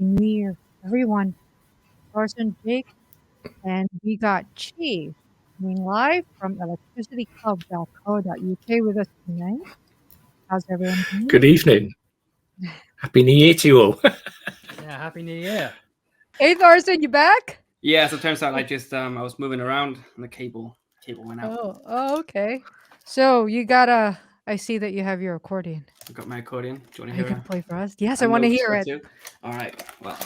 New Year, everyone. Carson, Jake, and we got Chi coming live from electricityclub.co.uk with us tonight. How's everyone doing? Good evening. Happy New Year to you all. Yeah, Happy New Year. Hey, Carson, you back? Yeah, so it turns out I was moving around and the cable went out. Oh, okay. So you got I see that you have your accordion. I've got my accordion. Do you want to You hear can it? play for us? Yes, I want to hear it. Too? All right. Well.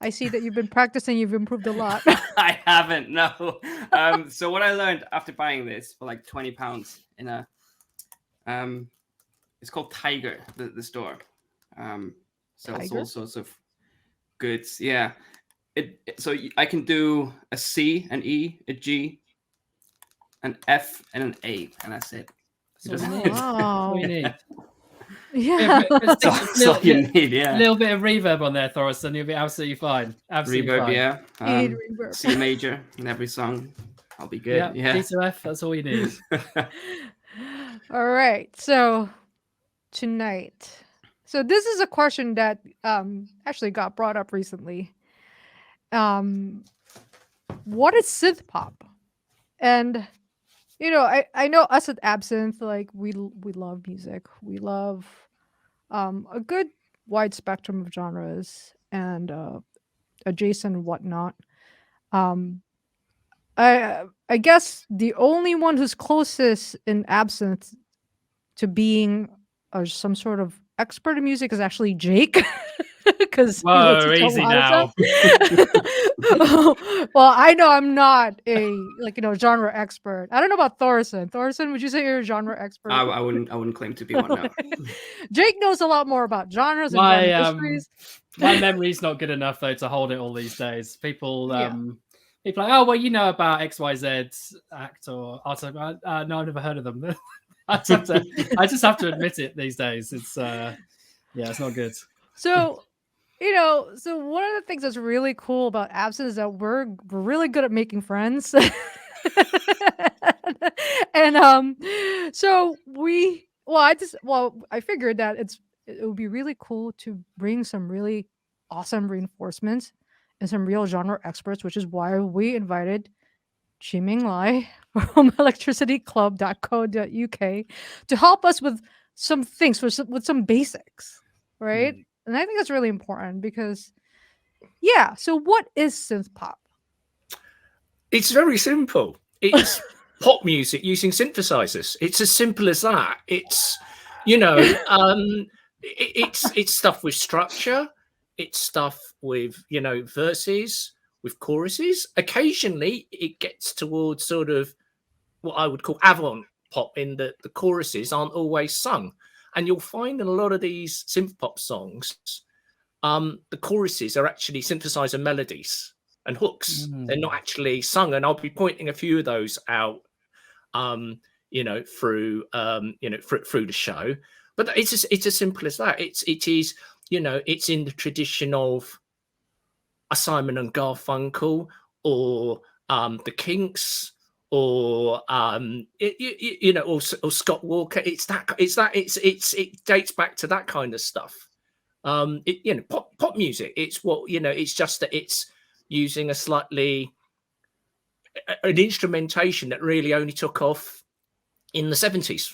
I see that you've been practicing. You've improved a lot. I haven't, no. So what I learned after buying this for like £20 in a, it's called Tiger, the store. So it's all sorts of goods. Yeah. So I can do a C, an E, a G, an F, and an A, and that's it. Wow. You need. Yeah. That's all you need, yeah. A little bit of reverb on there, Thorsten, and you'll be absolutely fine. Absolutely Reverb, fine. yeah. Reverb. C major in every song. I'll be good. Yeah. G to F, that's all you need. All right. So tonight. So this is a question that actually got brought up recently. What is synth pop? And you know, I know us at ABSYNTH, like we love music. We love a good wide spectrum of genres and adjacent and whatnot. I guess the only one who's closest in ABSYNTH to being some sort of expert in music is actually Jake. Because easy now. Well, I know I'm not a genre expert. I don't know about Thorsten. Thorsten, would you say you're a genre expert? I wouldn't claim to be one now. Jake knows a lot more about genres and genre histories. My memory's not good enough though to hold it all these days. People people are like, oh well, you know about XYZ act or artist. No, I've never heard of them. I just have to admit it these days. It's it's not good. So so one of the things that's really cool about ABSYNTH is that we're really good at making friends. And so I figured that it would be really cool to bring some really awesome reinforcements and some real genre experts, which is why we invited Chiming Lai from electricityclub.co.uk to help us with some things, with some basics, right? And I think that's really important because, so what is synth pop? It's very simple. It's pop music using synthesizers. It's as simple as that. It's, it's stuff with structure. It's stuff with, verses, with choruses. Occasionally, it gets towards sort of what I would call avant pop in that the choruses aren't always sung. And you'll find in a lot of these synth pop songs, the choruses are actually synthesizer melodies and hooks. They're not actually sung. And I'll be pointing a few of those out, through the show. But it's as simple as that. It is, it's in the tradition of a Simon and Garfunkel or the Kinks. Or or Scott Walker. It dates back to that kind of stuff. Pop music. It's what it's just that it's using a slightly an instrumentation that really only took off in the 70s.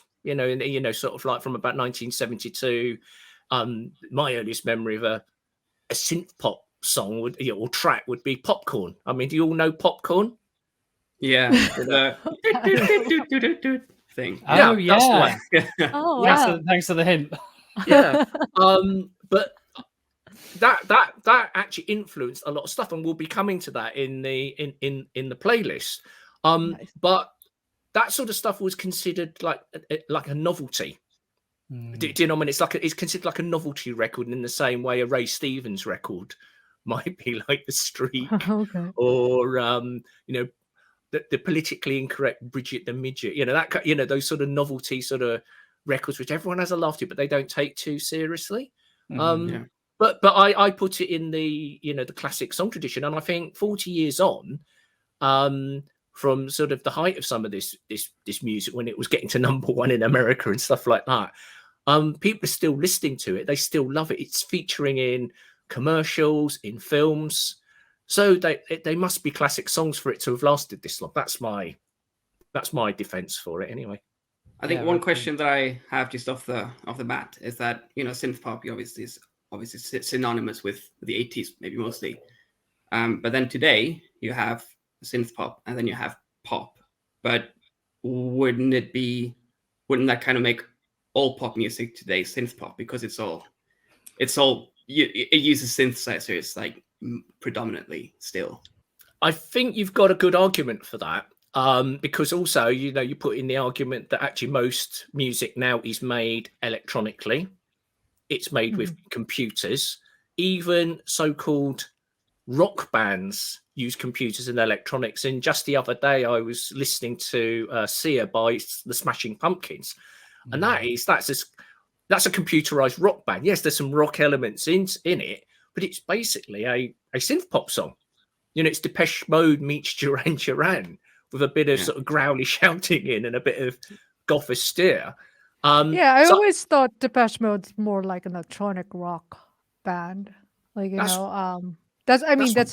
Sort of like from about 1972. My earliest memory of a synth pop song or track would be Popcorn. I mean, do you all know Popcorn? Yeah, the thing. Oh yeah, that's the one. Oh wow. Thanks for the hint. Yeah, but that actually influenced a lot of stuff, and we'll be coming to that in the playlist. Nice. But that sort of stuff was considered like a novelty. Do you know what I mean? It's considered like a novelty record in the same way a Ray Stevens record might be like The Streak, okay. Or the politically incorrect Bridget the Midget, those sort of novelty sort of records which everyone has a laugh to, but they don't take too seriously. Yeah. But I put it in the the classic song tradition, and I think 40 years on, from sort of the height of some of this music when it was getting to #1 in America and stuff like that, people are still listening to it. They still love it. It's featuring in commercials, in films, so they must be classic songs for it to have lasted this long. That's my defense for it, anyway. I think one question that I have just off the bat is that synth pop obviously is synonymous with the 80s, maybe mostly, but then today you have synth pop and then you have pop. But wouldn't that kind of make all pop music today synth pop, because it uses synthesizers like predominantly still? I think you've got a good argument for that, because also you put in the argument that actually most music now is made electronically. It's made with computers. Even so-called rock bands use computers and electronics. And just the other day, I was listening to Sia by the Smashing Pumpkins, and that's a computerized rock band. Yes, there's some rock elements in it, but it's basically a synth pop song. It's Depeche Mode meets Duran Duran with a bit of sort of growly shouting in and a bit of goth austere. I always thought Depeche Mode's more like an electronic rock band. Like, that's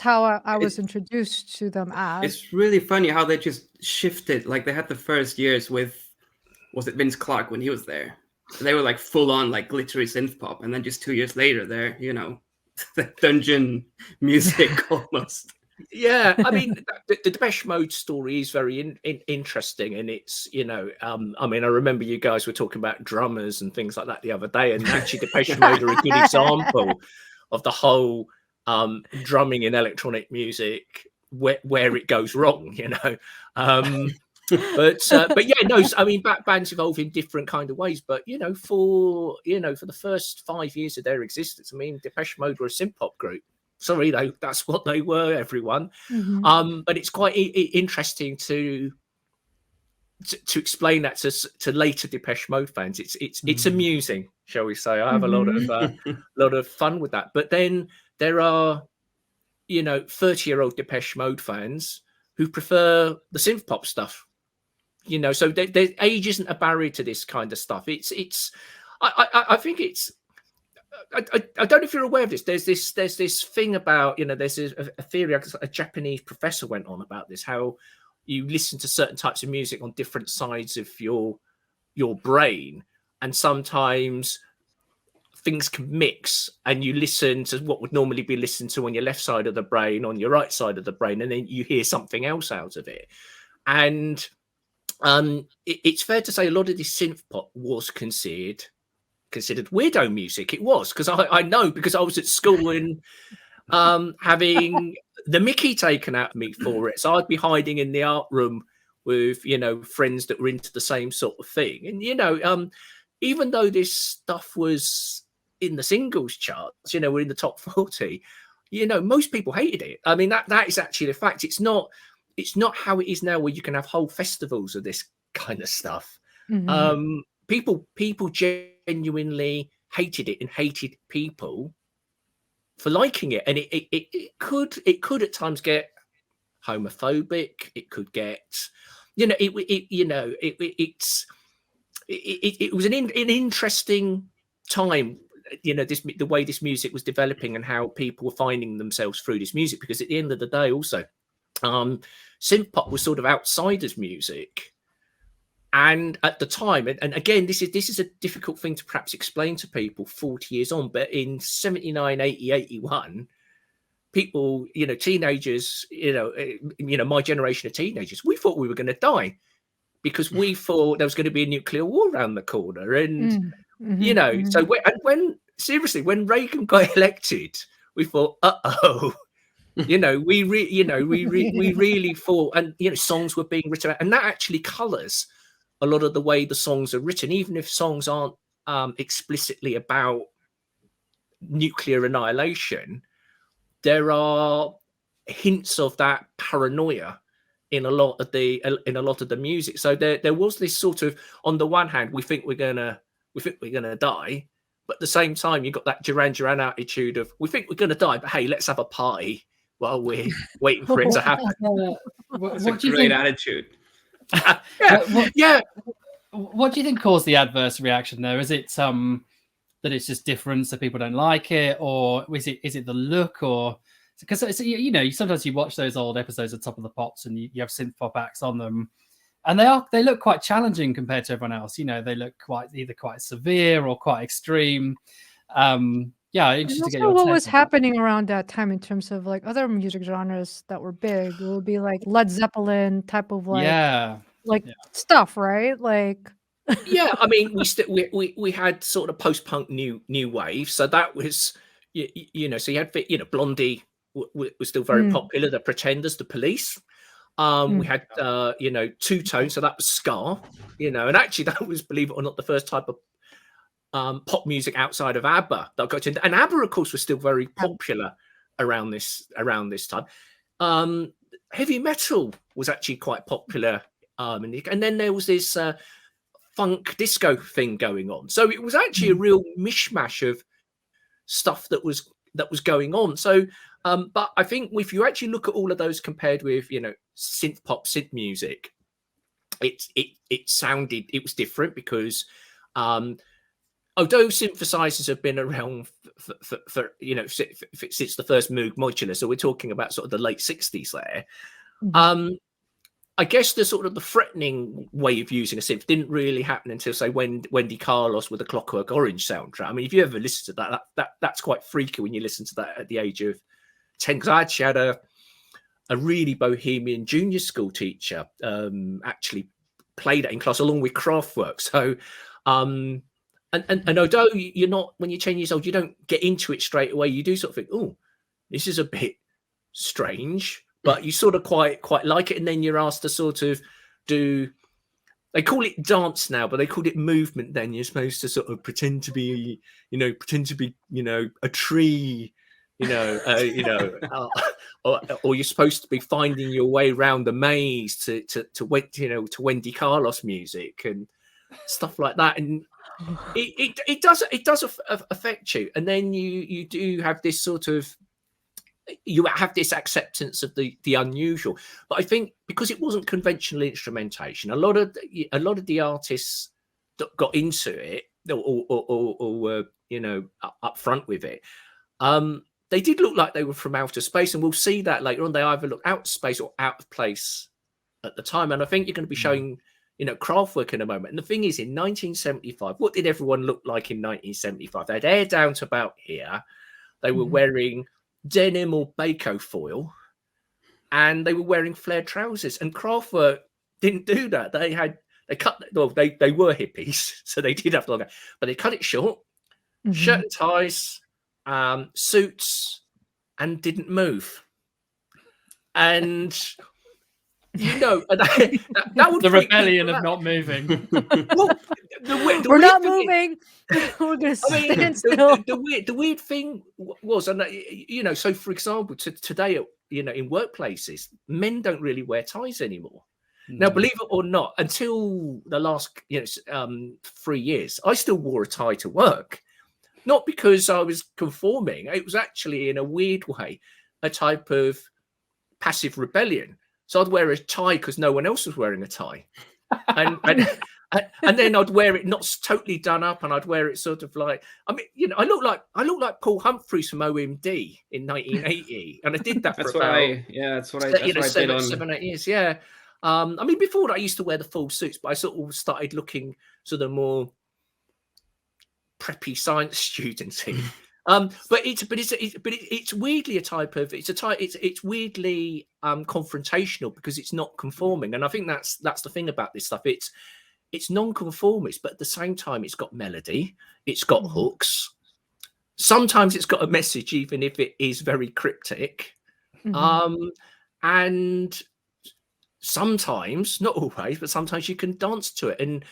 how I was introduced to them as. It's really funny how they just shifted. Like, they had the first years with, was it Vince Clarke when he was there? They were like full on like glittery synth pop, and then just 2 years later, they're the dungeon music almost. Yeah, I mean, the Depeche Mode story is very interesting, and it's I remember you guys were talking about drummers and things like that the other day, and actually Depeche Mode are a good example of the whole drumming in electronic music where it goes wrong, but yeah, no, I mean, bands evolve in different kind of ways, but for the first 5 years of their existence, I mean, Depeche Mode were a synth pop group. Sorry, that's what they were, everyone. But it's quite interesting to explain that to later Depeche Mode fans. It's amusing, shall we say? I have a lot of fun with that. But then there are 30-year-old Depeche Mode fans who prefer the synth pop stuff. So their age isn't a barrier to this kind of stuff. I think it's. I don't know if you're aware of this. There's this thing about there's a theory. A Japanese professor went on about this. How you listen to certain types of music on different sides of your brain, and sometimes things can mix, and you listen to what would normally be listened to on your left side of the brain on your right side of the brain, and then you hear something else out of it. And it's fair to say a lot of this synth pop was considered weirdo music. It was, because I know, because I was at school and having the mickey taken out of me for it. So I'd be hiding in the art room with friends that were into the same sort of thing. And even though this stuff was in the singles charts, we're in the top 40, most people hated it. I mean, that is actually the fact. It's not how it is now, where you can have whole festivals of this kind of stuff. People genuinely hated it and hated people for liking it, and it could at times get homophobic. It could get, it was an interesting time. The way this music was developing and how people were finding themselves through this music, because at the end of the day, also, synth pop was sort of outsiders music. And at the time, and again, this is a difficult thing to perhaps explain to people 40 years on, but in 79, 80, 81, people, teenagers, my generation of teenagers, we thought we were going to die, because we thought there was going to be a nuclear war around the corner. And, so when Reagan got elected, we thought, we really thought, and, songs were being written, and that actually colors a lot of the way the songs are written, even if songs aren't explicitly about nuclear annihilation. There are hints of that paranoia in a lot of the music. So there was this sort of, on the one hand, we think we're gonna die, but at the same time, you've got that Duran Duran attitude of, we think we're going to die, but hey, let's have a party while we're waiting for it to happen. That's What a do you great think? attitude. Yeah. What do you think caused the adverse reaction though? Is it that it's just different, so people don't like it, or is it the look, or because sometimes you watch those old episodes of Top of the Pops and you have synth pop acts on them, and they look quite challenging compared to everyone else. They look either quite severe or quite extreme. Interested to get your what take was on that. happening around that time in terms of like other music genres that were big. It would be like Led Zeppelin type of stuff, right? Like Yeah, I mean, we had sort of post-punk new wave, so that was so you had Blondie was still very popular, the Pretenders, the Police. We had Two Tone, so that was ska, and actually that was, believe it or not, the first type of pop music outside of ABBA that got into, and ABBA of course was still very popular around this time. Heavy metal was actually quite popular, and then there was this funk disco thing going on, so it was actually a real mishmash of stuff that was going on. So but I think if you actually look at all of those compared with synth pop, synth music, it was different because although synthesizers have been around for since the first Moog modular, so we're talking about sort of the late 60s there. I guess the sort of the threatening way of using a synth didn't really happen until, say, Wendy Carlos with the Clockwork Orange soundtrack. I mean, if you ever listen to that's quite freaky when you listen to that at the age of 10. Because I actually had a really bohemian junior school teacher actually played it in class along with Kraftwerk. So and although you're not, when you're 10 years old, you don't get into it straight away. You do sort of think, oh, this is a bit strange. But you sort of quite like it, and then you're asked to sort of do. They call it dance now, but they called it movement. Then you're supposed to sort of pretend to be a tree, or you're supposed to be finding your way around the maze to Wendy Carlos music and stuff like that, and it does affect you, and then you do have this sort of. You have this acceptance of the unusual, but I think because it wasn't conventional instrumentation, a lot of the artists that got into it or were up front with it, they did look like they were from outer space, and we'll see that later on. They either look out of space or out of place at the time, and I think you're going to be showing Kraftwerk in a moment. And the thing is, in 1975, what did everyone look like in 1975? They had hair down to about here. They were wearing denim or Bako foil, and they were wearing flared trousers. And Kraftwerk didn't do that. They were hippies, so they did have longer, but they cut it short, shirt and ties, suits, and didn't move. And that would the rebellion of not moving. Well, we're not moving. We're going to stand still. The weird thing was, and so for example, today, in workplaces, men don't really wear ties anymore. Now, believe it or not, until the last 3 years, I still wore a tie to work, not because I was conforming. It was actually, in a weird way, a type of passive rebellion. So I'd wear a tie because no one else was wearing a tie, and then I'd wear it not totally done up, and I'd wear it sort of like, I look like Paul Humphreys from OMD in 1980, and I did that for that's what I did on 7-8 years. Yeah, I mean, before that, I used to wear the full suits, but I sort of started looking sort of more preppy science studenty. But it's weirdly a type of it's weirdly confrontational because it's not conforming, and I think that's the thing about this stuff. It's non-conformist, but at the same time, it's got melody, it's got hooks. Sometimes it's got a message, even if it is very cryptic. And sometimes, not always, but sometimes you can dance to it, and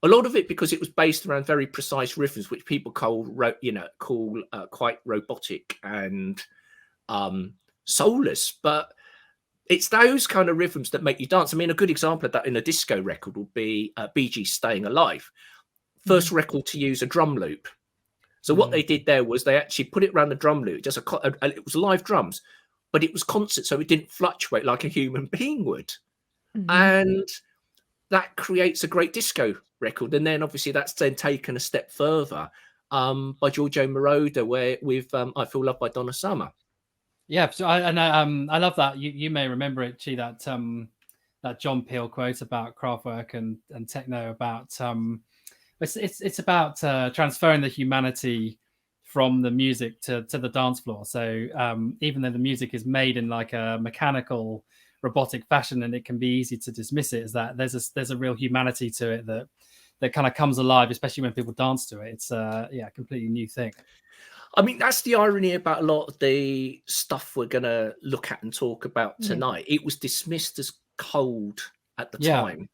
a lot of it because it was based around very precise rhythms, which people call quite robotic and soulless. But it's those kind of rhythms that make you dance. I mean, a good example of that in a disco record would be Bee Gees' "Staying Alive." first record to use a drum loop. So what they did there was they actually put it around the drum loop, just it was live drums, but it was constant, so it didn't fluctuate like a human being would. And that creates a great disco record. And then obviously that's then taken a step further by Giorgio Moroder with I Feel Loved by Donna Summer. Yeah, so I love that. You may remember it, Chi, that John Peel quote about Kraftwerk and techno about it's about transferring the humanity from the music to the dance floor. So even though the music is made in like a mechanical, robotic fashion, and it can be easy to dismiss it, is that there's a real humanity to it that kind of comes alive, especially when people dance to it. It's a completely new thing. I mean, that's the irony about a lot of the stuff we're going to look at and talk about tonight. It was dismissed as cold at the time.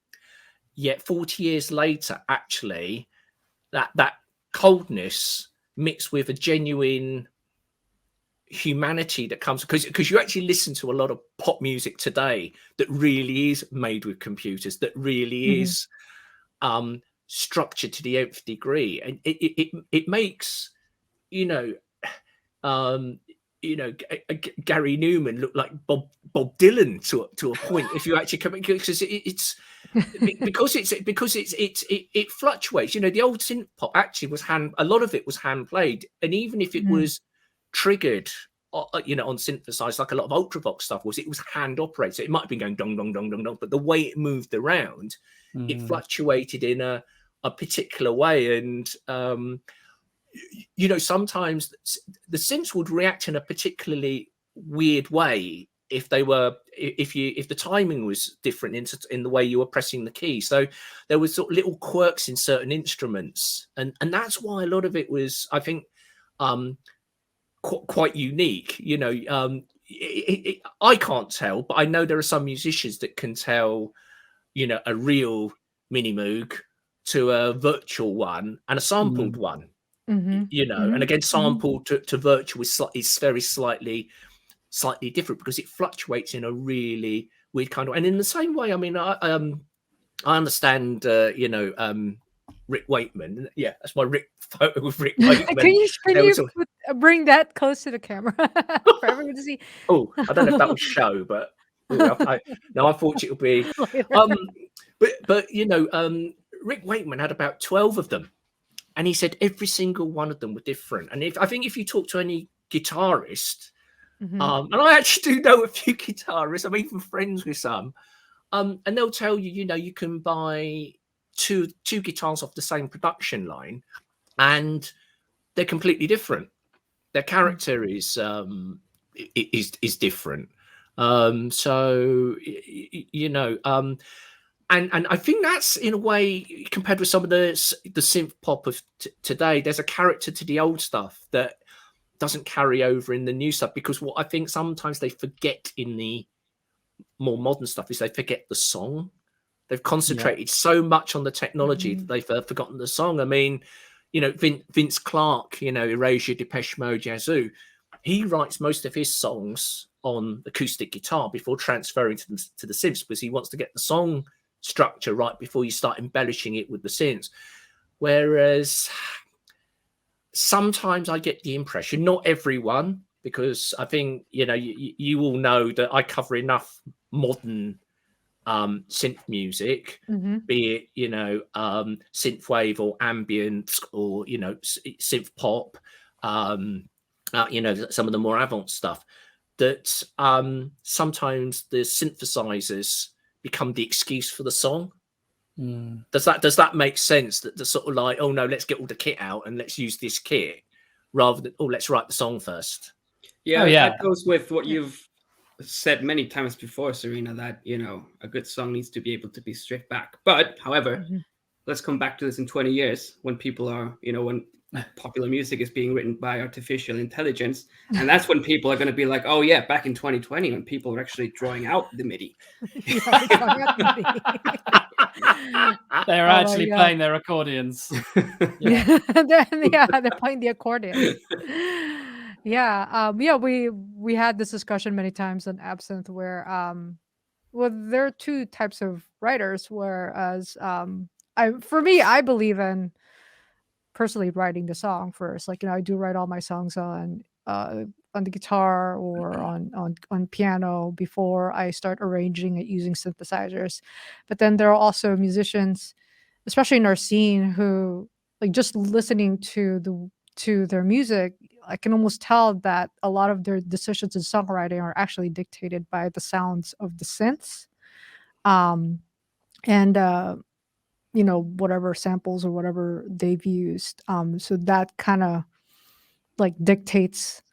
Yet 40 years later, actually, that coldness mixed with a genuine humanity that comes, because you actually listen to a lot of pop music today that really is made with computers, that really is structured to the nth degree. And it makes... Gary Newman looked like Bob Dylan to a point. If you actually come, because it fluctuates. The old synth pop actually was a lot of it was hand played, and even if it was triggered, on synthesized, like a lot of Ultravox stuff was, it was hand operated. So it might have been going dong dong dong dong dong, but the way it moved around, it fluctuated in a particular way, and sometimes the synths would react in a particularly weird way if the timing was different in the way you were pressing the key. So there was sort of little quirks in certain instruments, and that's why a lot of it was, I think, quite unique. I can't tell, but I know there are some musicians that can tell, a real mini moog to a virtual one and a sampled one. And again, sample to virtual is very slightly different, because it fluctuates in a really weird kind of. And in the same way, I mean, I understand, Rick Wakeman. Yeah, that's my photo of Rick Wakeman. Can you bring that close to the camera for everyone to see? Oh, I don't know if that will show, but I thought it would be. But Rick Wakeman had about 12 of them. And he said every single one of them were different. And I think if you talk to any guitarist, and I actually do know a few guitarists, I'm even friends with some, and they'll tell you, you can buy two guitars off the same production line, and they're completely different. Their character is different. And I think that's, in a way, compared with some of the synth pop of today, there's a character to the old stuff that doesn't carry over in the new stuff, because what I think sometimes they forget in the more modern stuff is they forget the song. They've concentrated so much on the technology that they've forgotten the song. I mean, Vince Clarke, Erasure, Depeche Mode, Yazoo, he writes most of his songs on acoustic guitar before transferring to the synths, because he wants to get the song structure right before you start embellishing it with the synths. Whereas sometimes I get the impression, not everyone, because I think you all know that I cover enough modern synth music, be it synthwave or ambient or synth pop, some of the more avant stuff, that sometimes the synthesizers become the excuse for the song. Does that make sense? That the sort of like, oh no, let's get all the kit out and let's use this kit, rather than, oh, let's write the song first. Yeah, that goes with what you've said many times before, Serena, that a good song needs to be able to be stripped back. But however, let's come back to this in 20 years when people are, when popular music is being written by artificial intelligence, and that's when people are going to be like, oh yeah, back in 2020 when people are actually drawing out the MIDI. They're actually playing their accordions. They're playing the accordion. We had this discussion many times on ABSYNTH where there are two types of writers, whereas I believe in personally writing the song first. Like, I do write all my songs on the guitar or on piano before I start arranging it using synthesizers. But then there are also musicians, especially in our scene, who, like, just listening to their music, I can almost tell that a lot of their decisions in songwriting are actually dictated by the sounds of the synths. And whatever samples or whatever they've used. So that kind of like dictates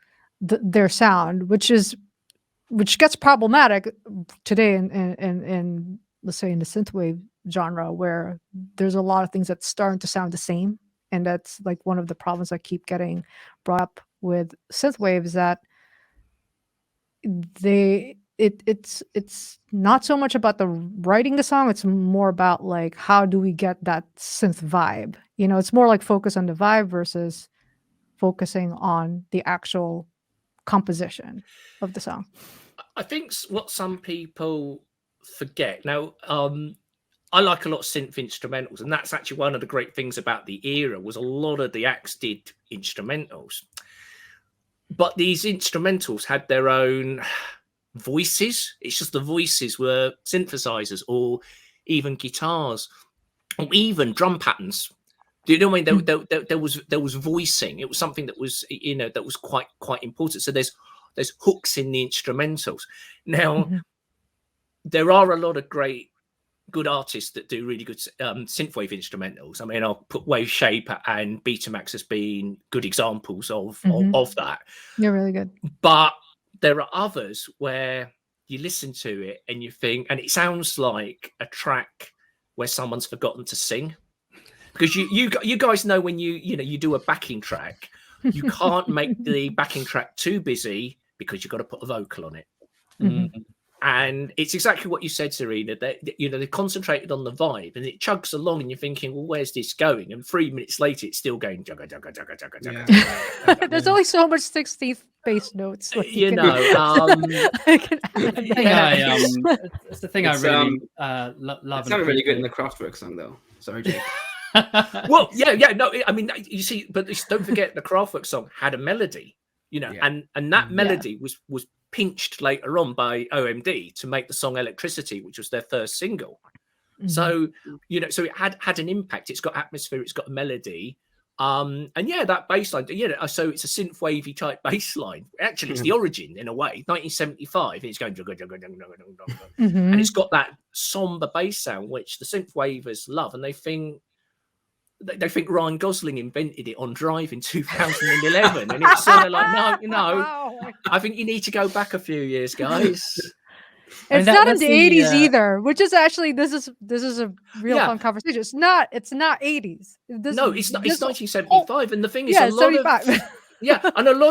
their sound, which gets problematic today in let's say in the synthwave genre, where there's a lot of things that's starting to sound the same, and that's like one of the problems that keep getting brought up with synthwave, is that it's not so much about the writing the song, it's more about like how do we get that synth vibe. It's more like focus on the vibe versus focusing on the actual composition of the song. I think what some people forget now, I like a lot of synth instrumentals, and that's actually one of the great things about the era, was a lot of the acts did instrumentals, but these instrumentals had their own voices. It's just the voices were synthesizers, or even guitars, or even drum patterns. Do you know what I mean? There was voicing. It was something that was that was quite important. So there's hooks in the instrumentals. Now there are a lot of good artists that do really good synthwave instrumentals. I mean, I'll put Wave Shape and Betamax as being good examples of that. They're really good. But there are others where you listen to it and you think, and it sounds like a track where someone's forgotten to sing. Because you guys know when you do a backing track, you can't make the backing track too busy because you've got to put a vocal on it. And it's exactly what you said, Serena, that they concentrated on the vibe, and it chugs along and you're thinking, well, where's this going? And 3 minutes later it's still going jugga jugga jugga jugga jugga. There's only so much 16th bass notes. Like It's the thing I really love. It's not really good in the Kraftwerk song though. Sorry, Jake. Well, no, I mean, you see, but don't forget the Kraftwerk song had a melody, and that melody was pinched later on by OMD to make the song Electricity, which was their first single. So so it had an impact. It's got atmosphere, it's got a melody, and that bass line, so it's a synth wavy type bass line. Actually, it's the origin in a way. 1975, it's going and it's got that somber bass sound which the synth wavers love, and they think Ryan Gosling invented it on Drive in 2011, and it's sort of like, no, I think you need to go back a few years, guys. It's not in the 80s either, which is actually this is a real fun conversation. It's not 80s. It's not. It's 1975, and the thing is, a lot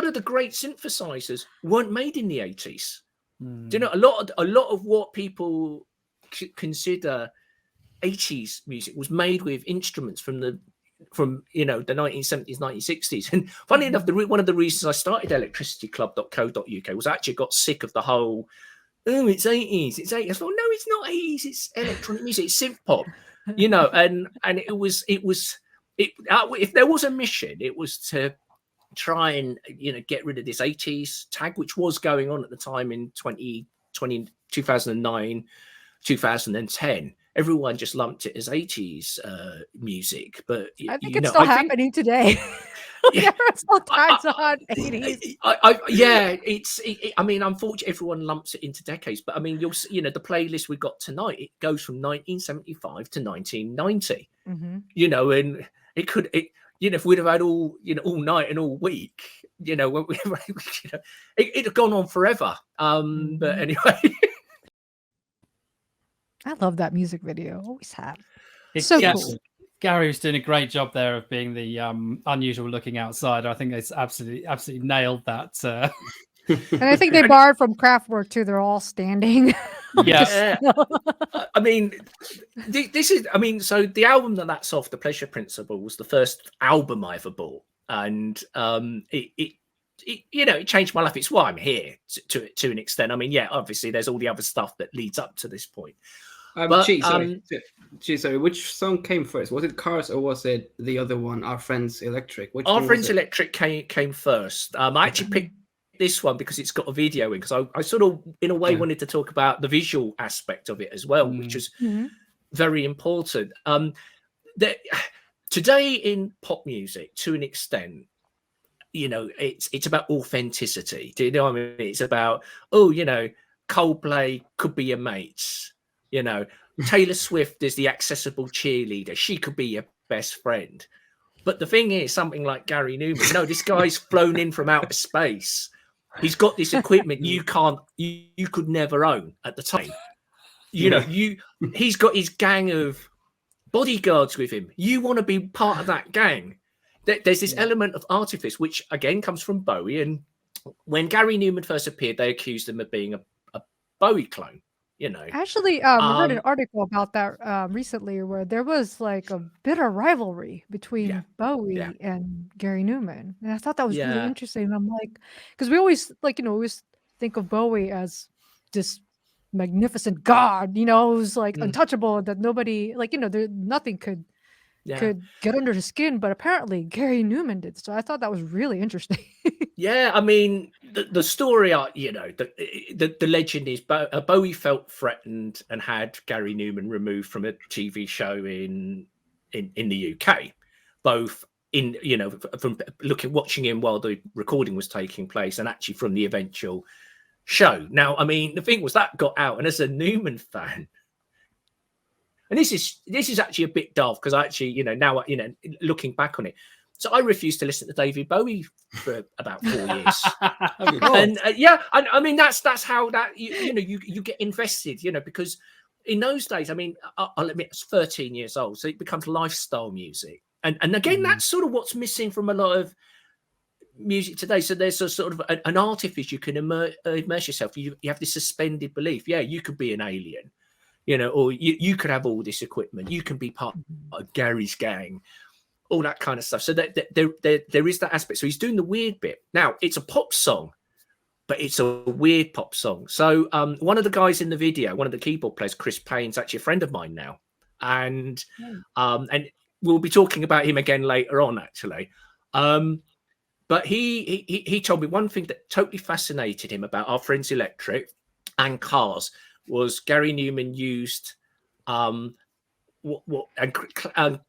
of the great synthesizers weren't made in the 80s. Do you know a lot of what people consider 80s music was made with instruments from the 1970s, 1960s. And funny enough, one of the reasons I started electricityclub.co.uk was I actually got sick of the whole, it's 80s, it's 80s. I thought, no, it's not 80s, it's electronic music, it's synth pop, and if there was a mission, it was to try and get rid of this 80s tag, which was going on at the time in 2009, 2010. Everyone just lumped it as 80s music, but I think it's still happening today. It's still tags on 80s. I mean, unfortunately, everyone lumps it into decades, but I mean, you'll see, the playlist we got tonight, it goes from 1975 to 1990. And if we'd have had all night and all week, it'd have gone on forever. But anyway. I love that music video. Always have. Cool. Gary was doing a great job there of being the unusual looking outsider. I think it's absolutely nailed that. And I think they borrowed from Kraftwerk too. They're all standing. Yes. I mean, this is. I mean, so the album that's off, The Pleasure Principle, was the first album I ever bought, and it changed my life. It's why I'm here to an extent. I mean, obviously there's all the other stuff that leads up to this point. But Sorry, which song came first? Was it Cars or was it the other one, Our Friends Electric? Which Our one Friends was it? Electric came first. I actually picked this one because it's got a video in, because I sort of, in a way, wanted to talk about the visual aspect of it as well, which is very important. Today in pop music, to an extent, you know, it's about authenticity. Do you know what I mean? It's about, oh, you know, Coldplay could be your mates. You know, Taylor Swift is the accessible cheerleader. She could be your best friend. But the thing is, something like Gary Newman, no, this guy's flown in from outer space. He's got this equipment you could never own at the time. You know, he's got his gang of bodyguards with him. You want to be part of that gang. There's this element of artifice, which again comes from Bowie. And when Gary Newman first appeared, they accused him of being a Bowie clone. You know, actually, I read an article about that recently, where there was like a bitter rivalry between Bowie and Gary Newman, and I thought that was really interesting. And I'm like, because we always always think of Bowie as this magnificent god, who's like untouchable, that nobody nothing could get under his skin, but apparently Gary Newman did. So I thought that was really interesting. Yeah, I mean, the story, the legend is Bowie felt threatened and had Gary Newman removed from a TV show in the UK, both from watching him while the recording was taking place, and actually from the eventual show. Now, I mean, the thing was that got out, and as a Newman fan, and this is actually a bit daft, because I actually, now, looking back on it, so I refused to listen to David Bowie for about 4 years. And I mean, that's how that, you get invested, because in those days, I mean, I'll admit, I was 13 years old, so it becomes lifestyle music. And again, that's sort of what's missing from a lot of music today. So there's a sort of an artifice. You can immerse yourself. You have this suspended belief. Yeah, you could be an alien, or you could have all this equipment. You can be part of Gary's gang, all that kind of stuff. So that there is that aspect. So he's doing the weird bit. Now, it's a pop song, but it's a weird pop song. So one of the guys in the video, one of the keyboard players, Chris Payne's actually a friend of mine now. And we'll be talking about him again later on, actually. But he told me one thing that totally fascinated him about Our Friends Electric and Cars was Gary Newman used and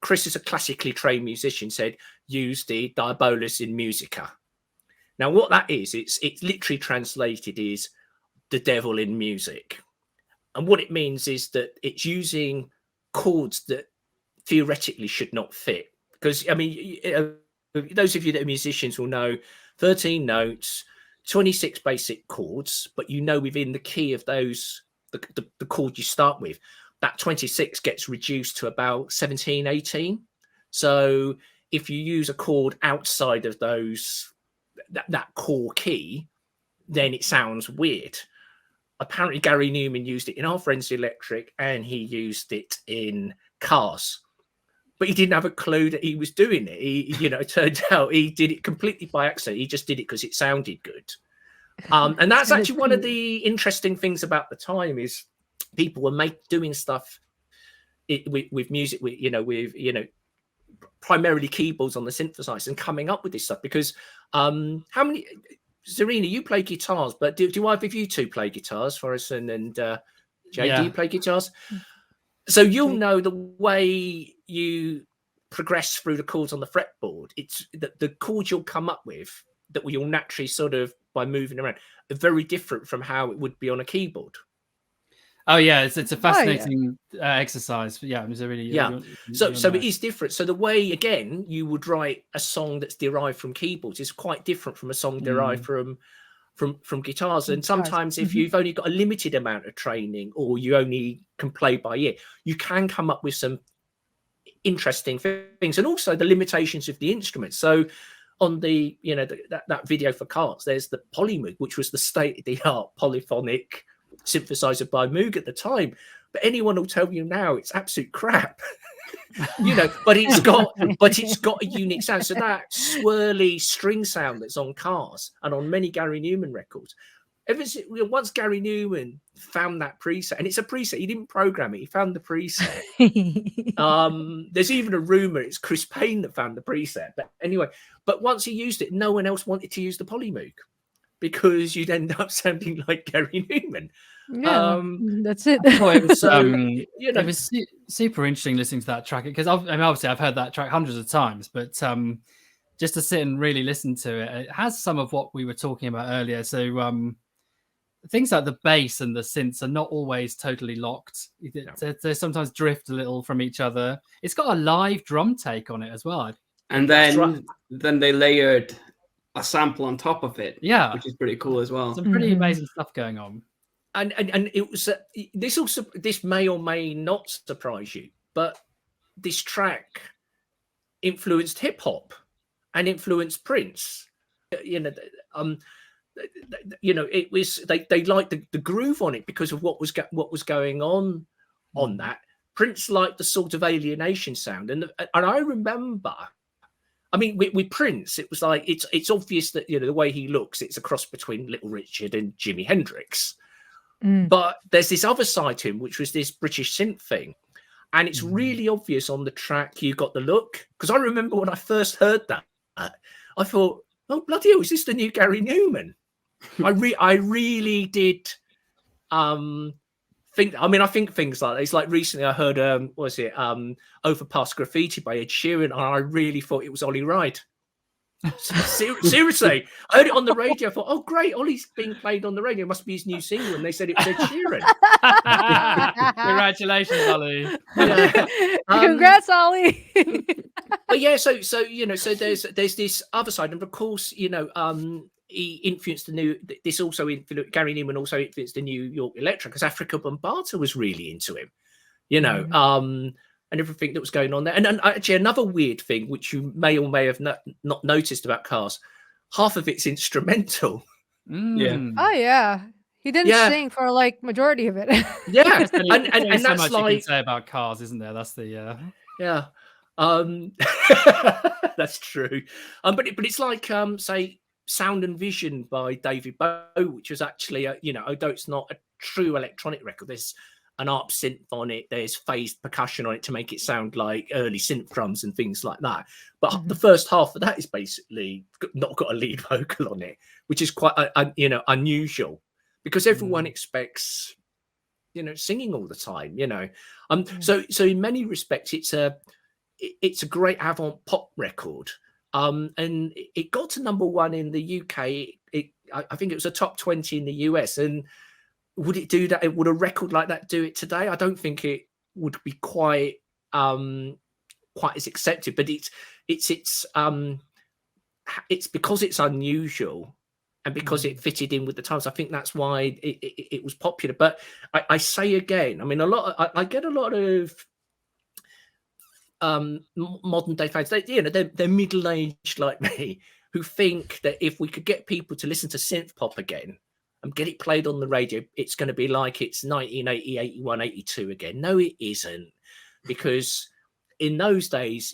Chris is a classically trained musician, said use the Diabolus in Musica. Now, what that is, it's literally translated is the devil in music. And what it means is that it's using chords that theoretically should not fit. Because, I mean, those of you that are musicians will know 13 notes, 26 basic chords, but within the key of those, the chord you start with, that 26 gets reduced to about 17, 18. So if you use a chord outside of those, that core key, then it sounds weird. Apparently, Gary Newman used it in Our Friends Electric, and he used it in Cars. But he didn't have a clue that he was doing it. It turned out he did it completely by accident. He just did it because it sounded good. And that's actually one of the interesting things about the time is people were doing stuff with music, with primarily keyboards on the synthesizer, and coming up with this stuff. Because how many, Serena, you play guitars, but do either of you two play guitars, Forrison and Jay? Do you play guitars? So you'll know the way you progress through the chords on the fretboard. It's the chords you'll come up with that you'll naturally sort of, by moving around, are very different from how it would be on a keyboard. Oh yeah, it's a fascinating exercise. Yeah, it was a really So it is different. So the way, again, you would write a song that's derived from keyboards is quite different from a song derived from guitars. And sometimes if you've only got a limited amount of training, or you only can play by ear, you can come up with some interesting things. And also the limitations of the instruments. So on the that video for Cars, there's the Polymorph, which was the state-of-the-art polyphonic synthesizer by Moog at the time. But anyone will tell you now it's absolute crap. But it's got a unique sound. So that swirly string sound that's on Cars and on many Gary Newman records, once Gary Newman found that preset, and it's a preset, he didn't program it, he found the preset. There's even a rumor it's Chris Payne that found the preset. But anyway, but once he used it, no one else wanted to use the Polymoog because you'd end up sounding like Gary Newman. Yeah, that's it. It was, So, it was super interesting listening to that track because obviously I've heard that track hundreds of times, but just to sit and really listen to it, it has some of what we were talking about earlier. So things like the bass and the synths are not always totally locked. They sometimes drift a little from each other. It's got a live drum take on it as well. And then they layered a sample on top of it. Yeah, which is pretty cool as well. Some pretty amazing stuff going on. And it was this may or may not surprise you, but this track influenced hip hop and influenced Prince. It was they liked the groove on it because of what was going on that. Prince liked the sort of alienation sound, and I remember. I mean, with Prince, it was like it's obvious that the way he looks, it's a cross between Little Richard and Jimi Hendrix. But there's this other side to him, which was this British synth thing, and it's really obvious on the track. You Got the Look, because I remember when I first heard that, I thought, "Oh bloody hell, is this the new Gary Newman?" I really did think. I mean, I think things like that. It's like recently I heard Overpass Graffiti by Ed Sheeran, and I really thought it was Ollie Ride. Seriously, I heard it on the radio. I thought, oh great, Ollie's being played on the radio. It must be his new single, and they said it was Ed Sheeran. Congratulations, Ollie. Congrats, Ollie. But yeah, so there's this other side, and of course, he influenced the new. This also influenced Gary Newman. Also influenced the New York Electra because Africa Bambaataa was really into him. And everything that was going on there. And actually, another weird thing, which you may or may have not noticed about Cars, half of it's instrumental. Yeah. Oh yeah, he didn't sing for like majority of it. Yeah, and that's so much like you can say about Cars, isn't there? That's the yeah. That's true. But it's like say Sound and Vision by David Bowie, which was actually although it's not a true electronic record, there's an ABSYNTH on it, there's phased percussion on it to make it sound like early synth drums and things like that. But the first half of that is basically not got a lead vocal on it, which is quite unusual because everyone expects singing all the time. So in many respects it's a great avant pop record. And it got to number 1 in the UK. I think it was a top 20 in the US. And would it do that? Would a record like that do it today? I don't think it would be quite as accepted. But it's because it's unusual and because it fitted in with the times. I think that's why it was popular. But I say again, I mean, I get a lot of modern day fans. They're middle aged like me who think that if we could get people to listen to synth pop again and get it played on the radio, it's going to be like it's 1980, 81, 82 again. No, it isn't, because in those days,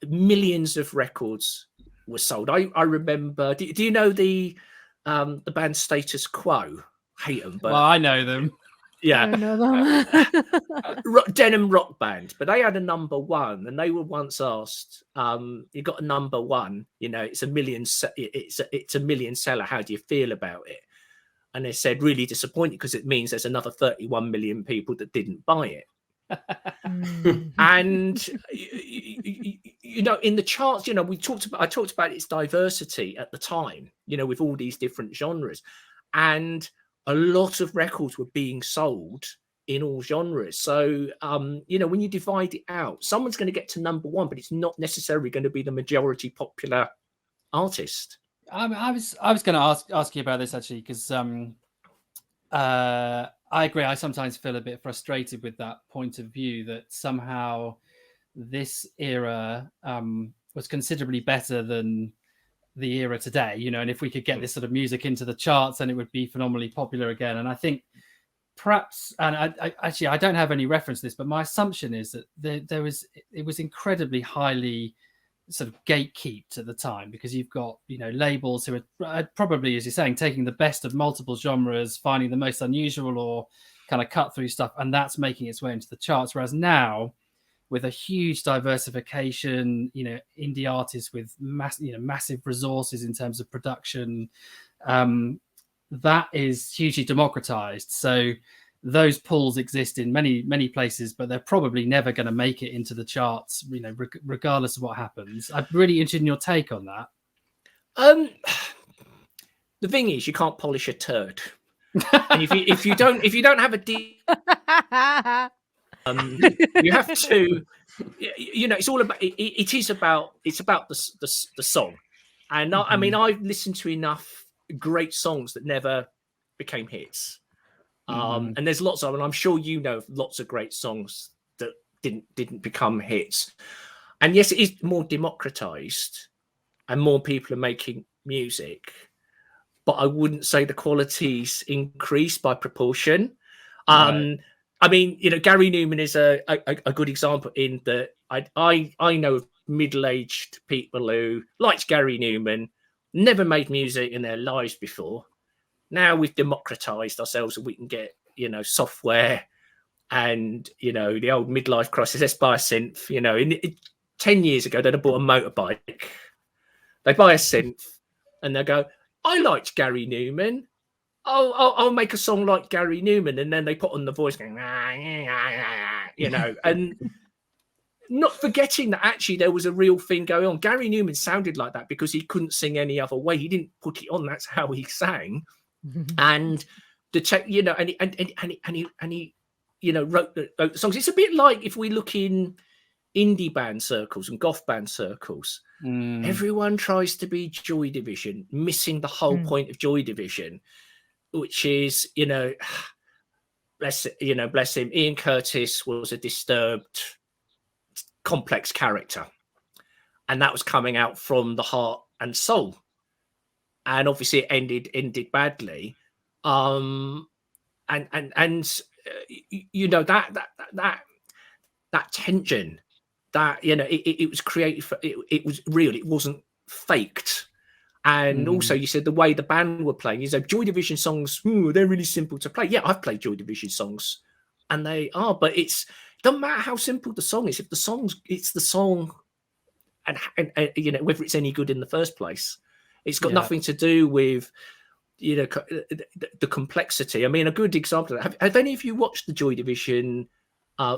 millions of records were sold. I remember. Do you know the band Status Quo? Hate them, but well, I know them. Yeah, I know them. Denim rock band, but they had a number 1, and they were once asked, "You got a number 1? It's a million. It's a million seller. How do you feel about it?" And they said, "Really disappointed because it means there's another 31 million people that didn't buy it." And in the charts, I talked about its diversity at the time. With all these different genres, and a lot of records were being sold in all genres. So, when you divide it out, someone's going to get to number 1, but it's not necessarily going to be the majority popular artist. I was going to ask you about this actually, because I agree. I sometimes feel a bit frustrated with that point of view that somehow this era was considerably better than the era today, and if we could get this sort of music into the charts, then it would be phenomenally popular again. And I think perhaps, and I don't have any reference to this, but my assumption is that it was incredibly highly sort of gatekept at the time, because you've got, you know, labels who are probably, as you're saying, taking the best of multiple genres, finding the most unusual or kind of cut through stuff, and that's making its way into the charts. Whereas now, with a huge diversification, you know, indie artists with massive resources in terms of production, that is hugely democratized. So those pools exist in many places, but they're probably never going to make it into the charts, you know, regardless of what happens. I'm really interested in your take on that. The thing is, you can't polish a turd, and if you don't have a deep, you have to. You know, it's all about. It's about the song, and I mean, I've listened to enough great songs that never became hits. And there's lots of, and I'm sure you know lots of great songs that didn't become hits. And yes, it is more democratized, and more people are making music, but I wouldn't say the quality's increased by proportion. Right. I mean, you know, Gary Newman is a good example in that I know of middle-aged people who liked Gary Newman, never made music in their lives before. Now we've democratized ourselves and we can get, you know, software and, you know, the old midlife crisis. Let's buy a synth. You know, 10 years ago, they'd have bought a motorbike. They buy a synth and they go, I liked Gary Newman. I'll make a song like Gary Newman. And then they put on the voice going, you know, and not forgetting that actually there was a real thing going on. Gary Newman sounded like that because he couldn't sing any other way. He didn't put it on. That's how he sang. And you know, and he you know, wrote the songs. It's a bit like if we look in indie band circles and goth band circles, everyone tries to be Joy Division, missing the whole point of Joy Division, which is, you know, bless him, Ian Curtis was a disturbed, complex character, and that was coming out from the heart and soul. And obviously it ended badly. You know, that tension, that, you know, it was created for, it was real, it wasn't faked. And also you said the way the band were playing, you know, Joy Division songs, they're really simple to play. Yeah, I've played Joy Division songs and they are, but it doesn't matter how simple the song is. If it's the song, and you know, whether it's any good in the first place. It's got nothing to do with, you know, the complexity. I mean, a good example of that, have any of you watched the Joy Division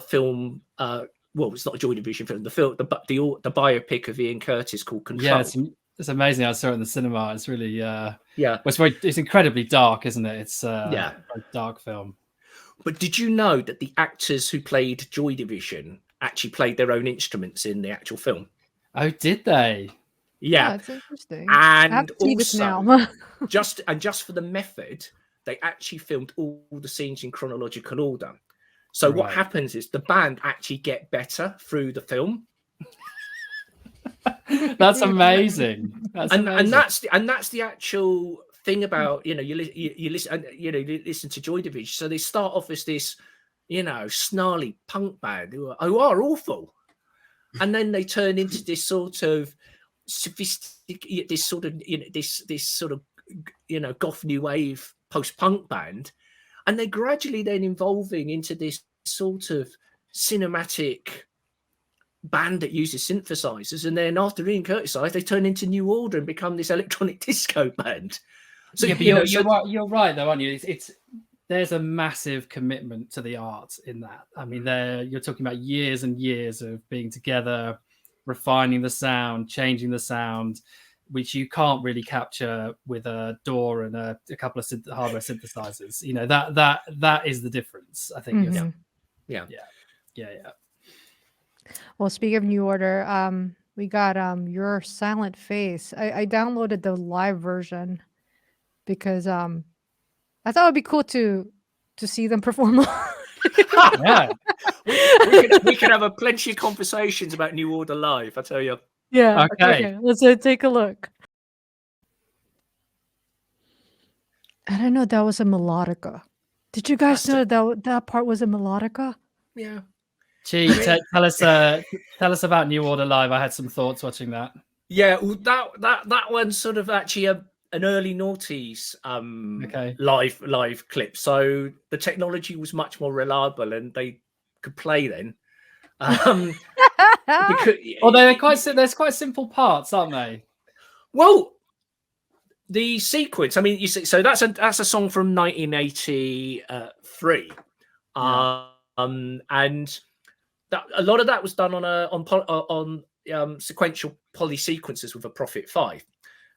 film? Well, it's not a Joy Division film. The biopic of Ian Curtis called Control. Yeah, it's amazing. I saw it in the cinema. It's really it's incredibly dark, isn't it? It's a dark film. But did you know that the actors who played Joy Division actually played their own instruments in the actual film? Oh, did they? Yeah, that's interesting. And also, now. just for the method, they actually filmed all the scenes in chronological order. So what happens is the band actually get better through the film. That's amazing. And that's the actual thing about, you know, you listen, you know, you listen to Joy Division. So they start off as this, you know, snarly punk band who are awful, and then they turn into this sort of sophisticated, this sort of, you know, goth new wave post-punk band, and they're gradually then evolving into this sort of cinematic band that uses synthesizers, and then after Ian Curtis dies, they turn into New Order and become this electronic disco band. So yeah, but you're right though, aren't you? There's a massive commitment to the art in that. I mean, you're talking about years and years of being together, refining the sound, changing the sound, which you can't really capture with a DAW and a couple of hardware synthesizers. You know, that is the difference, I think. Yeah. Well, speaking of New Order, we got Your Silent Face. I downloaded the live version because I thought it would be cool to see them perform. Yeah, we can have plenty of conversations about New Order live, I tell you. Yeah. Okay. Let's take a look. I don't know. That was a melodica. Did you guys know that part was a melodica? Yeah. Tell us about New Order Live. I had some thoughts watching that. Yeah, well, that one's sort of actually an early noughties live clip. So the technology was much more reliable, and they could play then. Because, there's quite simple parts, aren't they? Well, the sequence. I mean, you see, so that's a song from 1983, and that a lot of that was done on sequential poly sequences with a Prophet 5.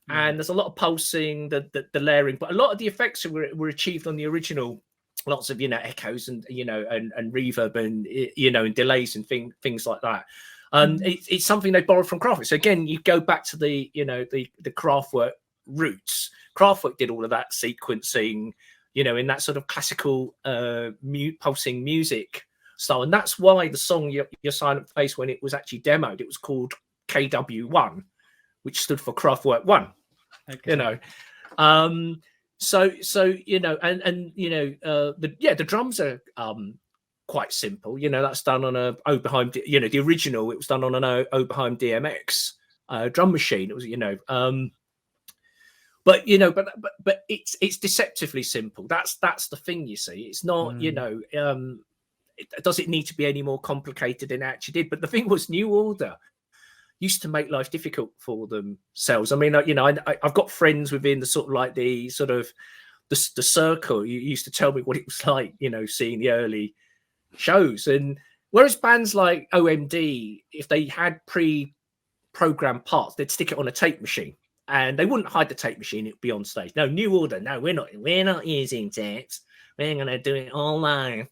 And there's a lot of pulsing, the layering, but a lot of the effects were achieved on the original. Lots of echoes and and reverb and and delays and things like that. It's something they borrowed from Kraftwerk. So again, you go back to the the Kraftwerk roots. Kraftwerk did all of that sequencing, in that sort of classical pulsing music style, and that's why the song Your Silent Face, when it was actually demoed, it was called KW1, which stood for Kraftwerk 1. Okay. So the drums are quite simple. That's done on a Oberheim. The original, it was done on an Oberheim DMX drum machine. It was but it's deceptively simple. That's the thing. You see, it's not does it need to be any more complicated than it actually did? But the thing was, New Order used to make life difficult for themselves. I mean, I've got friends within the sort of the circle. You used to tell me what it was like, seeing the early shows. And whereas bands like OMD, if they had pre-programmed parts, they'd stick it on a tape machine, and they wouldn't hide the tape machine. It'd be on stage. No, New Order, no, we're not using tapes. We're gonna do it all live.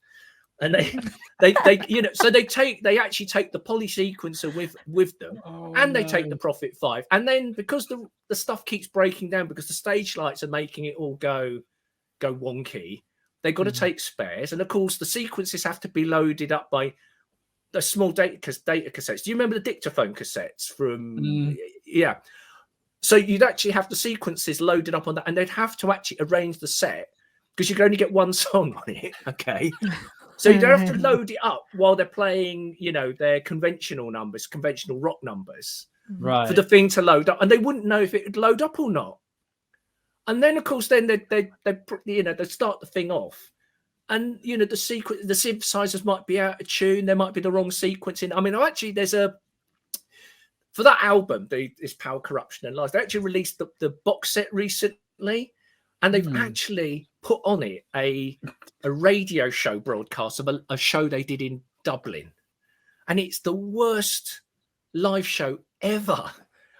And they actually take the poly sequencer with them, and they take the Prophet 5, and then because the stuff keeps breaking down because the stage lights are making it all go wonky, they've got to take spares, and of course the sequences have to be loaded up by the small data cassettes. Do you remember the dictaphone cassettes from so you'd actually have the sequences loaded up on that, and they'd have to actually arrange the set because you can only get one song on it. Okay. So you don't have to load it up while they're playing, their conventional rock numbers, right? For the thing to load up, and they wouldn't know if it would load up or not. And then, of course, then they start the thing off, and the synthesizers might be out of tune. There might be the wrong sequencing. I mean, actually, for that album, this Power, Corruption and Lies, they actually released the box set recently. And they've actually put on it a radio show broadcast of a show they did in Dublin. And it's the worst live show ever.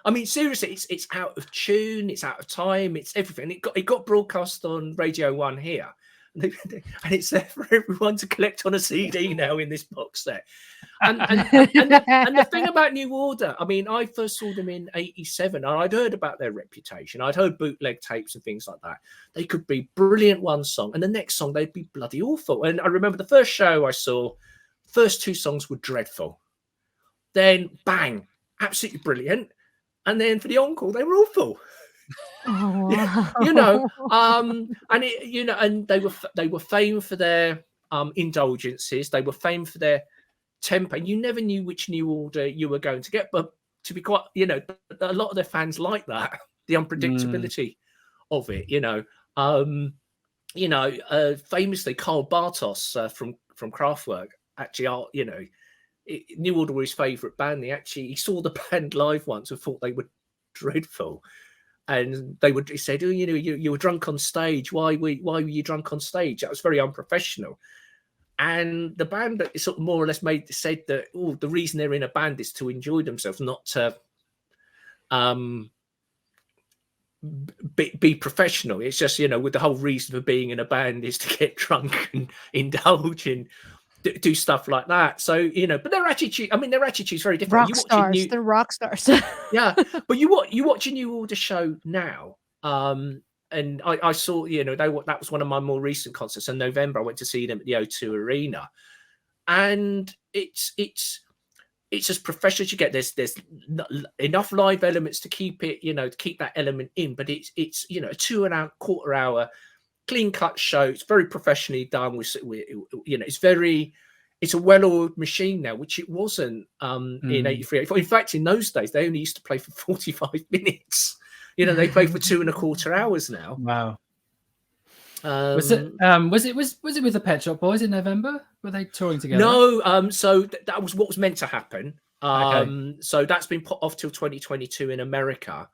I mean, seriously, it's out of tune, it's out of time, it's everything. It got broadcast on Radio 1 here. And it's there for everyone to collect on a CD now in this box set. And the thing about New Order, I mean, I first saw them in 87, and I'd heard about their reputation. I'd heard bootleg tapes and things like that. They could be brilliant one song, and the next song they'd be bloody awful. And I remember the first show I saw, first two songs were dreadful. Then bang, absolutely brilliant. And then for the encore, they were awful. Oh, and and they were famed for their indulgences. They were famed for their temper. You never knew which New Order you were going to get, but to be quite, a lot of their fans like that, the unpredictability of it. Famously, Carl Bartos from Kraftwerk actually, New Order were his favourite band. He saw the band live once and thought they were dreadful. And he said, "Oh, you were drunk on stage. Why were you drunk on stage? That was very unprofessional." And the band that sort of more or less said that the reason they're in a band is to enjoy themselves, not to be professional. It's just with the whole reason for being in a band is to get drunk and indulge and do stuff like that. So but their attitude's very different. They're rock stars. Yeah, but you watch a New Order show now, and I saw that was one of my more recent concerts in November. I went to see them at the O2 Arena, and it's as professional as you get. There's enough live elements to keep it, to keep that element in, but it's a 2.25 hour clean cut show. It's very professionally done. It's it's a well-oiled machine now, which it wasn't in 83, 84. In fact, in those days, they only used to play for 45 minutes. You know, they play for 2.25 hours now. Wow. Was it with the Pet Shop Boys in November? Were they touring together? No, so that was what was meant to happen. Okay. So that's been put off till 2022 in America.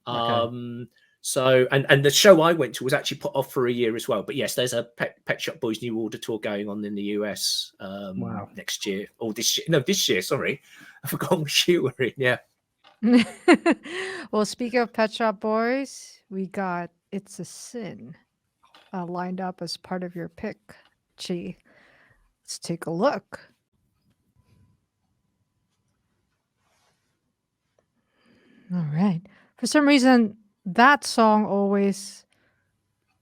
Okay. So and the show I went to was actually put off for a year as well. But yes, there's a Pet Shop Boys New Order tour going on in the US next year or this year. No, this year. Sorry, I forgot which year we're in. Yeah. Well, speaking of Pet Shop Boys, we got It's a Sin lined up as part of your pick, Chi. Let's take a look. All right. For some reason, that song always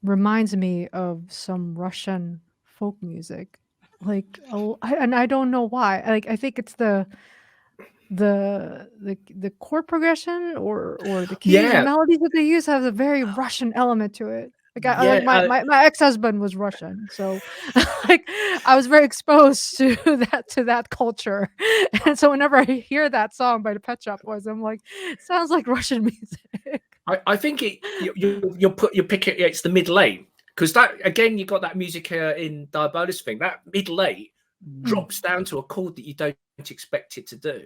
reminds me of some Russian folk music. Like, and I don't know why. Like, I think it's the chord progression or the keys and melodies that they use have a very Russian element to it. Like, my ex-husband was Russian, so like I was very exposed to that culture, and so whenever I hear that song by the Pet Shop Boys, I'm like, sounds like Russian music. I think you'll pick it. It's the middle eight, because that again, you got that music in Diabolus thing. That middle eight drops down to a chord that you don't expect it to do.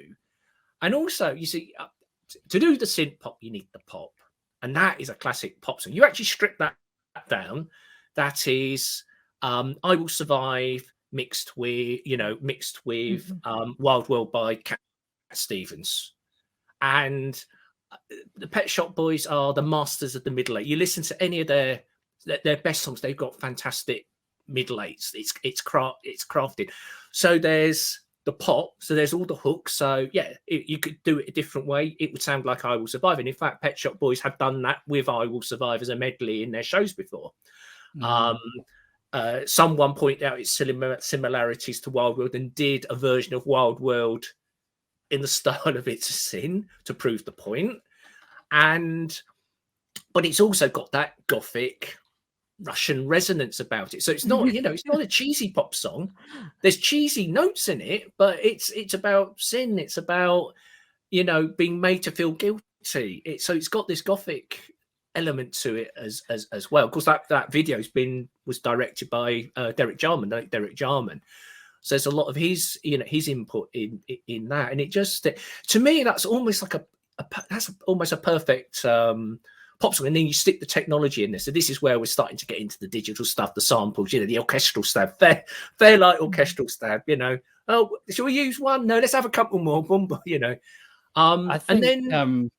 And also, you see, to do the synth pop, you need the pop, and that is a classic pop song. You actually strip that down. That is, "I Will Survive" mixed with "Wild World" by Cat Stevens, and the Pet Shop Boys are the masters of the middle eight. You listen to any of their best songs; they've got fantastic middle eights. It's crafted. So there's the pop, so there's all the hooks. So yeah, you could do it a different way. It would sound like "I Will Survive," and in fact, Pet Shop Boys have done that with "I Will Survive" as a medley in their shows before. Someone pointed out its similarities to Wild World and did a version of Wild World in the style of It's a Sin to prove the point. But it's also got that gothic Russian resonance about it. So it's not, it's not a cheesy pop song. There's cheesy notes in it, but it's about sin. It's about, being made to feel guilty. So it's got this gothic element to it as well. Of course, that video was directed by Derek Jarman. So there's a lot of his input in that, and it just, to me, that's almost like a perfect pop song. And then you stick the technology in this. So this is where we're starting to get into the digital stuff, the samples, the orchestral stuff. They're like orchestral stuff, Oh, shall we use one? No, let's have a couple more. I think, and then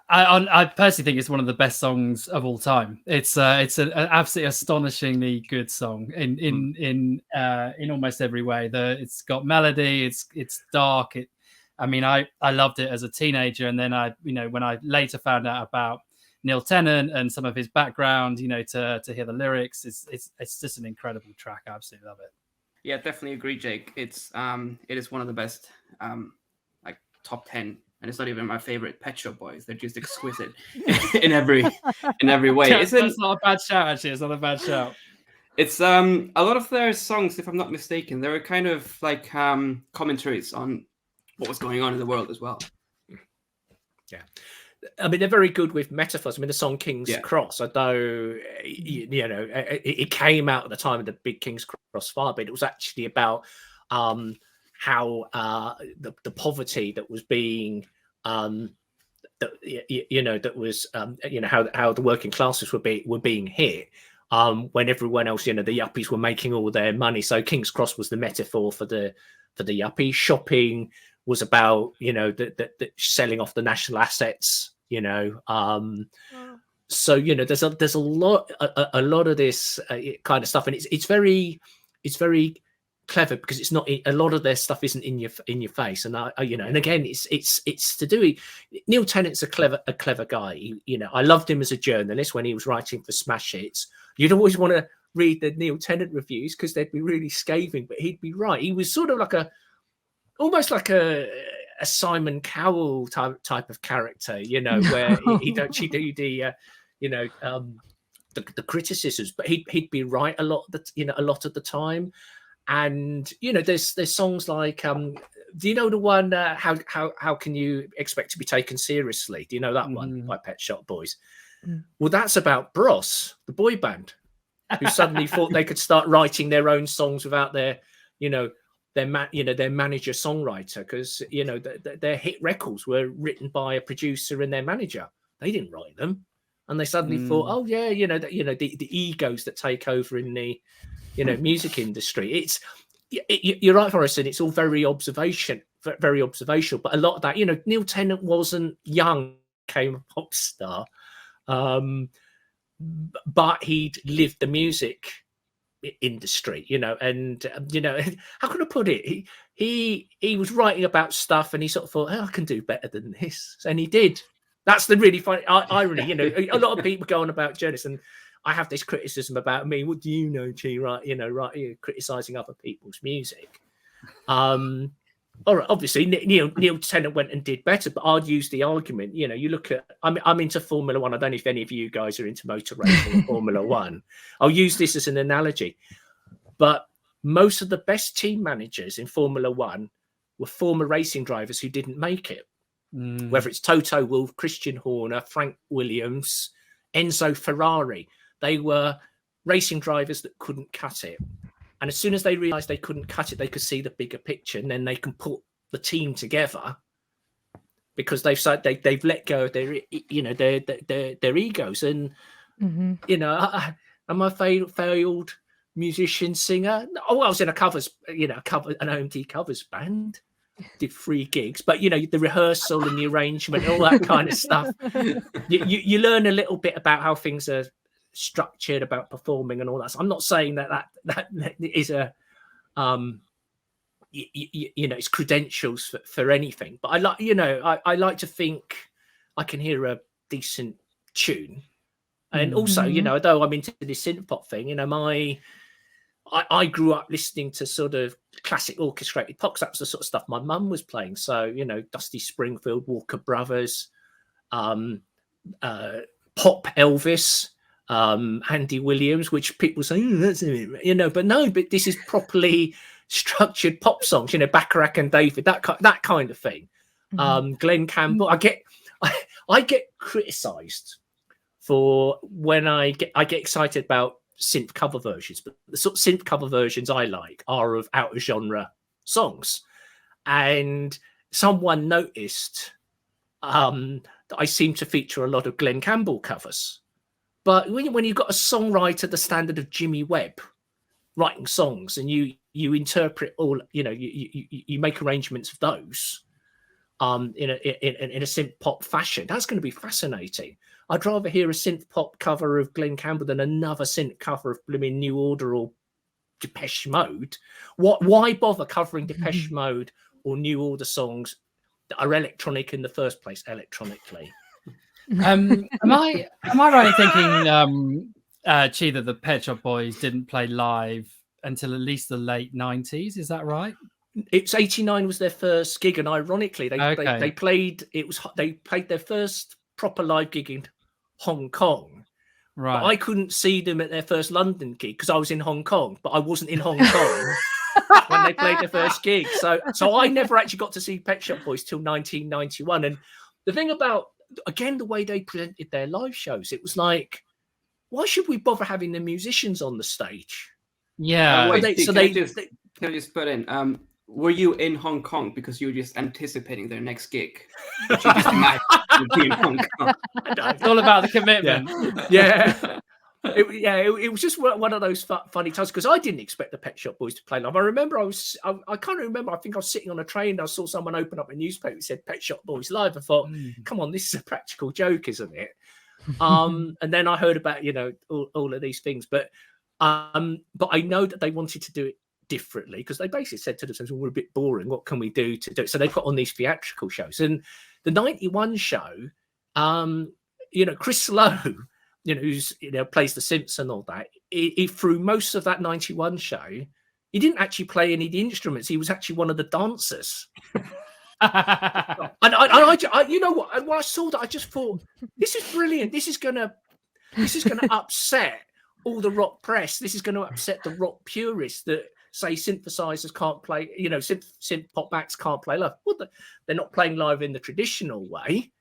I personally think it's one of the best songs of all time. It's an absolutely astonishingly good song in almost every way. It's got melody. It's dark. I loved it as a teenager, and then when I later found out about Neil Tennant and some of his background, to hear the lyrics, it's just an incredible track. I absolutely love it. Yeah, definitely agree, Jake. It is one of the best, like top 10, and it's not even my favorite Pet Shop Boys. They're just exquisite in every way. That's not a bad shout, actually. It's not a bad shout. It's a lot of their songs, if I'm not mistaken, they were kind of like commentaries on what was going on in the world as well. Yeah. They're very good with metaphors. The song King's Cross, although, it came out at the time of the big King's Cross fire, but it was actually about how the poverty that was being, how the working classes were being hit when everyone else, the yuppies were making all their money. So King's Cross was the metaphor for the yuppies. Shopping was about, the selling off the national assets. So there's a lot of this kind of stuff, and it's very clever because it's not, a lot of their stuff isn't in your face, and and again it's to do with Neil Tennant's a clever guy. I loved him as a journalist when he was writing for Smash Hits. You'd always want to read the Neil Tennant reviews because they'd be really scathing, but he'd be right. He was sort of like almost like a Simon Cowell type of character, where he'd actually do the criticisms, but he'd be right a lot of the time. And there's songs like do you know the one how can you expect to be taken seriously? Do you know that one by Pet Shop Boys? Well, that's about Bros, the boy band, who suddenly thought they could start writing their own songs without their manager songwriter, because their hit records were written by a producer and their manager. They didn't write them, and they suddenly thought, oh yeah, the egos that take over in the music industry. You're right, Forrest, it's all very observational. But a lot of that, Neil Tennant wasn't young, became a pop star, but he'd lived the music industry, and how can I put it? He was writing about stuff, and he sort of thought, I can do better than this, and he did. That's the really funny irony. A lot of people go on about journalists, and I have this criticism about me. What do you know, G? Right, criticizing other people's music. All right, obviously Neil Tennant went and did better, but I'd use the argument. You look at. I'm into Formula One. I don't know if any of you guys are into motor racing or Formula One. I'll use this as an analogy, but most of the best team managers in Formula One were former racing drivers who didn't make it. Whether it's Toto Wolff, Christian Horner, Frank Williams, Enzo Ferrari. They were racing drivers that couldn't cut it. And as soon as they realized they couldn't cut it, they could see the bigger picture, and then they can put the team together because they've let go of their egos. And am I a failed musician, singer? Oh, I was in an OMD covers band. Did 3 gigs, but the rehearsal and the arrangement, all that kind of stuff. You learn a little bit about how things are structured, about performing and all that. So I'm not saying that is a it's credentials for anything, but I like I like to think I can hear a decent tune, and also although I'm into this synth pop thing, I grew up listening to sort of classic orchestrated pop. That was the sort of stuff my mum was playing. So, Dusty Springfield, Walker Brothers, Pop Elvis, Andy Williams, which people say, that's it, but this is properly structured pop songs, Bacharach and David, that kind of thing. Glenn Campbell. I get criticised for when I get excited about synth cover versions, but the sort of synth cover versions I like are of out of genre songs. And someone noticed that I seem to feature a lot of Glenn Campbell covers. But when you've got a songwriter the standard of Jimmy Webb writing songs, and you interpret all, you make arrangements of those in a synth pop fashion, that's going to be fascinating. I'd rather hear a synth pop cover of Glenn Campbell than another synth cover of blooming New Order or Depeche Mode. Why bother covering Depeche Mode or New Order songs that are electronic in the first place? Electronically. Am I right in thinking, Chi, that the Pet Shop Boys didn't play live until at least the late 90s? Is that right? It's 89 was their first gig, and ironically, they played their first proper live gig in Hong Kong. Right. But I couldn't see them at their first London gig because I was in Hong Kong, but I wasn't in Hong Kong when they played their first gig. So I never actually got to see Pet Shop Boys till 1991. And the thing about, again, the way they presented their live shows, it was like, why should we bother having the musicians on the stage? Yeah. Can I just put in, were you in Hong Kong because you were just anticipating their next gig? You just imagined you'd be in Hong Kong. It's all about the commitment. Yeah. It was just one of those funny times because I didn't expect the Pet Shop Boys to play live. I remember I can't remember. I think I was sitting on a train and I saw someone open up a newspaper that said Pet Shop Boys live. I thought, come on, this is a practical joke, isn't it? And then I heard about all of these things, but I know that they wanted to do it differently because they basically said to themselves, well, we're a bit boring, what can we do to do it? So they put on these theatrical shows. And the 91 show, Chris Lowe, who's plays the synths and all that, he through most of that 91 show, he didn't actually play any of the instruments. He was actually one of the dancers. And I you know what? And when I saw that, I just thought, this is brilliant. This is gonna upset all the rock press. This is going to upset the rock purists that say synthesizers can't play, you know, synth pop acts can't play live. Well, they're not playing live in the traditional way,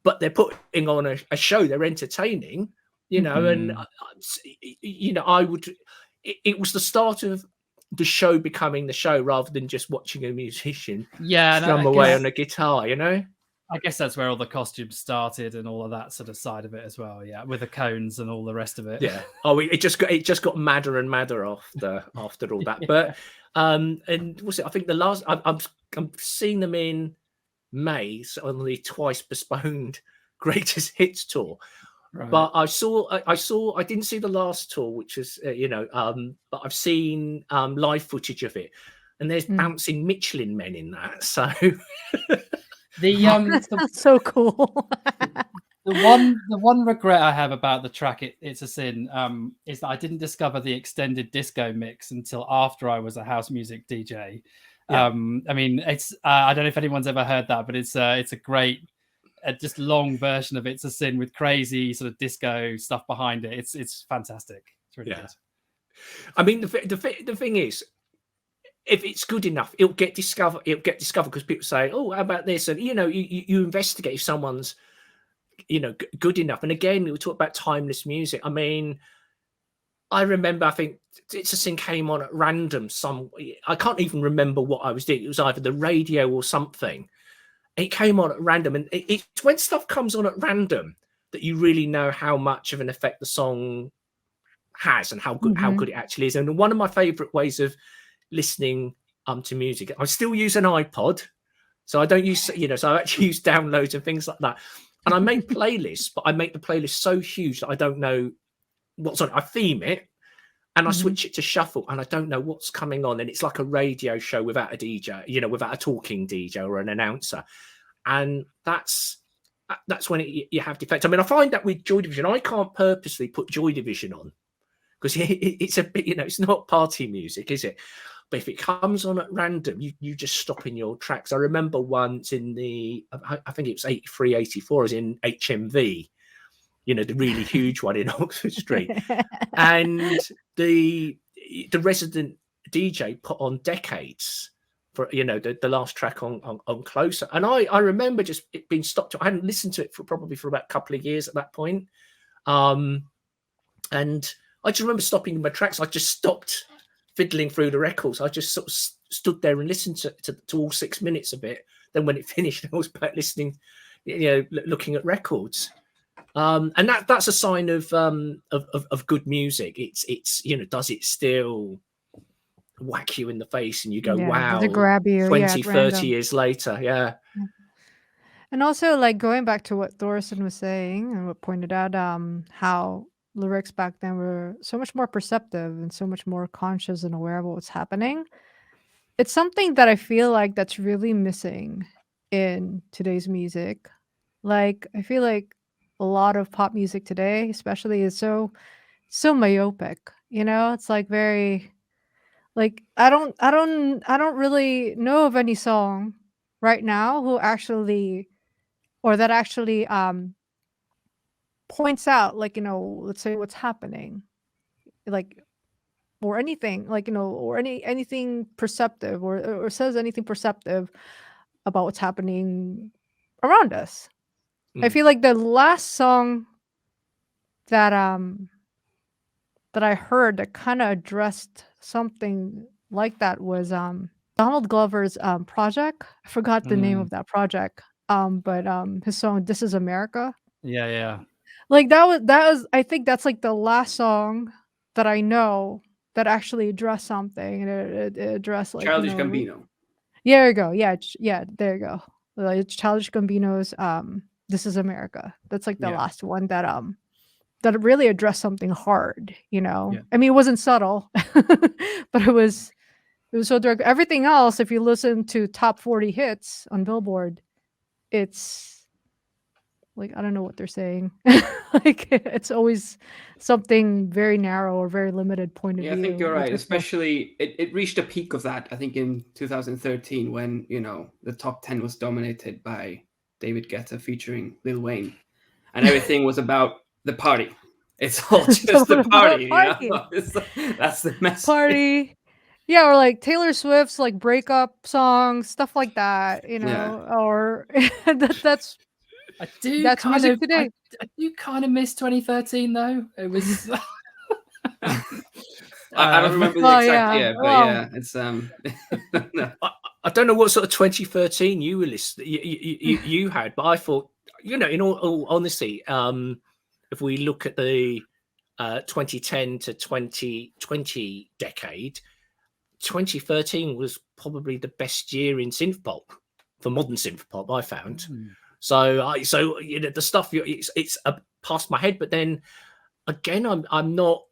but they're putting on a show. They're entertaining, you know, and you know, it was the start of the show becoming the show rather than just watching a musician strum away on a guitar, you know. I guess that's where all the costumes started and all of that sort of side of it as well. Yeah, with the cones and all the rest of it. Yeah. Oh, it just got madder and madder after all that. Yeah. But and what's it? I think the last I'm seeing them in May on the twice postponed Greatest Hits tour. Right. But I didn't see the last tour, which is you know, but I've seen live footage of it, and there's bouncing Michelin men in that. So. That's so cool. the one regret I have about the track It's a Sin is that I didn't discover the extended disco mix until after I was a house music DJ. Yeah. I mean, it's I don't know if anyone's ever heard that, but it's a great just long version of It's a Sin with crazy sort of disco stuff behind it. It's fantastic. It's really good. I mean, the thing is, if it's good enough, it'll get discovered because people say, "Oh, how about this?" And you know, you investigate if someone's, you know, good enough. And again, we talk about timeless music. I mean, I remember, I think It's a Sin came on at random. I can't even remember what I was doing. It was either the radio or something. It came on at random, and it's when stuff comes on at random that you really know how much of an effect the song has and how good it actually is. And one of my favorite ways of listening to music, I still use an iPod, so I don't use, you know, so I actually use downloads and things like that, and I make playlists, but I make the playlist so huge that I don't know what's on. I theme it and I switch it to shuffle, and I don't know what's coming on, and it's like a radio show without a DJ, you know, without a talking DJ or an announcer, and that's when you have the effect. I mean, I find that with Joy Division, I can't purposely put Joy Division on because it's a bit, you know, it's not party music, is it? But if it comes on at random, you just stop in your tracks. I remember once in I think it was 83, 84, I was in HMV, you know, the really huge one in Oxford Street. And the resident DJ put on Decades for, you know, the last track on Closer. And I remember just it being stopped. I hadn't listened to it probably for about a couple of years at that point. And I just remember stopping my tracks. I just stopped fiddling through the records. I just sort of stood there and listened to all 6 minutes of it. Then when it finished, I was back listening, you know, looking at records. And that's a sign of good music. It's you know, does it still whack you in the face and you go, wow, does it grab you 20, 30 years later. Yeah. And also, like, going back to what Thorsten was saying and what pointed out how lyrics back then were so much more perceptive and so much more conscious and aware of what's happening. It's something that I feel like that's really missing in today's music. Like, I feel like a lot of pop music today, especially, is so myopic. You know, it's like very, like, I don't really know of any song right now who actually, or that actually points out, like, you know, let's say what's happening, like, or anything, like, you know, or anything perceptive, or says anything perceptive about what's happening around us. I feel like the last song that I heard that kind of addressed something like that was Donald Glover's project. I forgot the name of that project. But his song "This Is America." Yeah. Like that was I think that's like the last song that I know that actually addressed something, and it addressed, like, Childish you know, Gambino. Yeah, there you go. Yeah, there you go. Like Childish Gambino's "This Is America." That's like the last one that really addressed something hard, you know. Yeah. I mean, it wasn't subtle, but it was so direct. Everything else, if you listen to top 40 hits on Billboard, it's like, I don't know what they're saying. Like, it's always something very narrow or very limited point of view. Yeah, I think you're right. Especially, it reached a peak of that, I think, in 2013 when, you know, the top 10 was dominated by David Guetta featuring Lil Wayne. And everything was about the party. It's all just the party. You know? That's the message. Party. Yeah, or like Taylor Swift's like breakup songs, stuff like that, you know, or that's I do that's kind music of today. I do kind of miss 2013 though. It was I don't remember the Well, exact yeah, year, but well, yeah, it's no. I don't know what sort of 2013 you were listening you had, but I thought, you know, in all honesty, if we look at the 2010 to 2020 decade, 2013 was probably the best year in synthpop, for modern synthpop, I found. So you know, the stuff it's past my head, but then again, I'm not.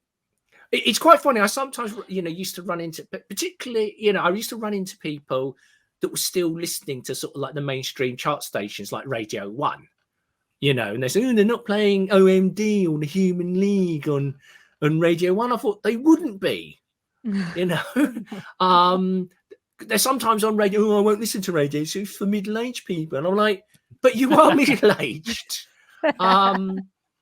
It's quite funny. I sometimes, you know, used to run into, but particularly, you know, I used to run into people that were still listening to sort of like the mainstream chart stations like Radio 1, you know, and they say, oh, they're not playing OMD or the Human League on Radio 1. I thought they wouldn't be, you know. They're sometimes on radio. Oh, I won't listen to radio. It's for middle-aged people. And I'm like, but you are middle-aged.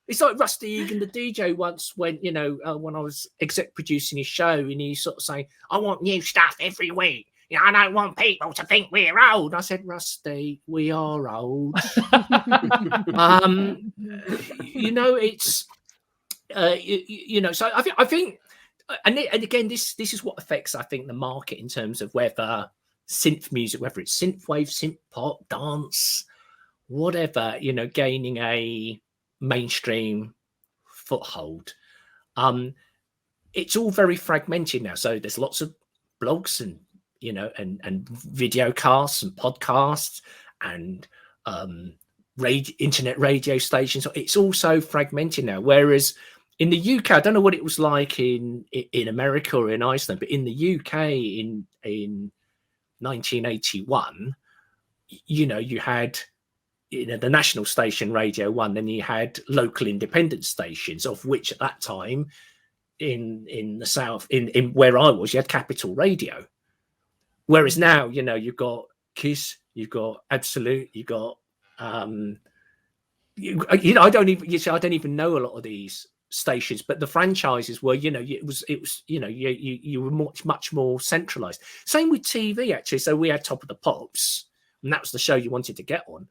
It's like Rusty Egan, the DJ, once went, you know, when I was exec producing his show, and he sort of saying, I want new stuff every week. You know, I don't want people to think we're old. I said, Rusty, we are old. You know, it's, you know, so I think, and again, this is what affects, I think, the market in terms of whether synth music, whether it's synthwave, synth pop, dance, whatever, you know, gaining a mainstream foothold. It's all very fragmented now. So there's lots of blogs and, you know, and video casts and podcasts and internet radio stations. It's also fragmented now. Whereas in the UK, I don't know what it was like in America or in Iceland, but in the UK in 1981, you know, you had, you know, the national station Radio 1, then you had local independent stations, of which at that time in the south, in where I was, you had Capital Radio. Whereas now, you know, you've got Kiss, you've got Absolute, you've got you know, I don't even know a lot of these stations, but the franchises were, you know, it was you know, you were much more centralized. Same with TV, actually. So we had Top of the Pops, and that was the show you wanted to get on.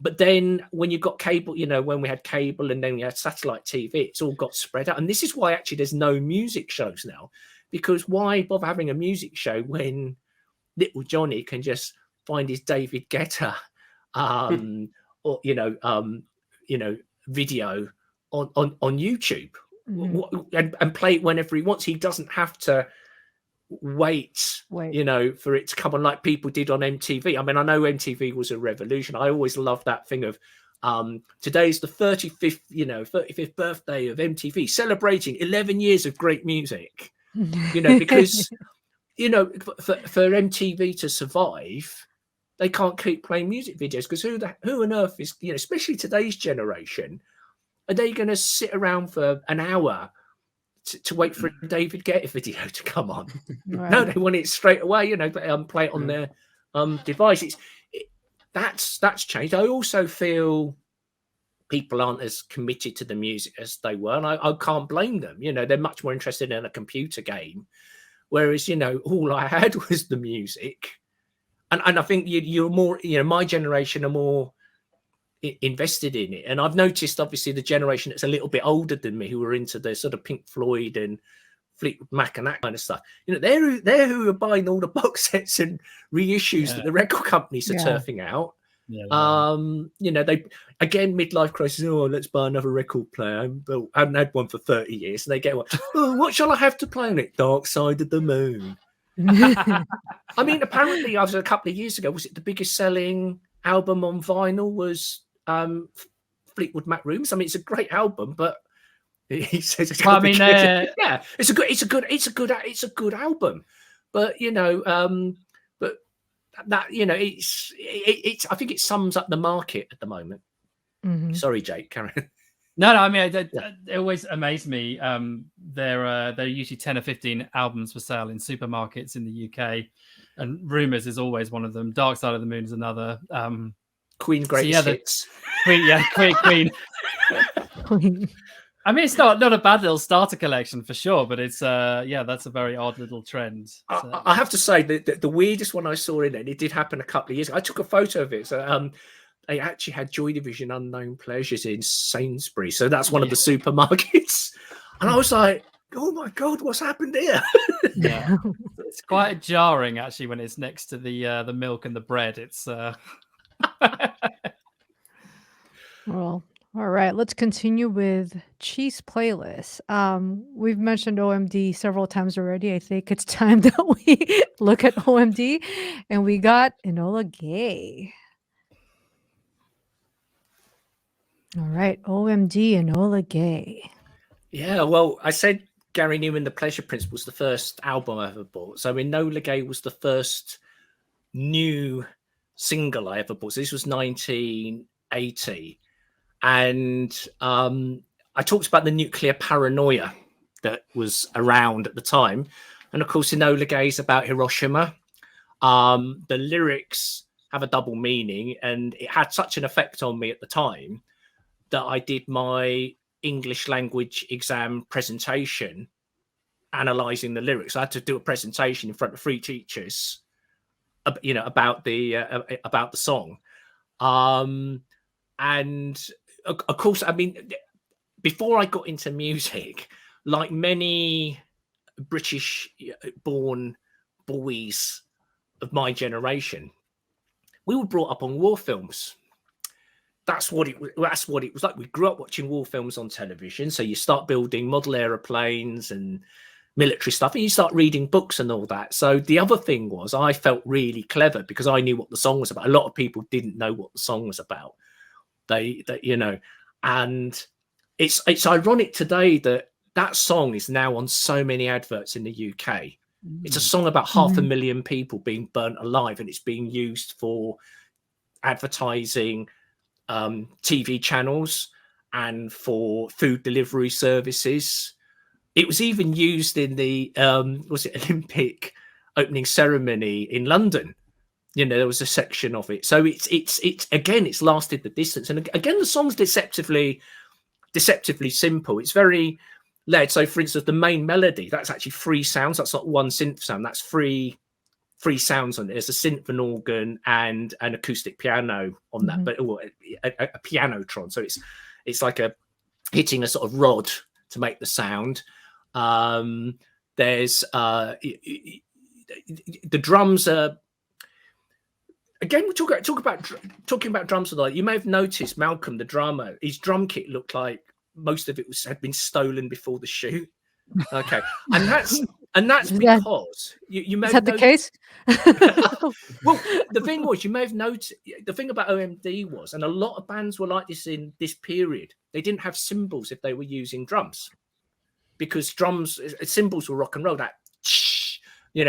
But then when you got cable, you know, when we had cable and then we had satellite TV, it's all got spread out. And this is why actually there's no music shows now, because why bother having a music show when little Johnny can just find his David Guetta or you know, video on YouTube and play it whenever he wants. He doesn't have to wait, you know, for it to come on like people did on MTV. I mean, I know MTV was a revolution. I always loved that thing of today's the 35th birthday of MTV, celebrating 11 years of great music. You know, because you know, for MTV to survive, they can't keep playing music videos, because who on earth is, you know, especially today's generation, are they going to sit around for an hour to wait for a David Guetta video to come on? Right. No, they want it straight away, you know, play it on their device. That's changed. I also feel people aren't as committed to the music as they were, and I can't blame them. You know, they're much more interested in a computer game, whereas, you know, all I had was the music. And I think you're more, you know, my generation are more invested in it. And I've noticed, obviously, the generation that's a little bit older than me, who are into the sort of Pink Floyd and Fleetwood Mac and that kind of stuff, you know, they're who are buying all the box sets and reissues that the record companies are turfing out. You know, they, again, midlife crisis, oh, let's buy another record player. I haven't had one for 30 years. And they get one, oh, what shall I have to play on it? Dark Side of the Moon. I mean, apparently, I was a couple of years ago, was it the biggest selling album on vinyl was Fleetwood Mac Rooms? I mean, it's a great album, but he says it's yeah, it's a good album, but you know, but that, you know, it's I think it sums up the market at the moment. Sorry, Jake, Karen. No, I mean, it always amazed me. There are usually 10 or 15 albums for sale in supermarkets in the UK, and Rumours is always one of them. Dark Side of the Moon is another. Queen Greatest Hits. Queen. Queen. I mean, it's not a bad little starter collection for sure, but it's yeah, that's a very odd little trend. So. I have to say the weirdest one I saw in it, and it did happen a couple of years ago. I took a photo of it. So they actually had Joy Division Unknown Pleasures in Sainsbury's. So that's one of the supermarkets. And I was like, oh my God, what's happened here? Yeah, it's quite jarring actually when it's next to the milk and the bread. It's Well, all right, let's continue with Cheese Playlist. We've mentioned OMD several times already. I think it's time that we look at OMD, and we got Enola Gay. All right, OMD, Enola Gay. Yeah, well, I said Gary Newman, The Pleasure Prince was the first album I ever bought. So Enola Gay was the first new single I ever bought. So this was 1980. And I talked about the nuclear paranoia that was around at the time. And of course, Enola Gay is about Hiroshima. The lyrics have a double meaning, and it had such an effect on me at the time that I did my English language exam presentation analysing the lyrics. I had to do a presentation in front of 3 teachers, about the song. And of course, I mean, before I got into music, like many British-born boys of my generation, we were brought up on war films. That's what it was like. We grew up watching war films on television. So you start building model aeroplanes and military stuff, and you start reading books and all that. So the other thing was, I felt really clever because I knew what the song was about. A lot of people didn't know what the song was about. They and it's ironic today that song is now on so many adverts in the UK. It's a song about 500,000 people being burnt alive, and it's being used for advertising TV channels and for food delivery services. It was even used in the Olympic opening ceremony in London. There was a section of it. So it's lasted the distance. And again, the song's deceptively simple. It's very led. So for instance, the main melody, that's actually 3 sounds. That's not one synth sound. That's 3 sounds on it. There's a synth, an organ, and an acoustic piano on that, but a pianotron. So it's like hitting a sort of rod to make the sound. There's the drums are. Again, we talking about drums a lot. You may have noticed Malcolm, the drummer, his drum kit looked like most of it had been stolen before the shoot. Okay, and that's because you may have the case. Well, the thing was, you may have noticed the thing about OMD was, and a lot of bands were like this in this period. They didn't have cymbals if they were using drums, because cymbals were rock and roll. That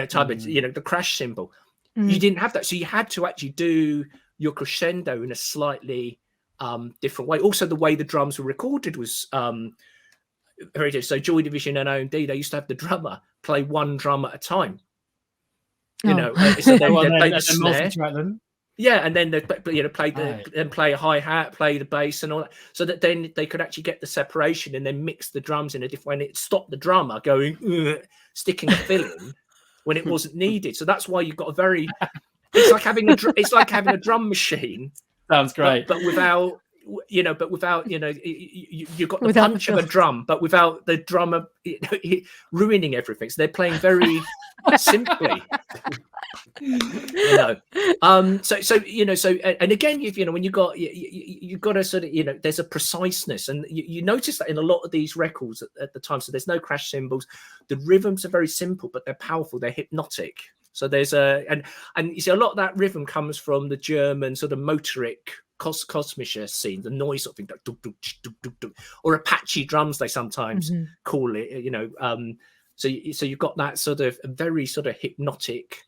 type of the crash cymbal. You didn't have that, so you had to actually do your crescendo in a slightly different way. Also, the way the drums were recorded was very different. So Joy Division and OMD, they used to have the drummer play one drum at a time. So they play the snare. Yeah, and then they play a hi-hat, play the bass and all that, so that then they could actually get the separation and then mix the drums in a different way, and it stopped the drummer going sticking a fill in when it wasn't needed. So that's why you've got a very it's like having a drum machine. Sounds great. But without you've got the punch of a drum, but without the drummer ruining everything. So they're playing very simply. So and again, when you've got a sort of there's a preciseness, and you notice that in a lot of these records at the time. So there's no crash cymbals. The rhythms are very simple, but they're powerful. They're hypnotic. So there's and you see a lot of that rhythm comes from the German sort of motoric Kosmischer scene, the noise sort of thing, or Apache drums they sometimes call it. So you've got that sort of very sort of hypnotic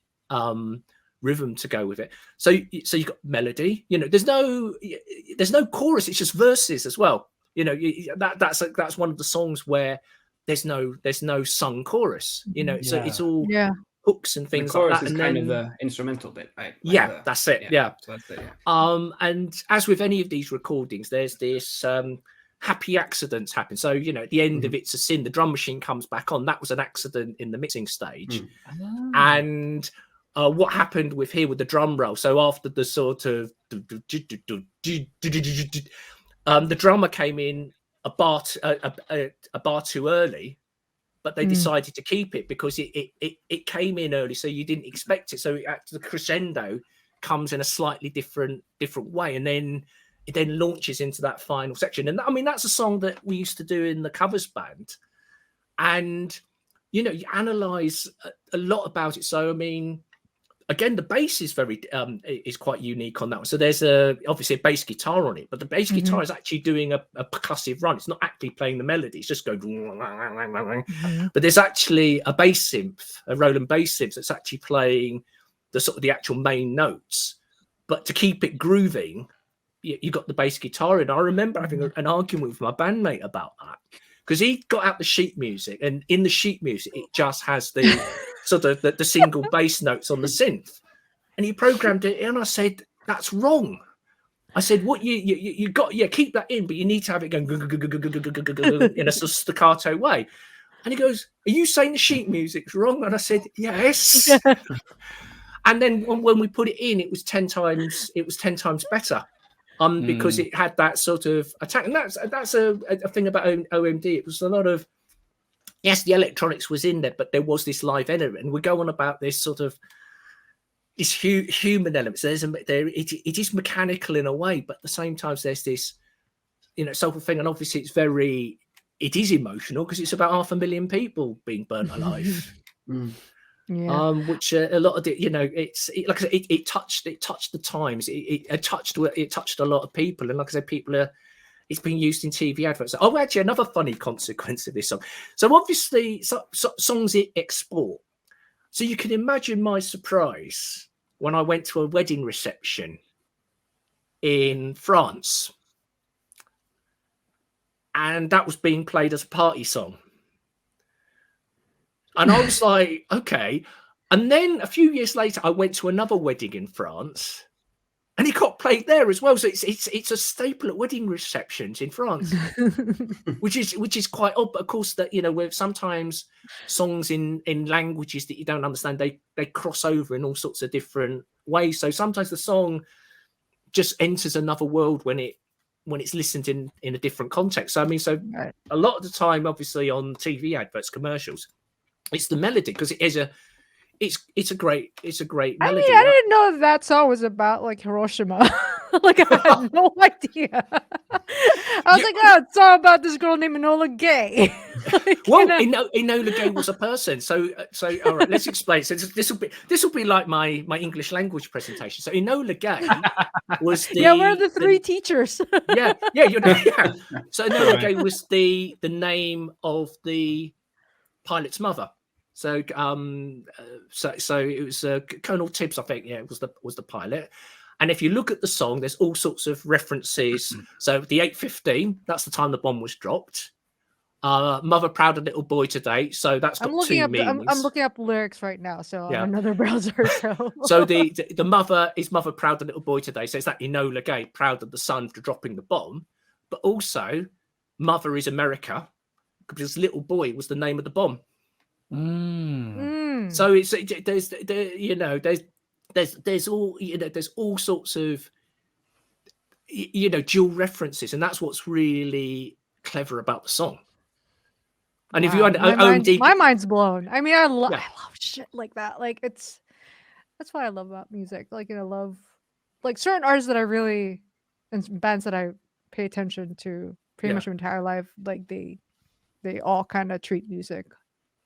rhythm to go with it. So you've got melody. There's no chorus. It's just verses as well. That's one of the songs where there's no sung chorus. So it's all hooks and things the chorus like that. Is and kind then, of the instrumental bit, right? That's it. Yeah. So that's it, yeah. And as with any of these recordings, there's this happy accidents happen. So, you know, at the end of It's a Sin, the drum machine comes back on. That was an accident in the mixing stage. And what happened with here with the drum roll? So after the sort of the drummer came in a bar too early, but they decided to keep it because it came in early, so you didn't expect it. So the crescendo comes in a slightly different way, and then it then launches into that final section. And I mean, that's a song that we used to do in the covers band. And, you know, you analyze a lot about it. So, I mean, again, the bass is is quite unique on that one. So there's obviously a bass guitar on it, but the bass guitar is actually doing a percussive run. It's not actually playing the melody. It's just going. But there's actually a bass synth, a Roland bass synth, that's actually playing the sort of the actual main notes. But to keep it grooving, you got the bass guitar in. I remember having an argument with my bandmate about that because he got out the sheet music, and in the sheet music, it just has the sort of the single bass notes on the synth, and he programmed it in. And I said, "That's wrong." I said, "What you got? Yeah, keep that in, but you need to have it going in a sort of staccato way." And he goes, "Are you saying the sheet music's wrong?" And I said, "Yes." And then when we put it in, it was 10 times. It was 10 times better. Because it had that sort of attack, and that's a thing about OMD. It was a lot of, yes, the electronics was in there, but there was this live element, and we go on about this sort of this human elements. It is mechanical in a way, but at the same time, there's this, you know, soulful thing, and obviously it is emotional because it's about 500,000 people being burnt alive. Yeah. Which a lot of it, you know, like I said, it touched the times. It touched a lot of people, and like I said, it's been used in TV adverts. Oh, actually, another funny consequence of this song. So obviously, songs export. So you can imagine my surprise when I went to a wedding reception in France, and that was being played as a party song. And I was like, okay. And then a few years later, I went to another wedding in France, and it got played there as well. So it's a staple at wedding receptions in France, which is quite odd. But of course, that, you know, where sometimes songs in languages that you don't understand, they cross over in all sorts of different ways. So sometimes the song just enters another world when it's listened in a different context. So I mean, a lot of the time, obviously on TV adverts, commercials, it's the melody, because it's a great melody. I mean, I didn't know that song was about like Hiroshima. Like, I had no idea. I was like, oh, it's all about this girl named Enola Gay. Like, well, Enola Gay was a person. So all right, let's explain. So this will be like my English language presentation. So Enola Gay was the we're the three teachers. Yeah. So Enola Gay was the name of the pilot's mother. So it was Colonel Tibbs, I think. Yeah, it was the pilot. And if you look at the song, there's all sorts of references. So the 8:15, that's the time the bomb was dropped. Mother proud of little boy today. So that's got two meanings. I'm looking up lyrics right now. So on another browser. So the mother is mother proud of little boy today. So it's that Enola Gay, proud of the son for dropping the bomb. But also, mother is America, because little boy was the name of the bomb. So there's all sorts of dual references, and that's what's really clever about the song. And if you my mind's blown. I mean, I love shit like that. Like, that's what I love about music. Like, I love like certain artists that I really, and bands that I pay attention to pretty much my entire life. Like they all kind of treat music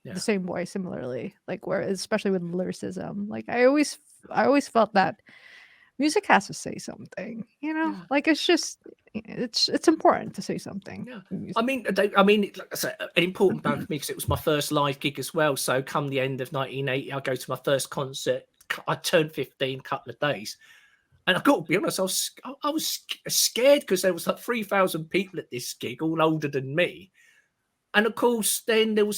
the same way, similarly, like, where especially with lyricism, like I always felt that music has to say something, like it's important to say something. I mean, like I said, an important band for me because it was my first live gig as well. So come the end of 1980, I go to my first concert. I turned 15 a couple of days, and I've got to be honest, I was scared because there was like 3,000 people at this gig, all older than me. And of course, then there were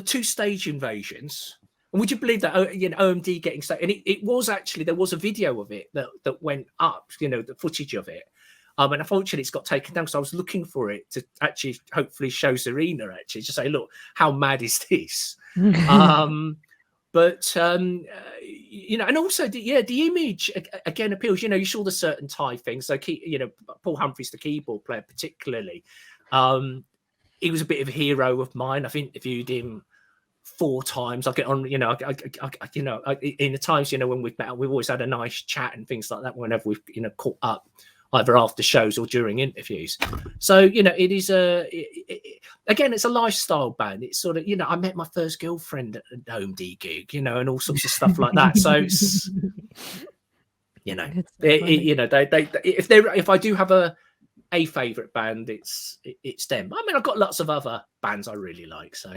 two stage invasions. And would you believe that? OMD getting stage, and it was actually, there was a video of it that went up. The footage of it. And unfortunately, it's got taken down. So I was looking for it to actually hopefully show Serena, actually, to say, look, how mad is this? But you know, and also the image again appeals. You know, you saw the certain Thai things. So you know, Paul Humphries, the keyboard player, particularly, he was a bit of a hero of mine. I've interviewed him 4 times. I get on, you know, in the times, you know, when we've met, we've always had a nice chat and things like that. Whenever we've, you know, caught up, either after shows or during interviews. So, you know, it is again, it's a lifestyle band. It's sort of, you know, I met my first girlfriend at a Home D gig, you know, and all sorts of stuff like that. So it's, you know, you know, they if I do have a favorite band, it's them. I mean, I've got lots of other bands I really like. So,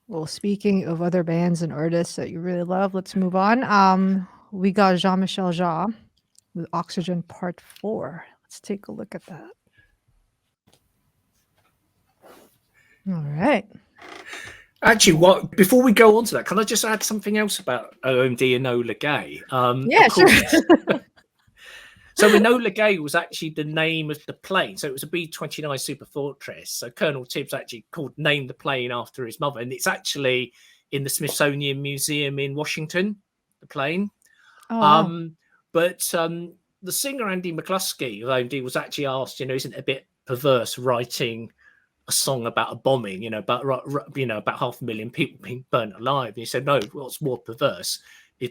well, speaking of other bands and artists that you really love, let's move on. We got Jean-Michel Jarre with Oxygen Part 4. Let's take a look at that. All right. Actually, before we go on to that, can I just add something else about OMD and Enola Gay? Yeah, sure. So Enola Gay was actually the name of the plane. So it was a B-29 Super Fortress. So Colonel Tibbs actually named the plane after his mother. And it's actually in the Smithsonian Museum in Washington, the plane. Oh, wow. But the singer Andy McCluskey of OMD was actually asked, you know, isn't it a bit perverse writing a song about a bombing, you know, about 500,000 people being burnt alive? And he said, no, what's more perverse is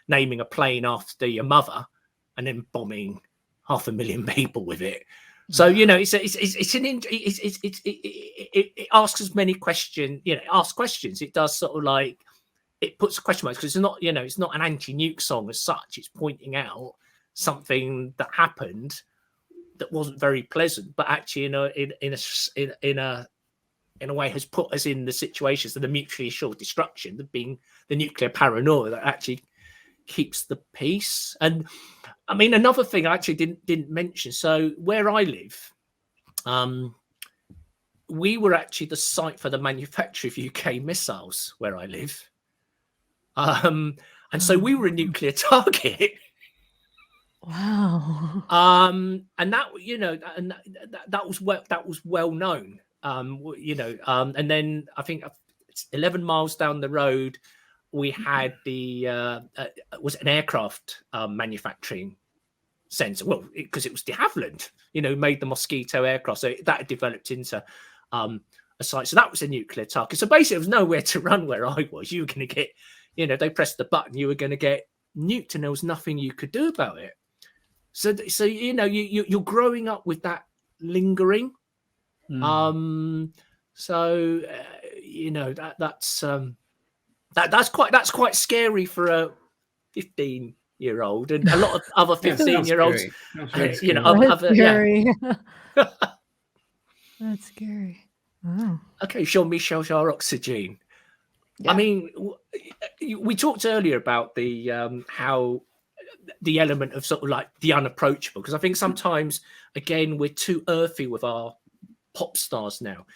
naming a plane after your mother and then bombing 500,000 people with it. So, you know, it asks as many questions, you know, it asks questions. It does sort of like, it puts question marks because it's not, you know, it's not an anti-nuke song as such. It's pointing out something that happened that wasn't very pleasant, but actually, you know, in a way has put us in the situations of the mutually assured destruction, the being the nuclear paranoia that actually keeps the peace. And I mean, another thing I actually didn't mention. So where I live, we were actually the site for the manufacture of UK missiles where I live. And so we were a nuclear target. Wow. And that, you know, and that was well known. You know, and then I think it's 11 miles down the road, we had was an aircraft manufacturing centre. Well, because it was de Havilland, you know, made the Mosquito aircraft, so that had developed into a site. So that was a nuclear target. So basically, there was nowhere to run where I was. You were going to get, you know, they pressed the button, you were going to get nuked, and there was nothing you could do about it. So you know, you're growing up with that lingering. So you know, that's quite scary for a 15-year-old and a lot of other 15-year-olds. You know, That's scary. Wow. Okay, Jean-Michel Jarre, Oxygen. Yeah. I mean, we talked earlier about the how the element of sort of like the unapproachable, because I think sometimes, again, we're too earthy with our pop stars now.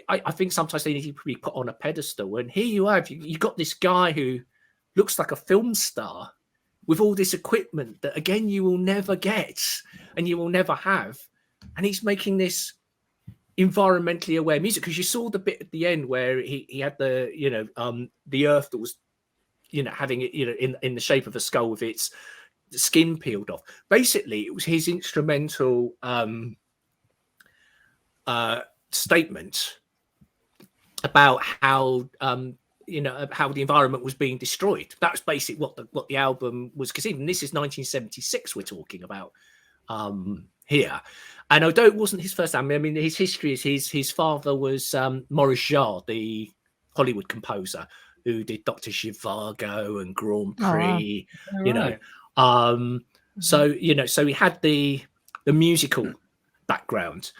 I think sometimes they need to be put on a pedestal. And here you have, you got this guy who looks like a film star with all this equipment that, again, you will never get and you will never have. And he's making this environmentally aware music, because you saw the bit at the end where he had the, you know, the earth that was, you know, having it, you know, in the shape of a skull with its skin peeled off. Basically, it was his instrumental statement about how you know, how the environment was being destroyed. That was basically what the album was. Because even this is 1976 we're talking about here. And although it wasn't his first album, I mean, his history is his father was Maurice Jarre, the Hollywood composer who did Dr. Zhivago and Grand Prix. Oh, you know. So, you know, so he had the musical background,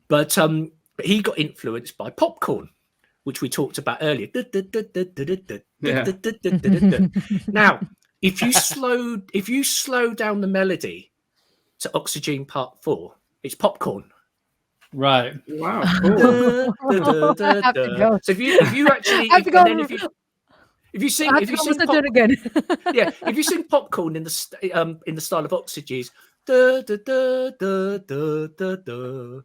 but he got influenced by Popcorn, which we talked about earlier. Now, if you slow down the melody to Oxygen Part 4, it's Popcorn. Right. Wow. Cool. So if you actually, if you sing again. yeah, if you sing Popcorn in the style of Oxygen, da da da da da da da.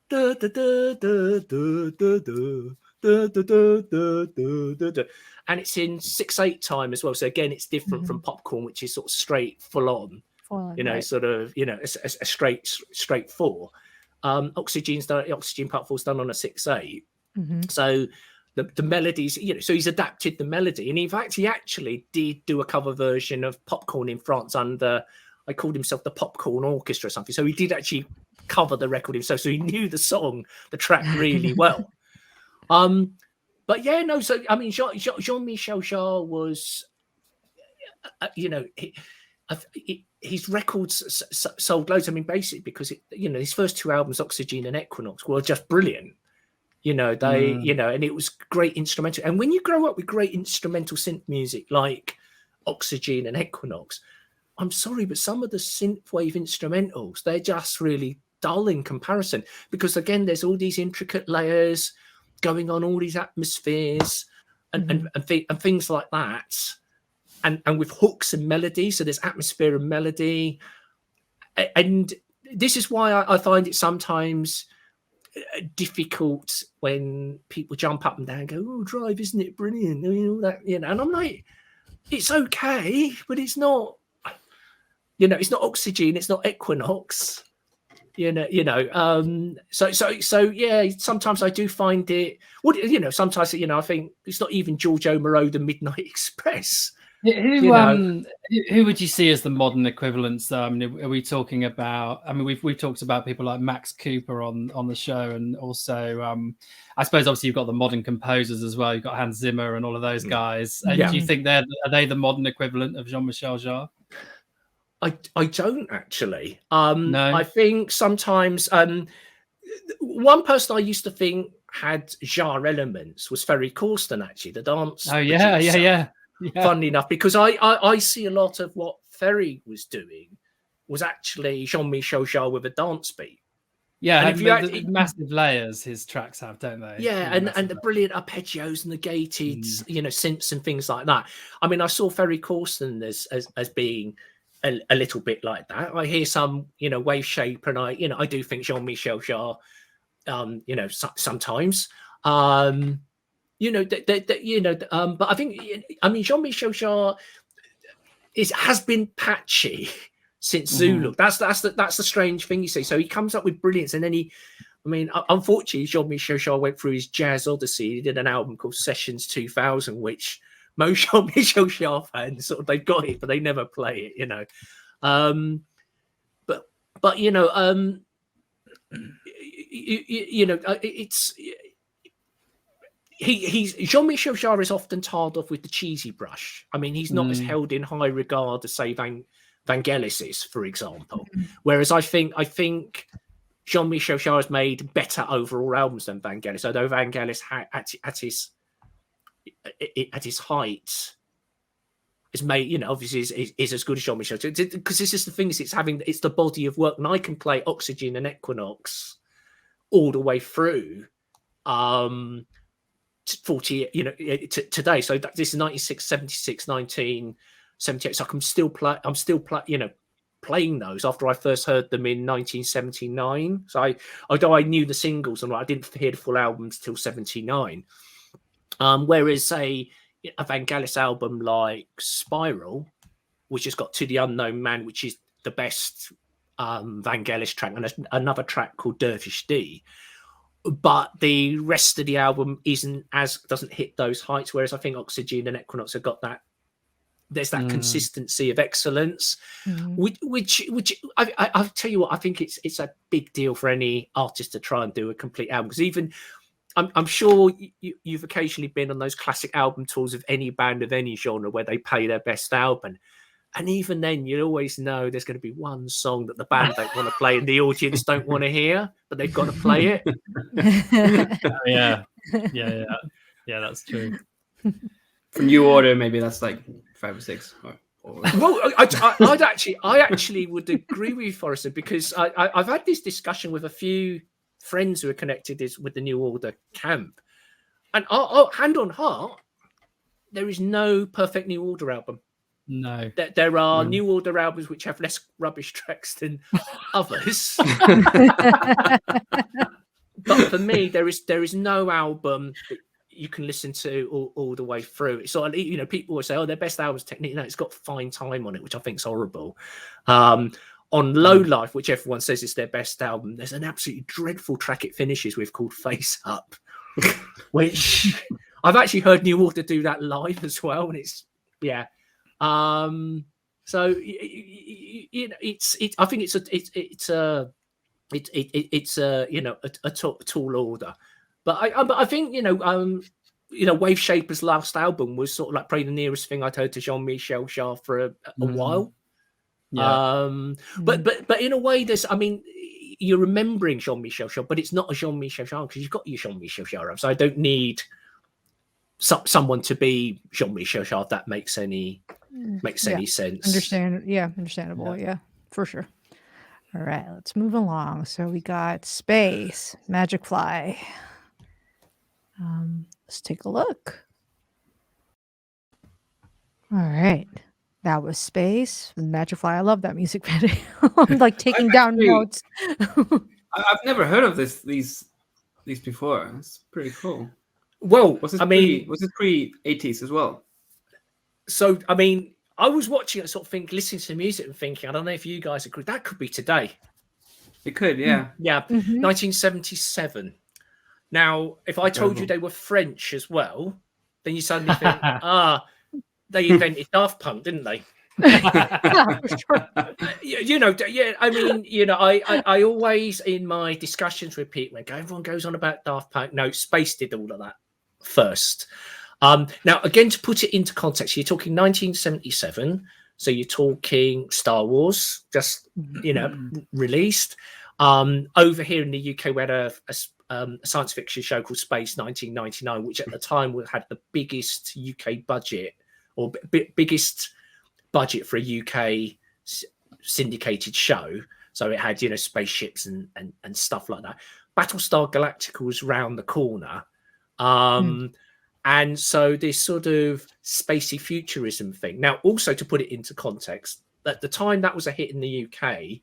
Da, da, da, da, da, da, da. Da, da, da, da, da, da, da. And it's in 6/8 time as well. So again, it's different from Popcorn, which is sort of straight, full on. Right. Sort of, a straight 4. Oxygen Part 4's done on a 6/8. So the melodies, so he's adapted the melody, and in fact, he actually did do a cover version of Popcorn in France under, I called himself the Popcorn Orchestra or something. So he did actually cover the record himself, so he knew the track really well. But yeah, no. So I mean, Jean-Michel Jarre was, his records sold loads. I mean, basically because his first 2 albums, Oxygen and Equinox, were just brilliant. And it was great instrumental. And when you grow up with great instrumental synth music like Oxygen and Equinox, I'm sorry, but some of the synthwave instrumentals, they're just really dull in comparison, because again, there's all these intricate layers going on, all these atmospheres and things like that, and with hooks and melody. So there's atmosphere and melody, and this is why I find it sometimes difficult when people jump up and down and go, "Oh, Drive, isn't it brilliant?" And I'm like, it's okay, but it's not. It's not Oxygen, it's not Equinox. So yeah, sometimes I do find it. Sometimes I think it's not even Giorgio Moroder Midnight Express. Who would you see as the modern equivalents? Are we talking about? I mean, we've talked about people like Max Cooper on the show, and also I suppose obviously you've got the modern composers as well. You've got Hans Zimmer and all of those guys. Do you think are they the modern equivalent of Jean-Michel Jarre? I don't actually. No. I think sometimes one person I used to think had Jarre elements was Ferry Corsten, actually, the dance. Oh yeah. Funnily enough, because I see a lot of what Ferry was doing was actually Jean-Michel Jarre with a dance beat. Yeah, and if massive layers his tracks have, don't they? Yeah, and the brilliant arpeggios and the gated, synths and things like that. I mean, I saw Ferry Corsten as being a little bit like that. I hear some, Wave Shaper, and I do think Jean-Michel Jarre, sometimes, but I think, Jean-Michel Jarre has been patchy since Zulu. That's the strange thing, you see. So he comes up with brilliance, and then unfortunately, Jean-Michel Jarre went through his jazz odyssey. He did an album called Sessions 2000, which most Jean-Michel Jarre fans they've got it, but they never play it, it's Jean-Michel Jarre is often tarred off with the cheesy brush. I mean, he's not as held in high regard as, say, Vangelis is, for example. Whereas I think Jean-Michel Jarre has made better overall albums than Vangelis, although Vangelis at his height is made, obviously is as good as Jean-Michel, because this is the thing, it's the body of work, and I can play Oxygen and Equinox all the way through 40, today. So this is 96, 76, 1978. So I'm still playing those after I first heard them in 1979. So although I knew the singles and I didn't hear the full albums till 79. Whereas a Vangelis album like Spiral, which has got To the Unknown Man, which is the best Vangelis track, and another track called Dervish D, but the rest of the album doesn't hit those heights. Whereas I think Oxygen and Equinox have got that. There's that consistency of excellence, which I'll tell you what, I think it's a big deal for any artist to try and do a complete album, because even I'm sure you've occasionally been on those classic album tours of any band of any genre where they play their best album. And even then, you always know there's going to be one song that the band don't want to play and the audience don't want to hear, but they've got to play it. Yeah, that's true. From New Order, maybe that's like 5 or 6. Well, I actually would agree with you, Forrester, because I've had this discussion with a few friends who are connected with the New Order camp, and hand on heart, there is no perfect New Order album. No. There are New Order albums which have less rubbish tracks than others. But for me, there is no album that you can listen to all the way through. It's sort of, you know, people will say, "Oh, their best album's technique." No, it's got Fine Time on it, which I think is horrible. On Low Life, which everyone says is their best album, there's an absolutely dreadful track it finishes with called Face Up, which I've actually heard New Order do that live as well, and it's so you know, I think it's a you know, a tall order, but I think, you know, Wave Shaper's last album was sort of like probably the nearest thing I'd heard to Jean-Michel Jarre for a while. Yeah. But in a way, I mean, you're remembering Jean-Michel Jarre, but it's not a Jean-Michel Jarre because you've got your Jean-Michel Jarre. So I don't need someone to be Jean-Michel Jarre if that makes any sense. Understandable. Yeah, for sure. All right, let's move along. So we got Space, Magic Fly. Let's take a look. All right. That was Space with Magic Fly. I love that music video. I'm like taking down notes. I've never heard of these before. It's pretty cool. Well, was it pre-80s as well? So, I mean, I was watching it, sort of listening to the music and thinking, I don't know if you guys agree, that could be today. It could, yeah. Yeah, 1977. Now, if I told you they were French as well, then you suddenly think, they invented Daft Punk, didn't they? You know, I mean, you know, I always, in my discussions with people, everyone goes on about Daft Punk. No, Space did all of that first. Now, again, to put it into context, you're talking 1977, so you're talking Star Wars, just, you know, released. Over here in the UK, we had a science fiction show called Space 1999, which at the time had the biggest UK budget, or biggest budget for a UK syndicated show. So it had, you know, spaceships and stuff like that. Battlestar Galactica was round the corner. And so this sort of spacey futurism thing. Now, also to put it into context, at the time that was a hit in the UK,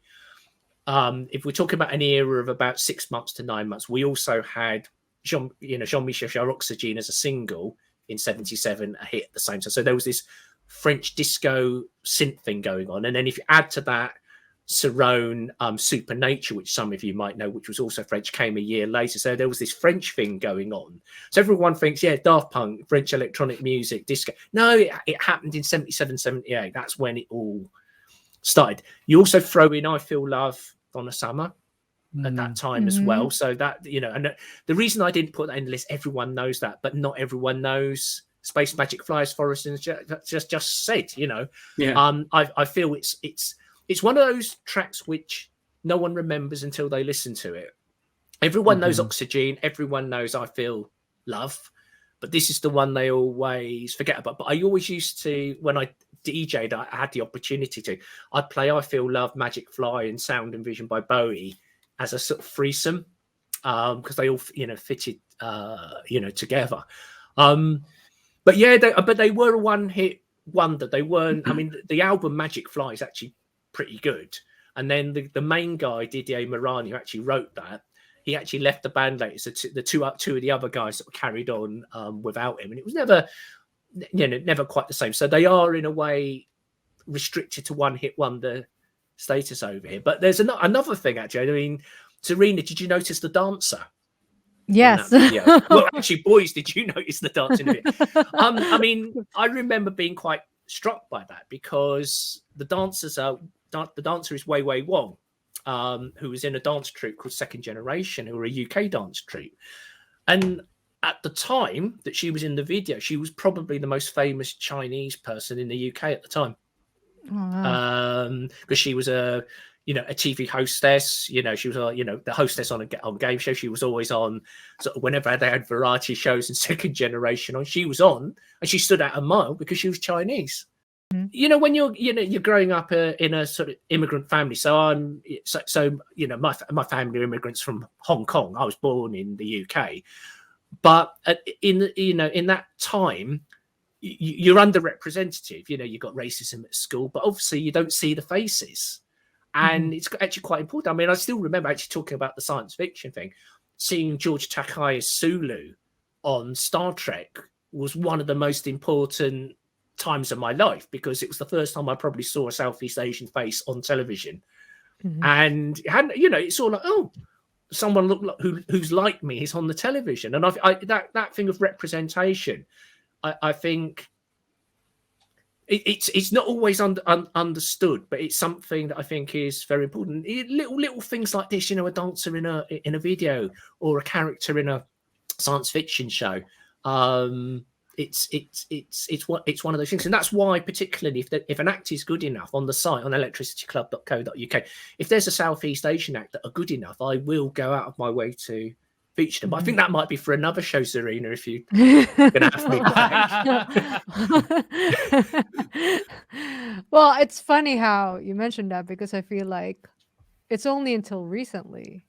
if we're talking about an era of about 6 months to 9 months, we also had Jean-Michel Jarre Oxygen as a single in 77, a hit at the same time. So there was this French disco synth thing going on. And then if you add to that Cerrone Supernature, which some of you might know, which was also French, came a year later. So there was this French thing going on. So everyone thinks, yeah, Daft Punk, French electronic music, disco. No, it happened in 77, 78. That's when it all started. You also throw in I Feel Love, Donna Summer at that time as well. So that, you know, and the reason I didn't put that in the list, everyone knows that, but not everyone knows Space Magic Fly, as Forrest just said, you know. Yeah. I feel it's one of those tracks which no one remembers until they listen to it. Everyone knows Oxygen, everyone knows I Feel Love, but this is the one they always forget about. But I always used to, when I DJ'd, I had the opportunity to, I'd play I Feel Love, Magic Fly, and Sound and Vision by Bowie as a sort of threesome, because they all, you know, fitted, you know, together. But yeah, they were a one-hit wonder. They weren't. I mean, the album Magic Fly is actually pretty good. And then the main guy, Didier Morani, who actually wrote that, he actually left the band later. So the two of the other guys sort of carried on without him, and it was never, you know, never quite the same. So they are in a way restricted to one-hit wonder status over here. But there's another thing actually. I mean, Serena, did you notice the dancer? Yes. Well, actually, boys, did you notice the dancing of it? I mean, I remember being quite struck by that because the dancer is Wei Wei Wong, who was in a dance troupe called Second Generation, who were a UK dance troupe. And at the time that she was in the video, she was probably the most famous Chinese person in the UK at the time. Because she was a TV hostess. You know, she was the hostess on game show. She was always on sort of whenever they had variety shows and Second Generation on. She was on, and she stood out a mile because she was Chinese. You know, when you're growing up in a sort of immigrant family. So my family are immigrants from Hong Kong. I was born in the UK, but in that time, you're underrepresented. You know, you've got racism at school, but obviously you don't see the faces. And it's actually quite important. I mean, I still remember actually talking about the science fiction thing, seeing George Takei's Sulu on Star Trek was one of the most important times of my life, because it was the first time I probably saw a Southeast Asian face on television. And it hadn't, you know, it's all like, oh, someone who's like me is on the television. And that thing of representation, I think it's not always understood, but it's something that I think is very important. Little things like this, you know, a dancer in a video or a character in a science fiction show. It's one of those things, and that's why, particularly if an act is good enough on the site on electricityclub.co.uk, if there's a Southeast Asian act that are good enough, I will go out of my way to feature them. But I think that might be for another show, Serena, if you're gonna have me back. Well, it's funny how you mentioned that, because I feel like it's only until recently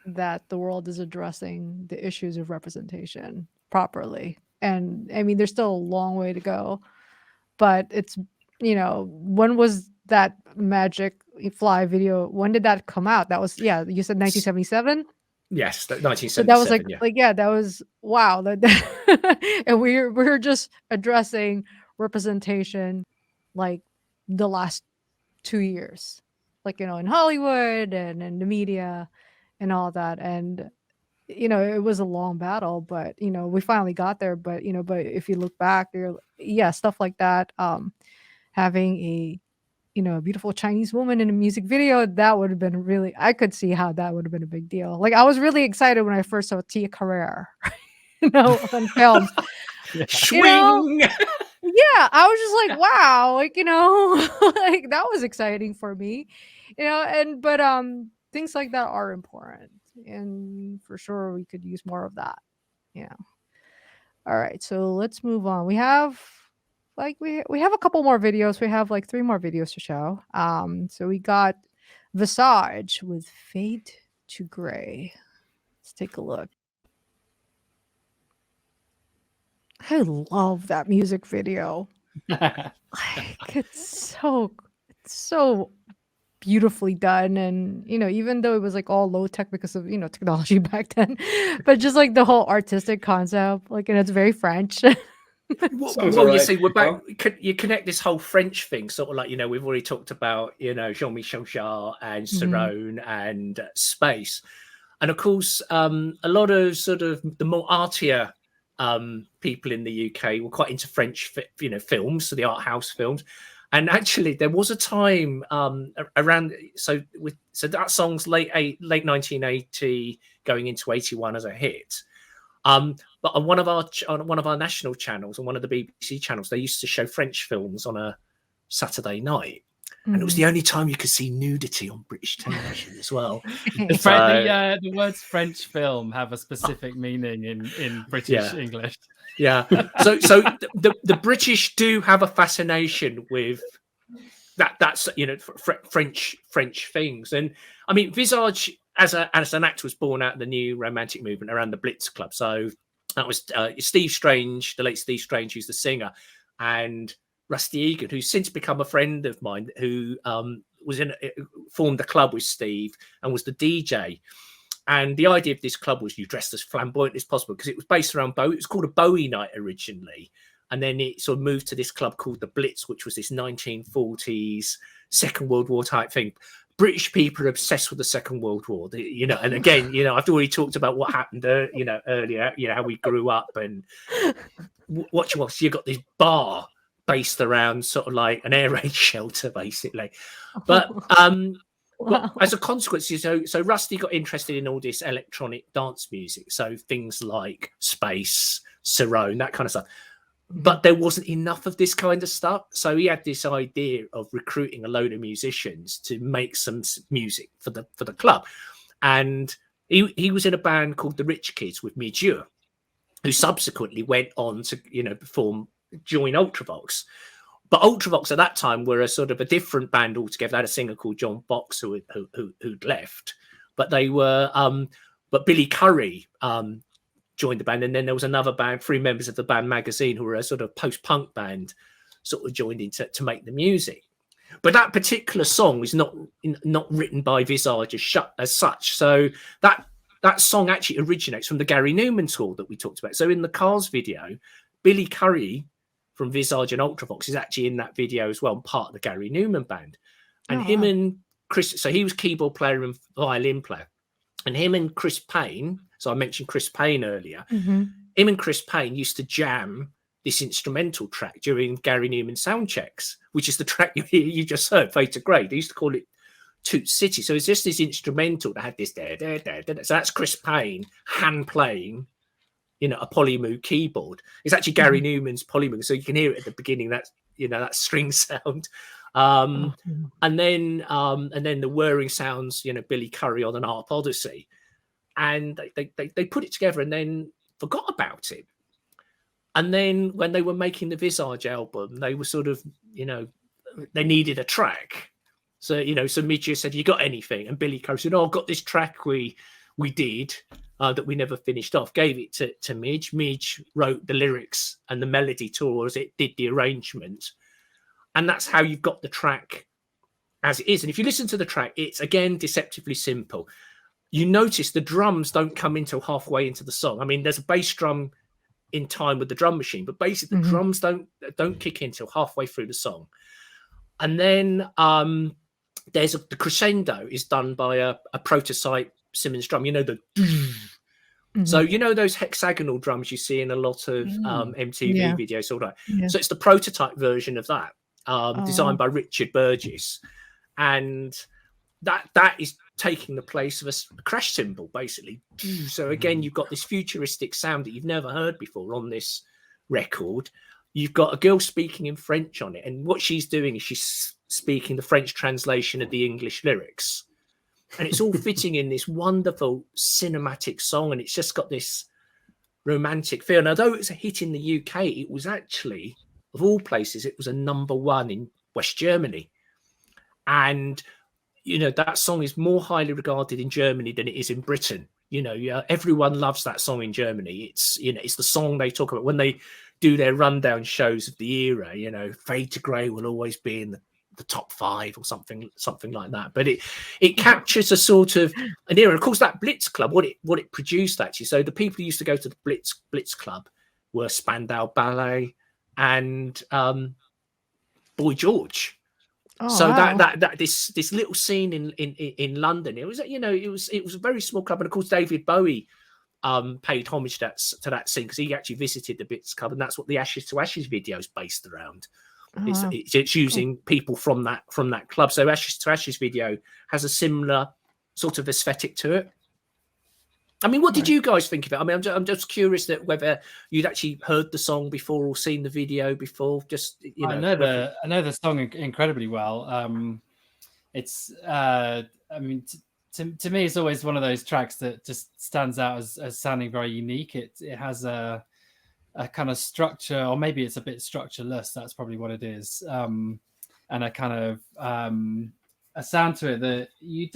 that the world is addressing the issues of representation properly. And I mean, there's still a long way to go, but it's, you know, when was that Magic Fly video? When did that come out? That was, yeah, you said 1977? Yes, 1977. So that was that was, wow. And we're just addressing representation like the last 2 years, like, you know, in Hollywood and in the media and all that. And you know, it was a long battle, but you know, we finally got there. But you know, but if you look back there, yeah, stuff like that, having a, you know, a beautiful Chinese woman in a music video, that would have been really, I could see how that would have been a big deal. Like, I was really excited when I first saw Tia Carrere, you know, on film. Swing. You know? Yeah, I was just like, wow, like, you know, like that was exciting for me, you know. And but things like that are important, and for sure we could use more of that. Yeah. All right, so let's move on. We have like we have a couple more videos. We have like 3 more videos to show. So we got Visage with Fade to Gray. Let's take a look. I love that music video. Like, it's so beautifully done. And you know, even though it was like all low tech because of, you know, technology back then, but just like the whole artistic concept, like, and it's very French. Well, you see, we're back. You connect this whole French thing, sort of like, you know, we've already talked about, you know, Jean-Michel Jarre and Cerrone and Space, and of course, a lot of sort of the more artier people in the UK were quite into French, you know, films, so the art house films. And actually, there was a time around, so that song's late 1980, going into 81 as a hit. But on one of our national channels, on one of the BBC channels, they used to show French films on a Saturday night, and it was the only time you could see nudity on British television as well. The words French film have a specific meaning in British English. Yeah. So the British do have a fascination with that. That's, you know, French things. And I mean, Visage as an act was born out of the new romantic movement around the Blitz Club. So that was Steve Strange, the late Steve Strange, who's the singer, and Rusty Egan, who's since become a friend of mine, who formed a club with Steve and was the DJ. And the idea of this club was you dressed as flamboyant as possible, because it was based around Bowie. It was called a Bowie night originally. And then it sort of moved to this club called the Blitz, which was this 1940s Second World War type thing. British people are obsessed with the Second World War, you know. And again, you know, I've already talked about what happened, you know, earlier, you know, how we grew up. And what you got this bar based around sort of like an air raid shelter, basically. But well, as a consequence, so Rusty got interested in all this electronic dance music, so things like Space, Cerrone, that kind of stuff. But there wasn't enough of this kind of stuff, so he had this idea of recruiting a load of musicians to make some music for the club. And he was in a band called the Rich Kids with Michel, who subsequently went on to, you know, join Ultravox. But Ultravox at that time were a sort of a different band altogether. They had a singer called John Box who'd left, but they were. But Billy Currie joined the band, and then there was another band, 3 members of the band Magazine, who were a sort of post-punk band, sort of joined in to make the music. But that particular song is not written by Visage as such. So that song actually originates from the Gary Newman tour that we talked about. So in the Cars video, Billy Currie from Visage and Ultravox is actually in that video as well, part of the Gary Newman band. And him and Chris, so he was keyboard player and violin player. And him and Chris Payne, so I mentioned Chris Payne earlier, him and Chris Payne used to jam this instrumental track during Gary Newman sound checks, which is the track you just heard, Fade to Grey. They used to call it Toot City. So it's just this instrumental that had this there. So that's Chris Payne hand playing, a Polymorph keyboard. It's actually Gary Newman's Polymorph, so you can hear it at the beginning. That's that string sound. And then the whirring sounds, Billy Currie on an Harp Odyssey, and they put it together and then forgot about it. And then when they were making the Visage album, they were sort of, they needed a track. So, so Midge said, "You got anything?" And Billy Currie said, "Oh, I've got this track we did that we never finished off." Gave it to Midge. Midge wrote the lyrics and the melody towards it, did the arrangement. And that's how you've got the track as it is. And if you listen to the track, it's, again, deceptively simple. You notice the drums don't come until halfway into the song. I mean, there's a bass drum in time with the drum machine, but basically the drums don't kick in till halfway through the song. And then there's the crescendo is done by a prototype Simmons drum, the so those hexagonal drums you see in a lot of MTV videos, all that. So it's the prototype version of that, designed by Richard Burgess, and that is taking the place of a crash cymbal, basically. So again, you've got this futuristic sound that you've never heard before on this record. You've got a girl speaking in French on it, and what she's doing is she's speaking the French translation of the English lyrics, and it's all fitting in this wonderful cinematic song, and it's just got this romantic feel. And although it's a hit in the UK, it was actually, of all places, it was a #1 in West Germany. And that song is more highly regarded in Germany than it is in Britain. Everyone loves that song in Germany. It's the song they talk about when they do their rundown shows of the era. Fade to Grey will always be in the top 5 or something like that. But it captures a sort of an era. Of course, that Blitz Club, what it produced actually. So the people who used to go to the Blitz Club were Spandau Ballet and Boy George. So wow. that this little scene in London, it was it was a very small club, and of course David Bowie paid homage to that scene because he actually visited the Blitz Club, and that's what the Ashes to Ashes video is based around. It's using people from that club. So Ashes to Ashes video has a similar sort of aesthetic to it. I mean, what did you guys think of it? I mean, I'm just curious that whether you'd actually heard the song before or seen the video before. Just I know the song incredibly well. It's I mean, to me, it's always one of those tracks that just stands out as sounding very unique. It has a kind of structure, or maybe it's a bit structureless. That's probably what it is, and a kind of a sound to it that you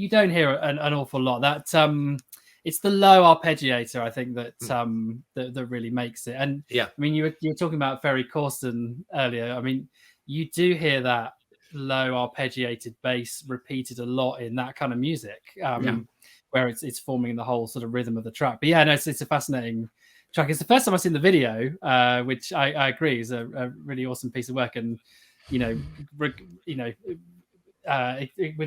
don't hear an awful lot. That it's the low arpeggiator, I think, that really makes it. And I mean, you were talking about Ferry Corsten earlier. I mean, you do hear that low arpeggiated bass repeated a lot in that kind of music, where it's forming the whole sort of rhythm of the track. But it's a fascinating track. It's the first time I've seen the video, which I agree is a really awesome piece of work. And with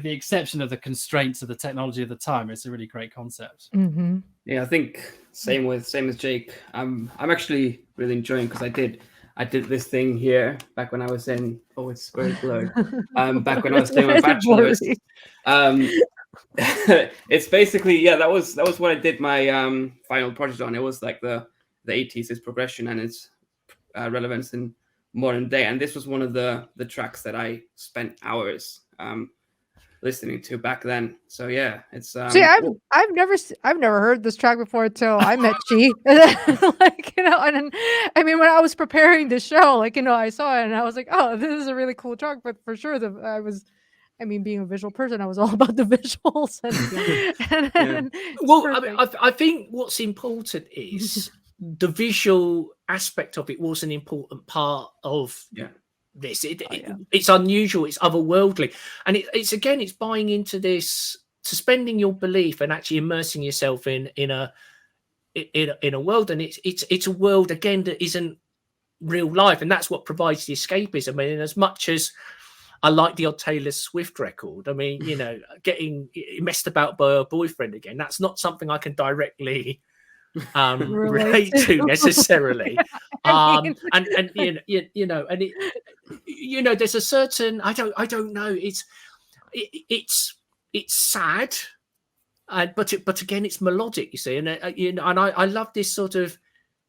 the exception of the constraints of the technology of the time, it's a really great concept. Yeah, I think same as Jake. I'm actually really enjoying, because I did this thing here back when I was in. Oh, it's very blurred. Back when I was doing my bachelor's. It's basically that was what I did my final project on. It was like the 80s, its progression and its relevance in modern day. And this was one of the tracks that I spent hours listening to back then. So yeah, it's see, I've never heard this track before until I met Chi. And I mean, when I was preparing this show, I saw it and I was like, oh, this is a really cool track. But for sure, I mean, being a visual person, I was all about the visuals. And well, I think what's important is the visual aspect of it was an important part of this. It's unusual, it's otherworldly, and it's buying into this, suspending your belief and actually immersing yourself in a world, and it's a world again that isn't real life, and that's what provides the escapism. I mean, as much as I like the odd Taylor Swift record, I mean, you know, getting messed about by her boyfriend again, that's not something I can directly relate to necessarily. And you know, and it, you know, there's a certain, I don't know, it's sad, but again, it's melodic, you see, and you know, and I love this sort of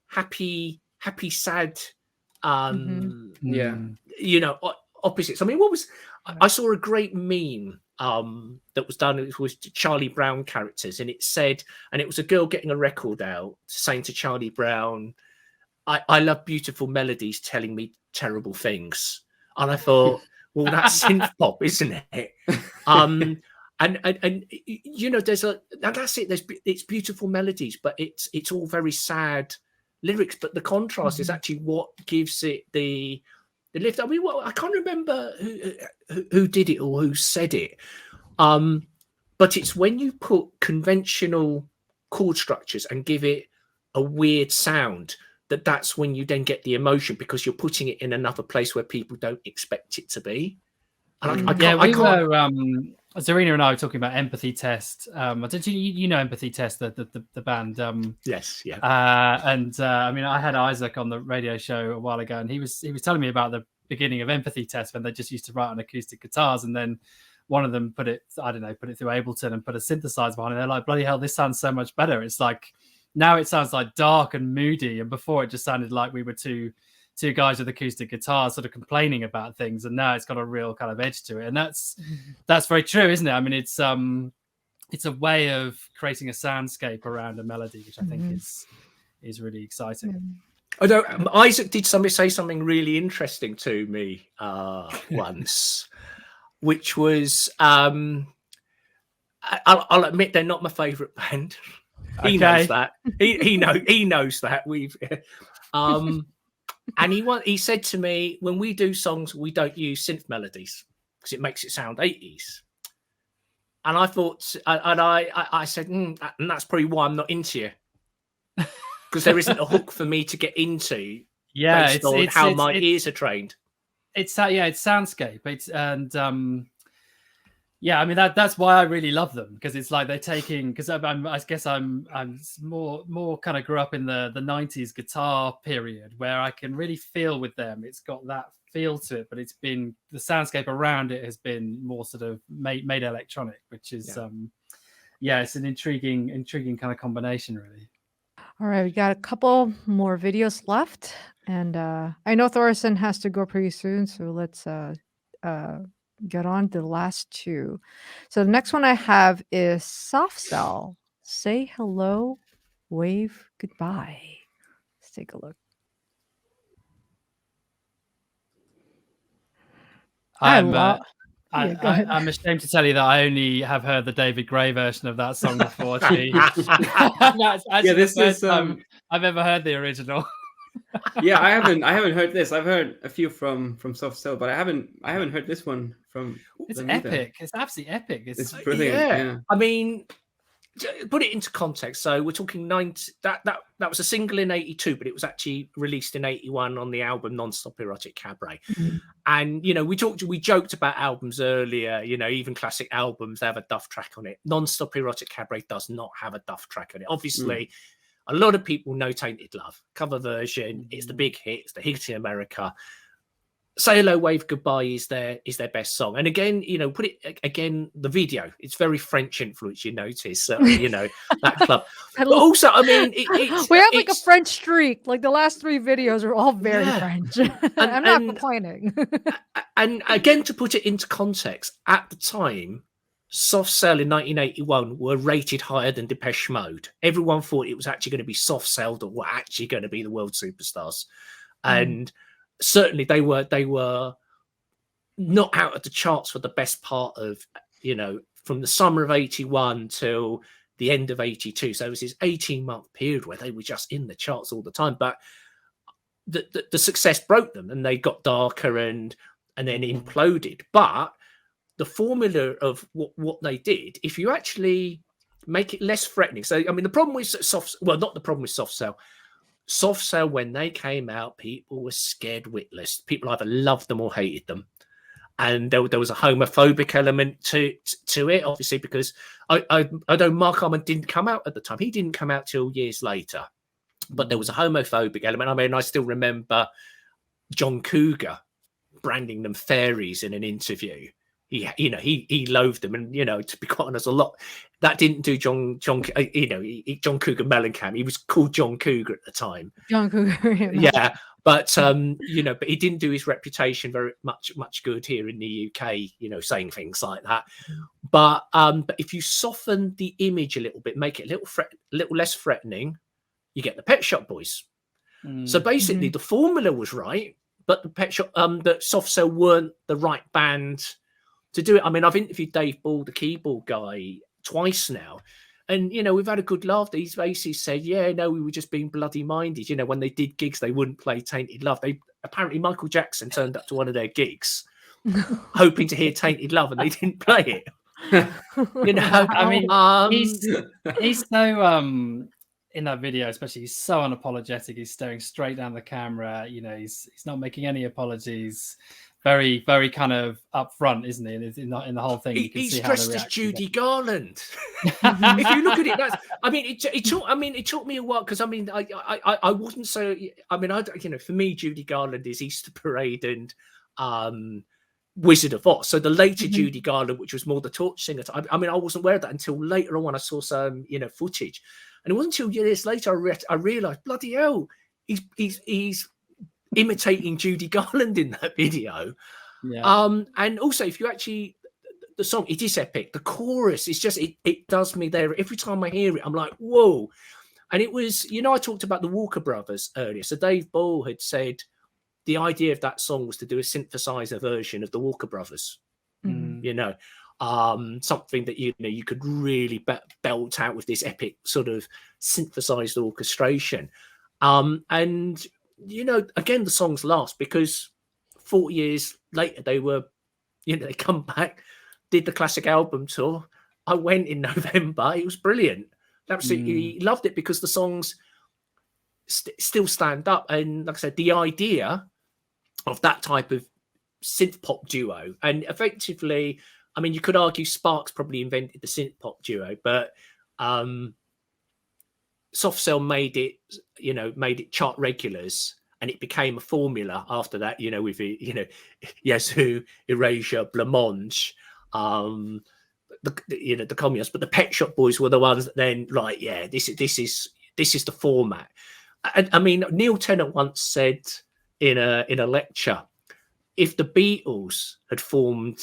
happy sad, you know, opposites. I mean, I saw a great meme that was done. It was Charlie Brown characters, and it said, and it was a girl getting a record out saying to Charlie Brown, I love beautiful melodies telling me terrible things. And I thought, well, that's synth pop, isn't it? And you know, and that's it. It's beautiful melodies, but it's all very sad lyrics. But the contrast is actually what gives it the lift. I mean, I can't remember who did it or who said it, but it's when you put conventional chord structures and give it a weird sound, that's when you then get the emotion, because you're putting it in another place where people don't expect it to be. And Zarina and I were talking about Empathy Test. You know Empathy Test, the band? Yes, yeah. I mean, I had Isaac on the radio show a while ago, and he was telling me about the beginning of Empathy Test, when they just used to write on acoustic guitars, and then one of them put it through Ableton and put a synthesizer behind it. They're like, bloody hell, this sounds so much better. It's like, now it sounds like dark and moody, and before it just sounded like we were two guys with acoustic guitars sort of complaining about things, and now it's got a real kind of edge to it. And that's very true, isn't it? I mean, it's a way of creating a soundscape around a melody, which I think is really exciting. Isaac did say something really interesting to me once, which was, I'll admit they're not my favorite band. He knows that. He knows that. And he said to me, when we do songs, we don't use synth melodies because it makes it sound 80s. And I thought, and I said, and that's probably why I'm not into you, because there isn't a hook for me to get into. Yeah, based on how my ears are trained. It's soundscape. I mean that's why I really love them, because it's like they're taking, because I guess I'm more kind of grew up in the 90s guitar period, where I can really feel with them. It's got that feel to it, but it's been, the soundscape around it has been more sort of made electronic, which is it's an intriguing kind of combination, really. All right, we got a couple more videos left, and I know Thorsten has to go pretty soon, so let's get on to the last two. So the next one I have is Soft Cell. Say hello, wave goodbye. Let's take a look. I'm ashamed to tell you that I only have heard the David Gray version of that song before. That's actually the first time I've ever heard the original. Yeah, I haven't heard this. I've heard a few from Soft Cell, but I haven't heard this one from. It's epic. It's absolutely epic. It's brilliant. Yeah. I mean, put it into context. So we're talking 90. That was a single in 82, but it was actually released in 81 on the album Non-Stop Erotic Cabaret. And you know, we joked about albums earlier. You know, even classic albums, they have a duff track on it. Non-Stop Erotic Cabaret does not have a duff track on it. Obviously. A lot of people know Tainted Love cover version. It's the big hit. It's the hit in America. Say Hello, Wave Goodbye is their best song. And again, you know, the video. It's very French influence. You notice, you know, that club. But also, I mean, we have like a French streak. Like the last three videos are all very French. I'm not complaining. And again, to put it into context, at the time, Soft Cell in 1981 were rated higher than Depeche Mode. Everyone thought it was actually going to be Soft Cell that were actually going to be the world superstars, and certainly they were not out of the charts for the best part of, from the summer of 81 till the end of 82. So it was this 18-month period where they were just in the charts all the time. But the success broke them, and they got darker and then imploded. But the formula of what they did, if you actually make it less threatening. So, I mean, the problem with not the problem with Soft Cell. Soft Cell, when they came out, people were scared witless. People either loved them or hated them. And there was a homophobic element to it, obviously, because I know Mark Arman didn't come out at the time. He didn't come out till years later. But there was a homophobic element. I mean, I still remember John Cougar branding them fairies in an interview. He loathed them, and to be quite honest, a lot that didn't do John Cougar Mellencamp. He was called John Cougar at the time. John Cougar, yeah. But but he didn't do his reputation very much good here in the UK, saying things like that. But if you soften the image a little bit, make it a little less threatening, you get the Pet Shop Boys. So basically, the formula was right, but the Soft Cell weren't the right band to do it. I mean, I've interviewed Dave Ball, the keyboard guy, twice now. And, we've had a good laugh. These basically said, yeah, no, we were just being bloody minded. When they did gigs, they wouldn't play Tainted Love. Apparently Michael Jackson turned up to one of their gigs hoping to hear Tainted Love, and they didn't play it. I mean, he's so in that video, especially, he's so unapologetic. He's staring straight down the camera. He's not making any apologies. Very, very kind of upfront, isn't he? In the whole thing, you can he's see dressed as Judy Garland. If you look at it, it took me a while, because I wasn't so. For me, Judy Garland is Easter Parade and Wizard of Oz. So the later Judy Garland, which was more the torch singer, I wasn't aware of that until later on when I saw some footage, and it wasn't until years later I realised, bloody hell, he's imitating Judy Garland in that video. And also, if you actually, the song, it is epic. The chorus is just, it does me there. Every time I hear it, I'm like, whoa. And it was, I talked about the Walker Brothers earlier. So Dave Ball had said the idea of that song was to do a synthesizer version of the Walker Brothers. Something that you could really belt out with this epic sort of synthesized orchestration. And again, the songs last because 40 years later they were, they come back, did the classic album tour. I went in November. It was brilliant. Absolutely loved it, because the songs still stand up. And like I said, the idea of that type of synth pop duo, and effectively, I mean, you could argue Sparks probably invented the synth pop duo, but Soft Cell made it chart regulars, and it became a formula after that, with Yazoo, Erasure, Blancmange, the Communists. But the Pet Shop Boys were the ones that then, right, yeah, this is the format. And I mean, Neil Tennant once said in a lecture, if the Beatles had formed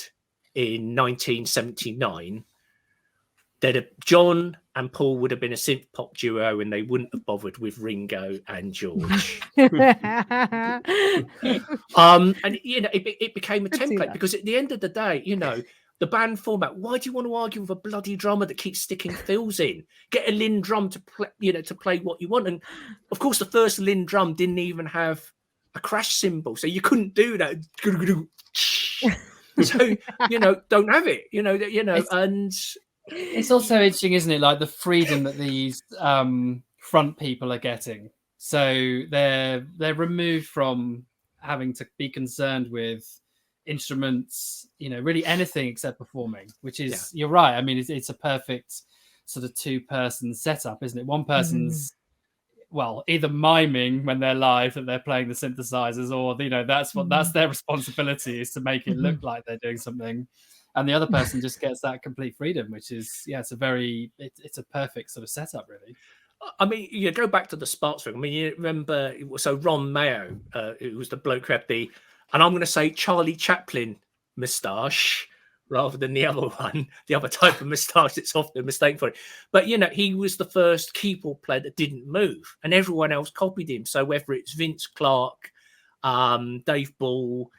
in 1979, John and Paul would have been a synth pop duo, and they wouldn't have bothered with Ringo and George. And it became a template, because at the end of the day, the band format, why do you want to argue with a bloody drummer that keeps sticking fills in? Get a Linn drum to play, to play what you want. And of course, the first Linn drum didn't even have a crash cymbal, so you couldn't do that. So don't have it. And it's also interesting, isn't it? Like the freedom that these front people are getting. So they're removed from having to be concerned with instruments, really anything except performing, which is, you're right. I mean, it's a perfect sort of two-person setup, isn't it? One person's, well, either miming when they're live that they're playing the synthesizers, or, that's their responsibility, is to make it look like they're doing something. And the other person just gets that complete freedom, which is, it's a perfect sort of setup, really. I mean, you go back to the Sparks thing. I mean, you remember, so Ron Mayo, who was the bloke who had the, and I'm going to say Charlie Chaplin moustache rather than the other one, the other type of moustache that's often a mistake for it. But, he was the first keyboard player that didn't move, and everyone else copied him. So whether it's Vince Clarke, Dave Ball,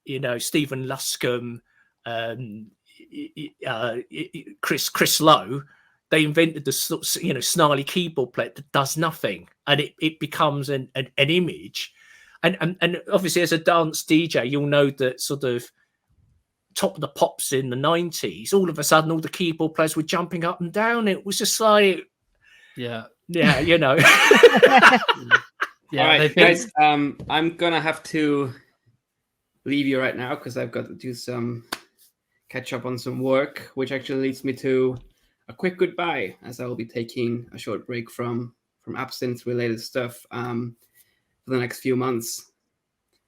you know, Stephen Luscombe, Chris Lowe, they invented the, you know, snarly keyboard player that does nothing, and it becomes an image. And obviously, as a dance DJ, you'll know that sort of Top of the Pops in the 90s, all of a sudden, all the keyboard players were jumping up and down. It was just like, yeah, you know. Yeah, all right, guys, I'm gonna have to leave you right now because I've got to do some catch up on some work, which actually leads me to a quick goodbye, as I will be taking a short break from ABSYNTH related stuff for the next few months.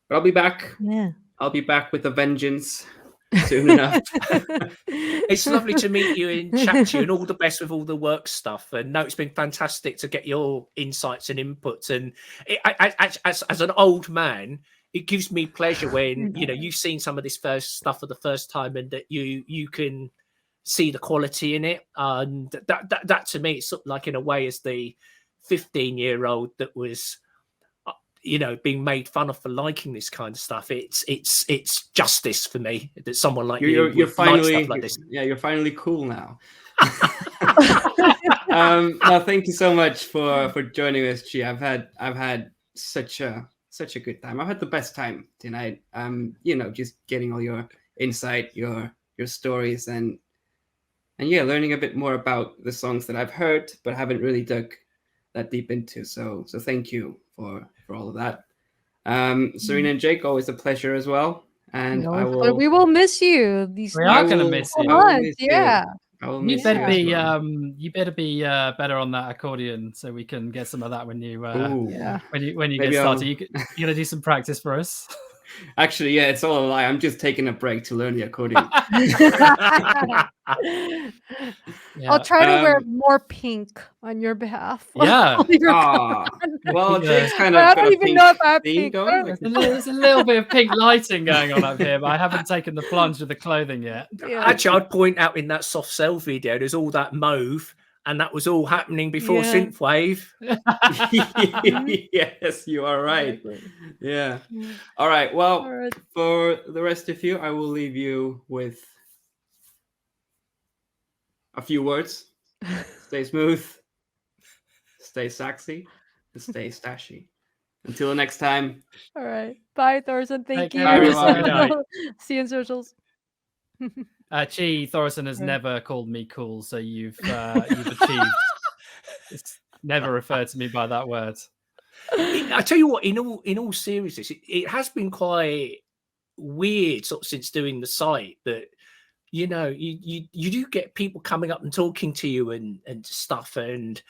But I'll be back. Yeah. I'll be back with a vengeance soon enough. It's lovely to meet you in chapter, and all the best with all the work stuff. And no, it's been fantastic to get your insights and inputs. And as an old man, it gives me pleasure when, you know, you've seen some of this first stuff for the first time, and that you can see the quality in it. And that to me, it's sort of like, in a way, as the 15-year-old that was, you know, being made fun of for liking this kind of stuff. It's justice for me that someone like you're finally like stuff like this. Yeah, you're finally cool now. No, thank you so much for joining us, G. I've had such a good time. I've had the best time tonight. You know, just getting all your insight, your stories, and yeah, learning a bit more about the songs that I've heard but haven't really dug that deep into. So thank you for all of that. Serena and Jake, always a pleasure as well. And we will miss you. We are going to miss you. Yeah. You better be better on that accordion so we can get some of that when you get started. You're going to do some practice for us. Actually, yeah, it's all a lie. I'm just taking a break to learn the accordion. I'll try to wear more pink on your behalf. Yeah. Well, Jake's kind of. I don't even know if I have pink. There's a little bit of pink lighting going on up here, but I haven't taken the plunge with the clothing yet. Yeah. Actually, I'd point out in that Soft Cell video, there's all that mauve. And that was all happening before synthwave. Yes, you are right. Yeah. All right. Well, for the rest of you, I will leave you with a few words. Stay smooth, stay sexy, and stay stashy. Until the next time. All right. Bye, Thorson. Thank you. Bye, everyone. See you in socials. Thorson has never called me cool, so you've achieved. It's never referred to me by that word. I tell you what, in all seriousness, it has been quite weird sort of since doing the site that, you know, you do get people coming up and talking to you and stuff, and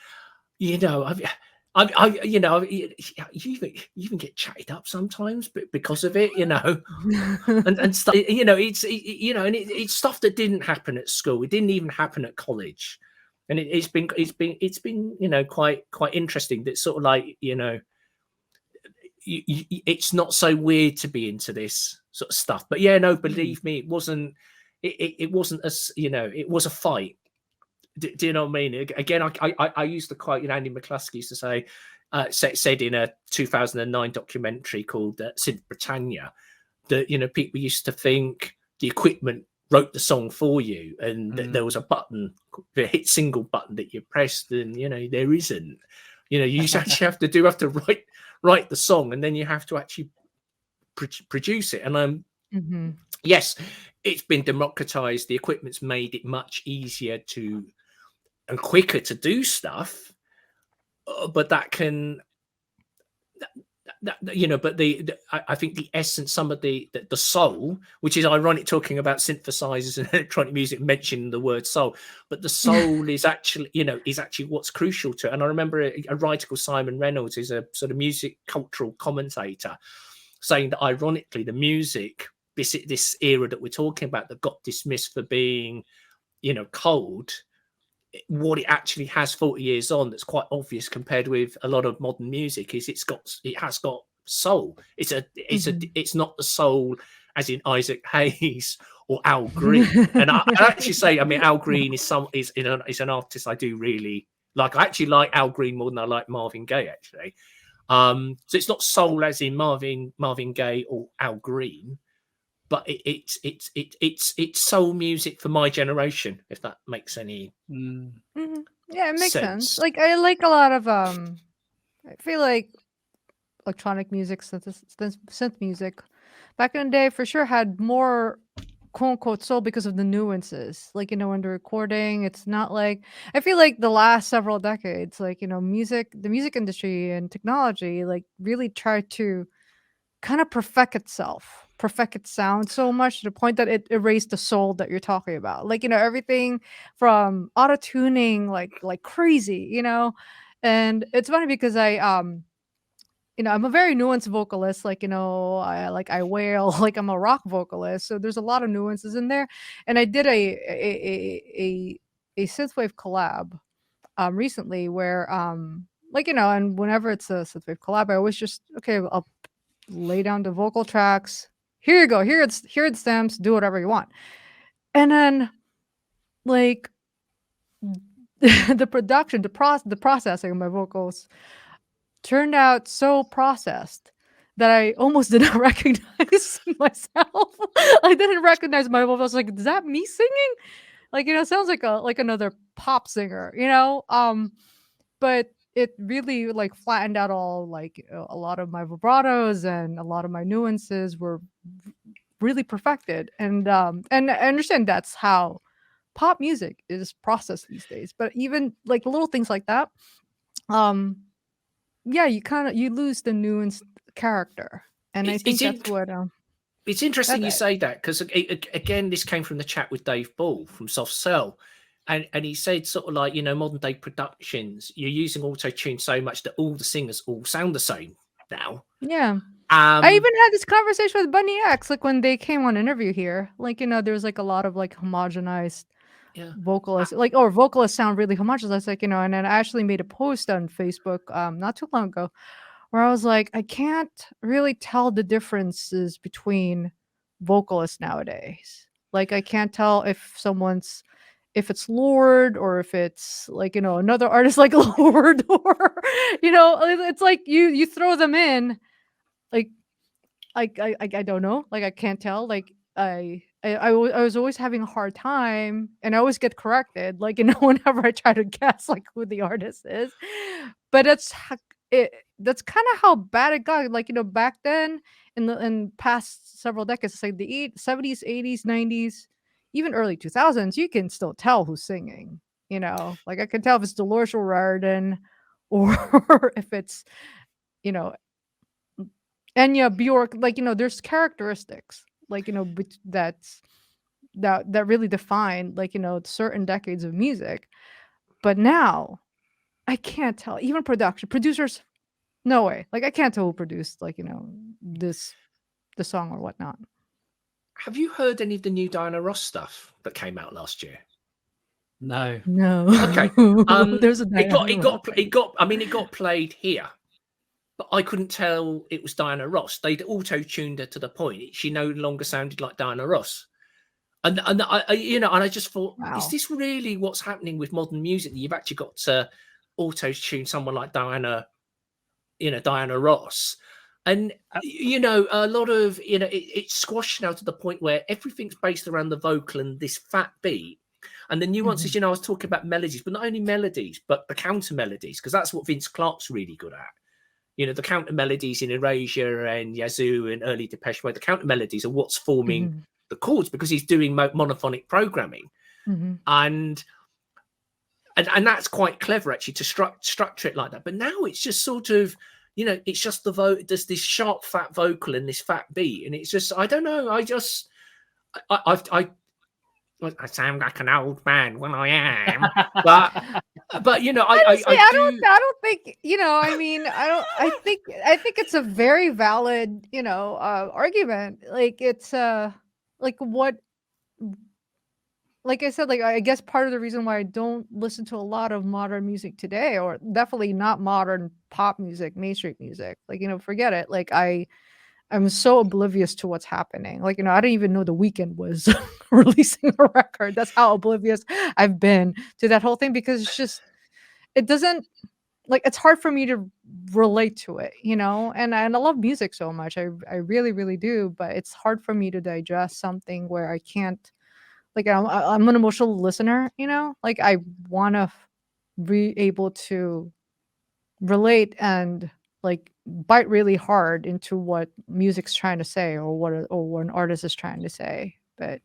you know, you know, you even get chatted up sometimes, but because of it, you know, and stuff, you know, it's stuff that didn't happen at school. It didn't even happen at college, and it's been, you know, quite interesting. That sort of like, you know, it's not so weird to be into this sort of stuff. But yeah, no, believe me, it wasn't. It wasn't as, you know, it was a fight. Do you know what I mean? Again, I used the quote, you know, Andy McCluskey used to say, said in a 2009 documentary called Synth Britannia, that, you know, people used to think the equipment wrote the song for you, and that there was a button, the hit single button that you pressed, and, you know, there isn't. You know, you actually have to write the song, and then you have to actually produce it. And yes, it's been democratized. The equipment's made it much easier to and quicker to do stuff, but that can, you know, but I think the essence, some of the soul, which is ironic talking about synthesizers and electronic music, mentioning the word soul, but the soul is actually, you know, is actually what's crucial to it. And I remember a writer called Simon Reynolds, who's a sort of music cultural commentator, saying that ironically the music, this era that we're talking about, that got dismissed for being, you know, cold, what it actually has 40 years on that's quite obvious compared with a lot of modern music is it has got soul. It's not the soul as in Isaac Hayes or Al Green. And I actually say, I mean, Al Green is an artist I do really like. I actually like Al Green more than I like Marvin Gaye, actually. So it's not soul as in Marvin Gaye or Al Green, but it's soul music for my generation, if that makes any Yeah, it makes sense. sense. Like I like a lot of I feel like electronic music, synth music back in the day for sure had more quote unquote soul because of the nuances. Like, when the recording, it's not like I feel like the last several decades, like, the music industry and technology, like really tried to kind of perfect its sound so much to the point that it erased the soul that you're talking about. Like, everything from auto tuning like crazy, and it's funny because I'm a very nuanced vocalist. Like, I wail, like I'm a rock vocalist. So there's a lot of nuances in there. And I did a synthwave collab recently where and whenever it's a synthwave collab, I always just I'll lay down the vocal tracks. Here you go. Here it stems. Do whatever you want. And then like the production, the processing of my vocals turned out so processed that I almost didn't recognize myself. I didn't recognize my voice. I was like, "Is that me singing?" Like, it sounds like another pop singer, But it really like flattened out all like a lot of my vibratos and a lot of my nuances were really perfected. And I understand that's how pop music is processed these days. But even like little things like that, yeah, you lose the nuanced character, and I think that's what It's interesting you that say that, because again, this came from the chat with Dave Ball from Soft Cell, and he said sort of like, modern day productions, you're using auto tune so much that all the singers all sound the same now. Yeah. I even had this conversation with Bunny X, like when they came on interview here. Like, there's like a lot of like homogenized vocalists, like, or vocalists sound really homogenized, like, and then I actually made a post on Facebook not too long ago where I was like, I can't really tell the differences between vocalists nowadays. Like, I can't tell if it's Lord or if it's like, another artist like Lord, or it's like you throw them in, like I don't know, like I can't tell, like I was always having a hard time, and I always get corrected, like, whenever I try to guess like who the artist is. But that's kind of how bad it got. Like, back then in past several decades, it's like the 70s, 80s, 90s, even early 2000s, you can still tell who's singing. Like I can tell if it's Dolores O'Riordan or if it's you know Enya Bjork. Like, there's characteristics, like, that really define, like, certain decades of music. But now I can't tell. Even producers, no way. Like, I can't tell who produced, like, the song or whatnot. Have you heard any of the new Diana Ross stuff that came out last year? No. Okay. There's a it got played here, but I couldn't tell it was Diana Ross. They'd auto-tuned her to the point she no longer sounded like Diana Ross. And I just thought, Wow. Is this really what's happening with modern music? You've actually got to auto-tune someone like Diana Ross. And a lot of it's squashed now to the point where everything's based around the vocal and this fat beat. And the nuances, I was talking about melodies, but not only melodies, but the counter melodies, because that's what Vince Clarke's really good at. The counter melodies in Erasure and Yazoo and early Depeche Mode, the counter melodies are what's forming the chords, because he's doing monophonic programming. And that's quite clever, actually, to structure it like that. But now it's just sort of, it's just there's this sharp, fat vocal and this fat beat. And it's just, I don't know. I sound like an old man when I am, but honestly, I don't think, I think it's a very valid, argument. Like, it's like what, like I said, like I guess part of the reason why I don't listen to a lot of modern music today, or definitely not modern pop music, mainstream music, like, forget it. Like I'm so oblivious to what's happening. Like, I didn't even know The Weeknd was releasing a record. That's how oblivious I've been to that whole thing, because it's just, it doesn't like it's hard for me to relate to it, you know. And I love music so much. I really really do, but it's hard for me to digest something where I can't, like I'm an emotional listener, you know. Like I want to be able to relate and like bite really hard into what music's trying to say, or what an artist is trying to say. But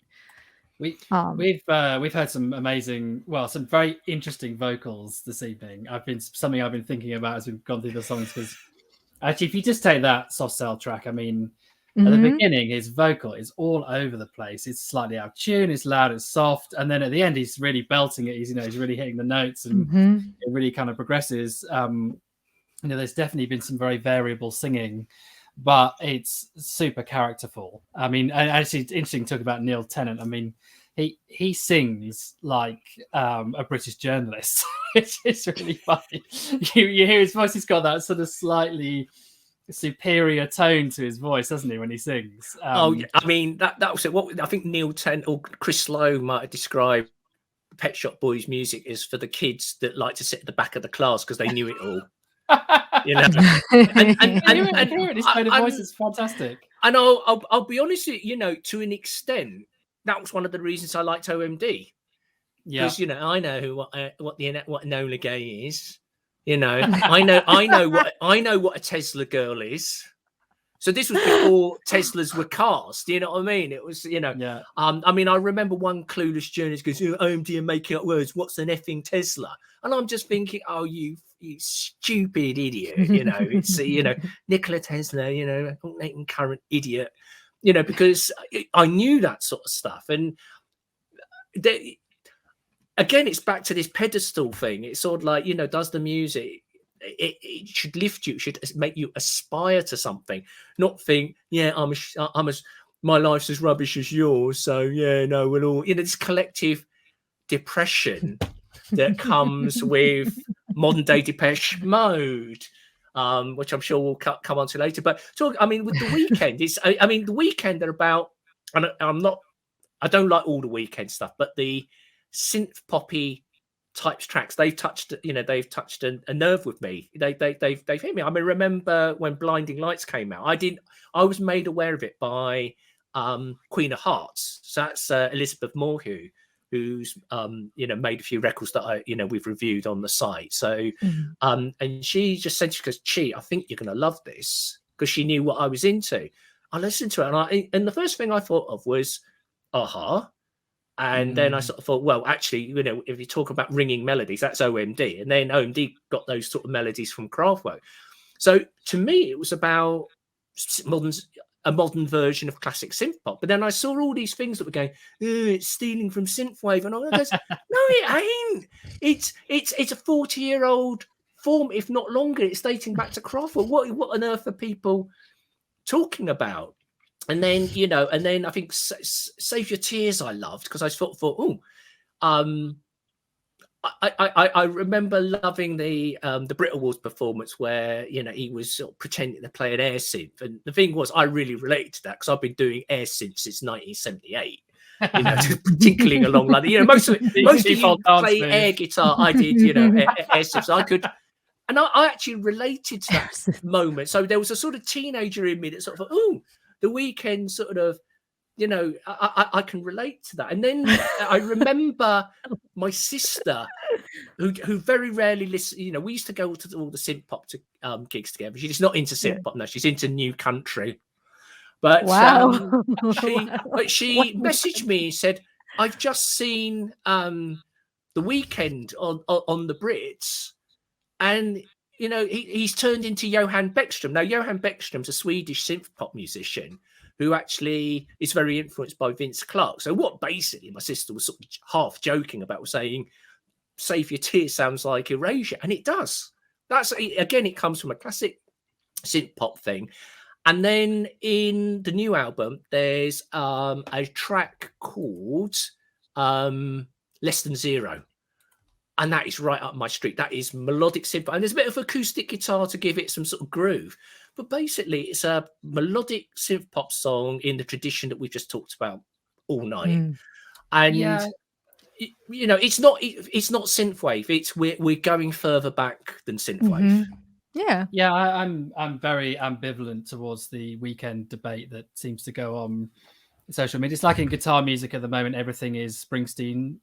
we've heard some amazing, well, some very interesting vocals this evening. Something I've been thinking about as we've gone through the songs, because actually, if you just take that Soft Cell track, I mean, at the beginning, his vocal is all over the place. It's slightly out of tune, it's loud, it's soft, and then at the end, he's really belting it. He's really hitting the notes, and it really kind of progresses. There's definitely been some very variable singing, but it's super characterful. I mean, and actually, it's interesting to talk about Neil Tennant. I mean, he sings like a British journalist. It's really funny. You hear his voice; he's got that sort of slightly superior tone to his voice, doesn't he, when he sings? I mean, that was it. What I think Neil Tennant or Chris Lowe might have described Pet Shop Boys music as for the kids that like to sit at the back of the class because they knew it all. You know, and his tone of voice is fantastic. And I'll be honest with you, to an extent, that was one of the reasons I liked OMD. Yeah, because I know what Enola Gay is. I know what a Tesla girl is. So this was before Teslas were cast. You know what I mean? It was, Yeah. I mean, I remember one clueless journalist goes, OMD and making up words. What's an effing Tesla? And I'm just thinking, oh, you stupid idiot. It's, Nikola Tesla, alternating current idiot, because I knew that sort of stuff. And again, it's back to this pedestal thing. It's sort of like, does the music, it should lift you, it should make you aspire to something, not think, yeah, my life's as rubbish as yours, so yeah, no, we'll all, this collective depression that comes with modern day Depeche Mode, which I'm sure we'll come on to later. But with The Weeknd, The Weeknd are about, and I don't like all The Weeknd stuff, but the synth poppy types tracks, they've touched a nerve with me. They've hit me. I mean, remember when Blinding Lights came out? I was made aware of it by Queen of Hearts. So that's Elizabeth Moorhew, who's made a few records that we've reviewed on the site. So and she just said, she goes, "Chi, I think you're gonna love this," because she knew what I was into. I listened to it, and the first thing I thought of was Aha. And then I sort of thought, well, actually, if you talk about ringing melodies, that's OMD. And then OMD got those sort of melodies from Kraftwerk. So to me, it was about a modern version of classic synth pop. But then I saw all these things that were going, it's stealing from synthwave. And I goes, no, it ain't. It's a 40-year-old form, if not longer. It's dating back to Kraftwerk. What on earth are people talking about? And then, I think Save Your Tears I loved, because I thought, I remember loving the Brit Awards performance where, he was sort of pretending to play an air synth. And the thing was, I really related to that because I've been doing air synth since 1978. Particularly along like most of you play air guitar. I did, air synth. So I could. And I actually related to that moment. So there was a sort of teenager in me that sort of thought, The Weeknd sort of, I can relate to that. And then I remember my sister, who very rarely listens. We used to go to all the synth pop gigs together. She's not into synth pop now; she's into New Country. But wow. she messaged me and said, "I've just seen The Weeknd on the Brits, and." He's turned into Johan Bäckström. Now, Johan Bäckström's a Swedish synth pop musician who actually is very influenced by Vince Clarke. So what basically my sister was sort of half joking about was saying, Save Your Tears sounds like Erasure. And it does. Again, it comes from a classic synth pop thing. And then in the new album, there's a track called Less Than Zero. And that is right up my street. That is melodic synth. And there's a bit of acoustic guitar to give it some sort of groove. But basically, it's a melodic synth pop song in the tradition that we've just talked about all night. And you know, it's not synthwave. It's we're going further back than synthwave. Yeah, I'm very ambivalent towards the weekend debate that seems to go on social media. It's like in guitar music at the moment, everything is Springsteen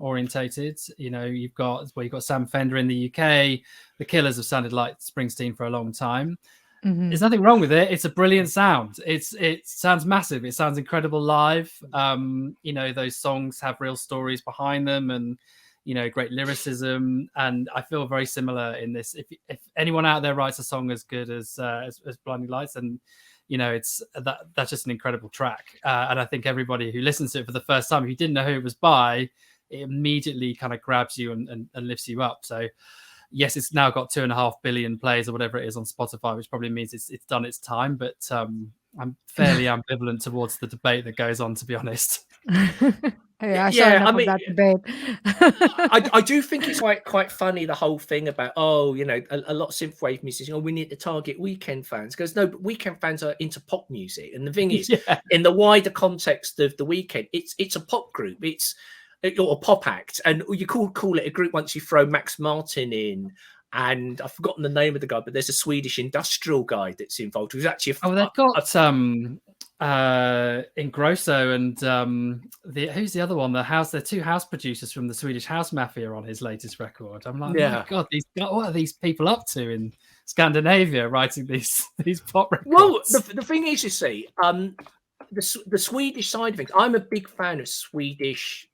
orientated. You know, you've got Sam Fender in the UK. The Killers have sounded like Springsteen for a long time. There's nothing wrong with it. It's a brilliant sound. It sounds massive. It sounds incredible live. You know, those songs have real stories behind them, and you know, great lyricism. And I feel very similar in this. If anyone out there writes a song as good as Blinding Lights, and you know, that's just an incredible track. And I think everybody who listens to it for the first time, if you didn't know who it was by, it immediately kind of grabs you and lifts you up. So yes, it's now got 2.5 billion plays or whatever it is on Spotify, which probably means it's done its time. But I'm fairly ambivalent towards the debate that goes on, to be honest. Hey, I saw enough of that debate. I do think it's quite funny, the whole thing about, you know, a lot of synthwave musicians, we need to target weekend fans. Because no, but weekend fans are into pop music. And the thing is, in the wider context of the Weeknd, it's a pop group. It's or a pop act, and you call it a group once you throw Max Martin in, and I've forgotten the name of the guy, but there's a Swedish industrial guy that's involved who's actually they've got Ingrosso and who's the other one? The two house producers from the Swedish House Mafia on his latest record. I'm like, my God, what are these people up to in Scandinavia writing these pop records? Well, the thing is, you see, the Swedish side of things, I'm a big fan of Swedish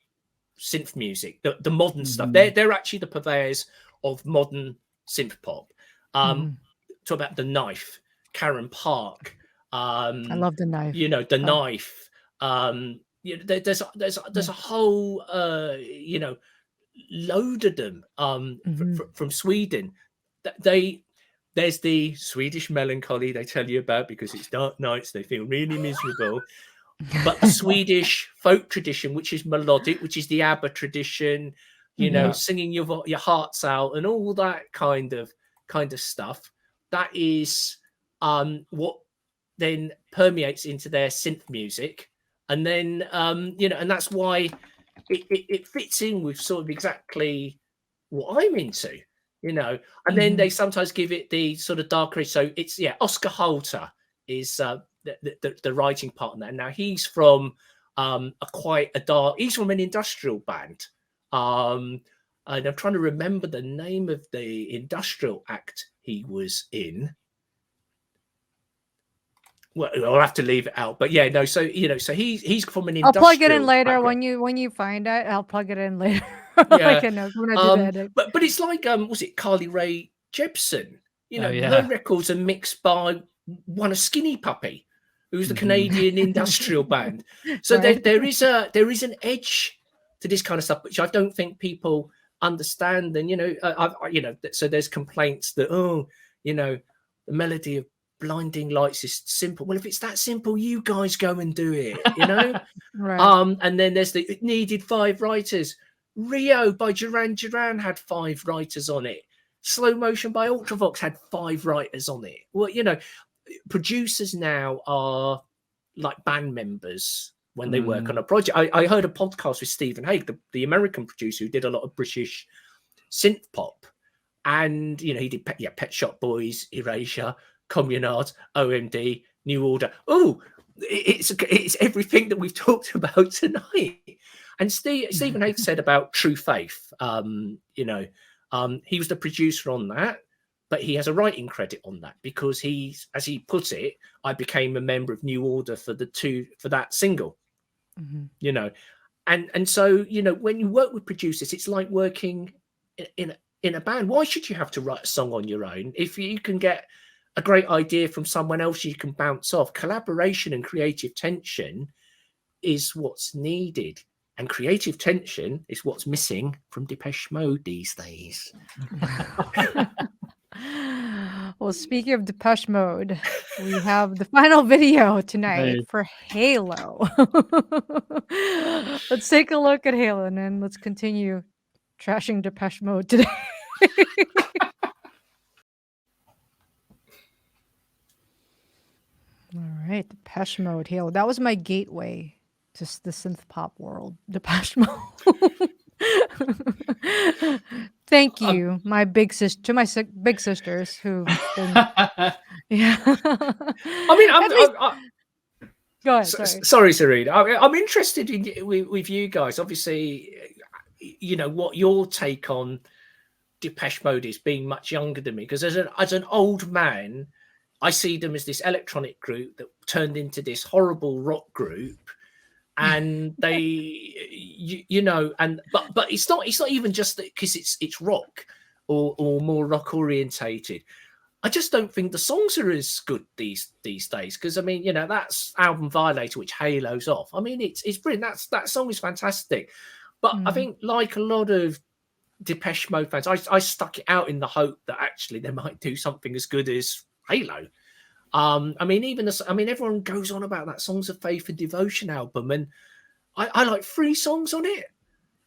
synth music, the modern stuff. They're actually the purveyors of modern synth pop. Talk about The Knife, Karen Park. I love The Knife. You know, The Knife. You know, there's a whole you know, load of them from Sweden. There's the Swedish melancholy they tell you about because it's dark nights, they feel really miserable. But the Swedish folk tradition, which is melodic, which is the ABBA tradition, you know, singing your hearts out and all that kind of stuff, that is what then permeates into their synth music. And then you know, and that's why it fits in with sort of exactly what I'm into, you know. And then they sometimes give it the sort of darker. So it's Oscar Holter is the writing partner. Now he's from he's from an industrial band. And I'm trying to remember the name of the industrial act he was in. Well, I'll have to leave it out. But yeah, no. So you know, so he's from an industrial. I'll plug it in later background. when you find it. I'll plug it in later. Yeah. But it's like was it Carly Rae Jepsen? You know, her records are mixed by one of Skinny Puppy, who's the Canadian industrial band. So there is an edge to this kind of stuff, which I don't think people understand. And you know, so there's complaints that you know, the melody of Blinding Lights is simple. Well, if it's that simple, you guys go and do it. You know, right. And then there's it needed 5 writers. Rio by Duran Duran had 5 writers on it. Slow Motion by Ultravox had 5 writers on it. Well, you know, producers now are like band members when they work on a project. I heard a podcast with Stephen Hague, the American producer who did a lot of British synth pop, and you know, he did Pet Shop Boys, Erasure, Communards, OMD, New Order. It's everything that we've talked about tonight. And Stephen Hague said about True Faith, you know, he was the producer on that, but he has a writing credit on that because he's, as he puts it, I became a member of New Order for that single, you know. And so, you know, when you work with producers, it's like working in a band. Why should you have to write a song on your own if you can get a great idea from someone else you can bounce off? Collaboration and creative tension is what's needed. And creative tension is what's missing from Depeche Mode these days. Well, speaking of Depeche Mode, we have the final video tonight for Halo. Let's take a look at Halo and then let's continue trashing Depeche Mode today. All right, Depeche Mode, Halo. That was my gateway to the synth pop world, Depeche Mode. Thank you, my big sister, to my big sisters who've been. Yeah. I mean, At least. I'm Go ahead. Sorry. sorry, Serena. I'm interested in with you guys. Obviously, you know what your take on Depeche Mode is, being much younger than me. Because as an old man, I see them as this electronic group that turned into this horrible rock group, and they, you know, and but it's not even just because it's rock or more rock orientated. I just don't think the songs are as good these days. Because I mean, you know, that's album Violator, which halos off. I mean, it's brilliant. That song is fantastic. But I think, like a lot of Depeche Mode fans, I stuck it out in the hope that actually they might do something as good as Halo. I mean, everyone goes on about that Songs of Faith and Devotion album, and I like 3 songs on it.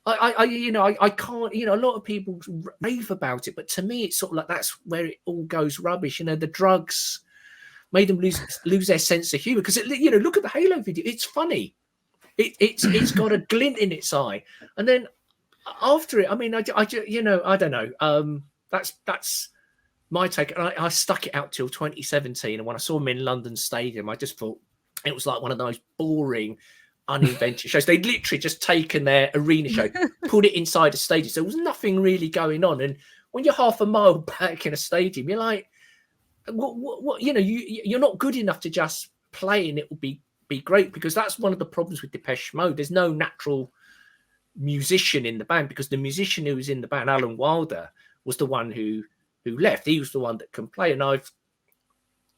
I can't, you know, a lot of people rave about it, but to me, it's sort of like that's where it all goes rubbish. You know, the drugs made them lose their sense of humor, because you know, look at the Halo video; it's funny. It's got a glint in its eye, and then after it, I mean, you know, I don't know. That's my take. And I stuck it out till 2017, and when I saw them in London Stadium, I just thought it was like one of those boring, uninvented shows. They'd literally just taken their arena show, put it inside a stadium. So there was nothing really going on. And when you're half a mile back in a stadium, you're like, what you know, you're not good enough to just play and it will be great, because that's one of the problems with Depeche Mode. There's no natural musician in the band, because the musician who was in the band, Alan Wilder, was the one who left. He was the one that can play. And I've,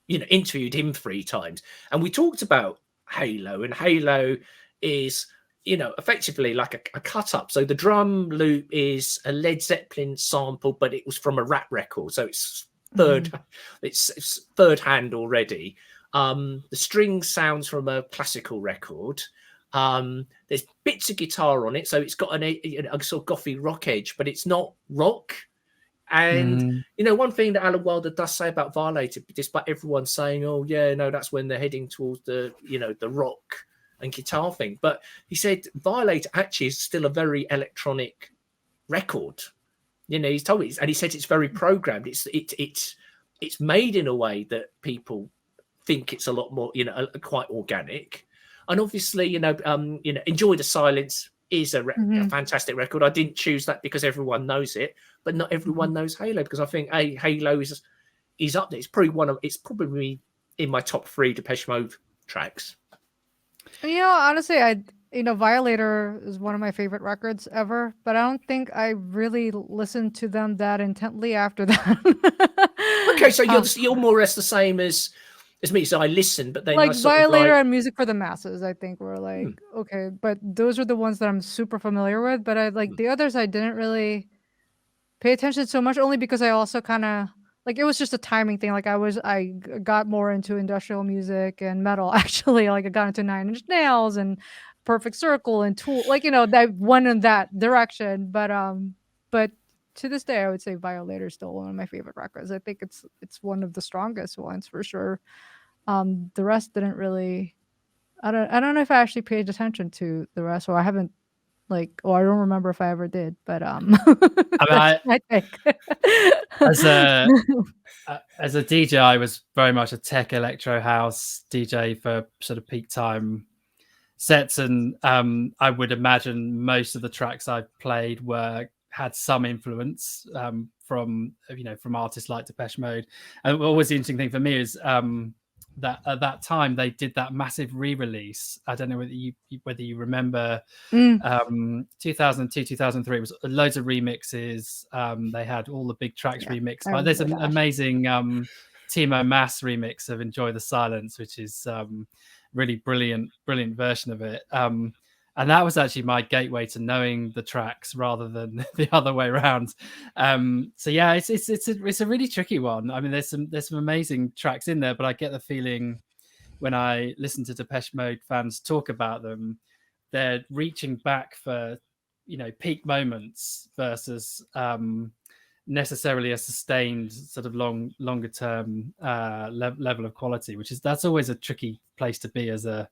you know, interviewed him 3 times. And we talked about Halo, and Halo is, you know, effectively like a cut up. So the drum loop is a Led Zeppelin sample, but it was from a rap record, so it's it's third hand already. The string sounds from a classical record. There's bits of guitar on it, so it's got a sort of gothy rock edge, but it's not rock. And you know, one thing that Alan Wilder does say about Violator, despite everyone saying, "Oh yeah, no, that's when they're heading towards the, you know, the rock and guitar thing," but he said Violator actually is still a very electronic record. You know, he's told me, and he said it's very programmed. It's made in a way that people think it's a lot more, you know, quite organic. And obviously, you know, Enjoy the Silence is a fantastic record. I didn't choose that because everyone knows it, but not everyone knows Halo, because I think Halo is up there. It's probably in my top 3 Depeche Mode tracks. You know, honestly, Violator is one of my favorite records ever, but I don't think I really listened to them that intently after that. Okay, so you're more or less the same as me. So I listen, but then like Violator and Music for the Masses, I think were like okay, but those are the ones that I'm super familiar with. But I like the others, I didn't really pay attention so much, only because I also kind of like, it was just a timing thing. Like I got more into industrial music and metal actually. Like I got into 9 Inch Nails and Perfect Circle and Tool, like, you know, that went in that direction. But to this day, I would say Violator is still one of my favorite records. I think it's one of the strongest ones for sure. The rest didn't really. I don't know if I actually paid attention to the rest, or I haven't. I don't remember if I ever did. But I mean, that's my take. As a DJ, I was very much a tech electro house DJ for sort of peak time sets, and I would imagine most of the tracks I've played had some influence from artists like Depeche Mode. And always the interesting thing for me is that at that time they did that massive re-release. I don't know whether you remember 2002, 2003. It was loads of remixes. They had all the big tracks remixed. But there's an amazing Timo Maas remix of Enjoy the Silence, which is really brilliant version of it. And that was actually my gateway to knowing the tracks rather than the other way around. So yeah, it's a really tricky one. I mean, there's some amazing tracks in there, but I get the feeling when I listen to Depeche Mode fans talk about them, they're reaching back for, you know, peak moments versus necessarily a sustained sort of longer term level of quality, that's always a tricky place to be as a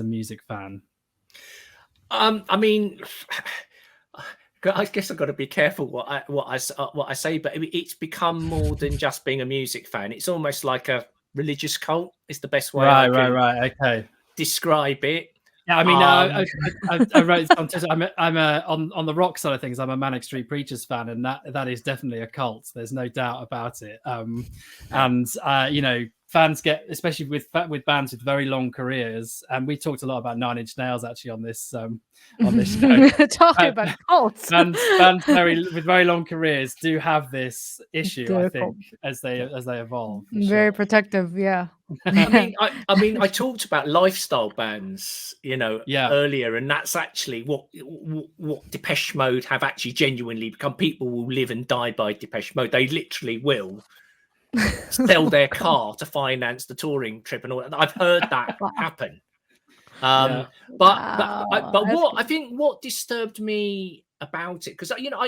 music fan. I mean, I guess I've got to be careful what I say, but it's become more than just being a music fan. It's almost like a religious cult. Is the best way I can okay. describe it. Yeah, I mean, I wrote on Twitter. I'm on the rock side of things. I'm a Manic Street Preachers fan, and that is definitely a cult. There's no doubt about it. And you know, fans get, especially with bands with very long careers, and we talked a lot about Nine Inch Nails actually on this show. Talking about cults. Bands with very long careers do have this issue, I think, as they evolve. Very protective, yeah. I mean, I talked about lifestyle bands, you know, Yeah. earlier, and that's actually what Depeche Mode have actually genuinely become. People will live and die by Depeche Mode. They literally will sell their car to finance the touring trip and all that. I've heard that happen. But what I think what disturbed me about it, because you know,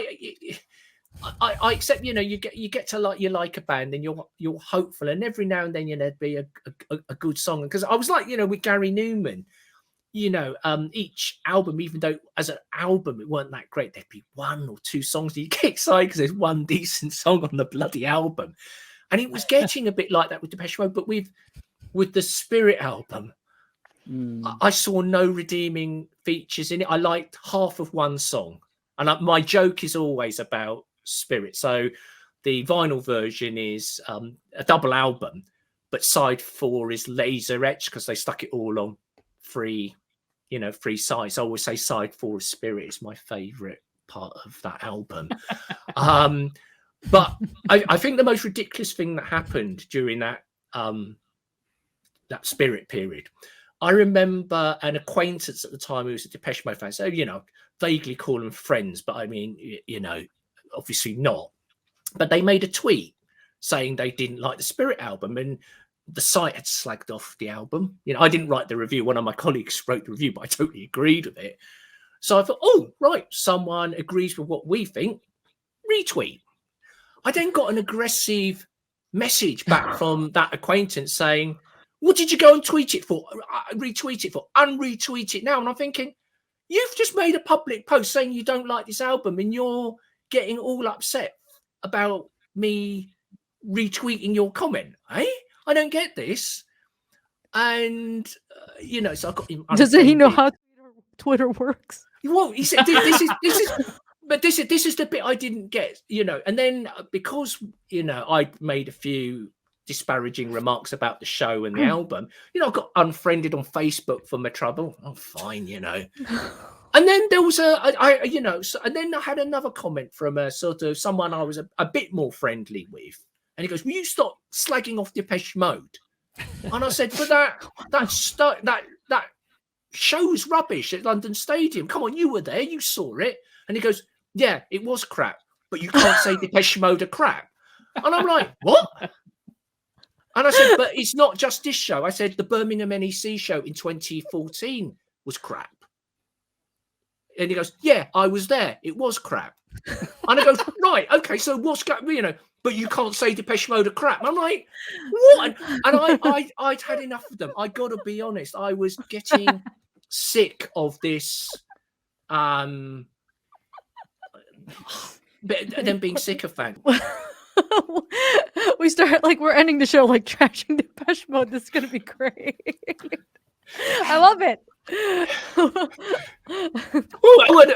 I accept, you know, you get to like a band and you're hopeful, and every now and then, you know, there'd be a good song. Because I was like, you know, with Gary Newman, you know, each album, even though as an album it weren't that great, there'd be one or two songs that you get excited because there's one decent song on the bloody album. And it was getting a bit like that with Depeche Mode, but with the Spirit album, I saw no redeeming features in it. I liked half of one song, and my joke is always about Spirit. So the vinyl version is a double album, but side 4 is laser etched because they stuck it all on free size. I always say side 4 of Spirit is my favorite part of that album. But I think the most ridiculous thing that happened during that Spirit period, I remember an acquaintance at the time who was a Depeche Mode fan. So, you know, vaguely call them friends, but I mean, you know, obviously not. But they made a tweet saying they didn't like the Spirit album, and the site had slagged off the album. You know, I didn't write the review. One of my colleagues wrote the review, but I totally agreed with it. So I thought, oh, right, someone agrees with what we think. Retweet. I then got an aggressive message back from that acquaintance saying, what did you go and tweet it for? Retweet it for? Unretweet it now. And I'm thinking, you've just made a public post saying you don't like this album, and you're getting all upset about me retweeting your comment. Eh? I don't get this. And, you know, so I got him. Doesn't he know how Twitter works? Well, he said, this is the bit I didn't get, you know. And then because, you know, I made a few disparaging remarks about the show and the album, you know, I got unfriended on Facebook for my trouble. Oh, fine, you know. And then there was and then I had another comment from a sort of someone I was a bit more friendly with, and he goes, "Will you stop slagging off Depeche Mode?" And I said, "But that show's rubbish at London Stadium. Come on, you were there, you saw it." And he goes, "Yeah, it was crap, but you can't say Depeche Mode are crap." And I'm like, "What?" And I said, "But it's not just this show." I said, "The Birmingham NEC show in 2014 was crap." And he goes, "Yeah, I was there. It was crap." And I go, "Right, okay, so what's got, you know, but you can't say Depeche Mode are crap." And I'm like, "What?" And I'd had enough of them. I got to be honest. I was getting sick of this, them being sycophant. We start like we're ending the show like trashing Depeche Mode. This is gonna be great. I love it. Well,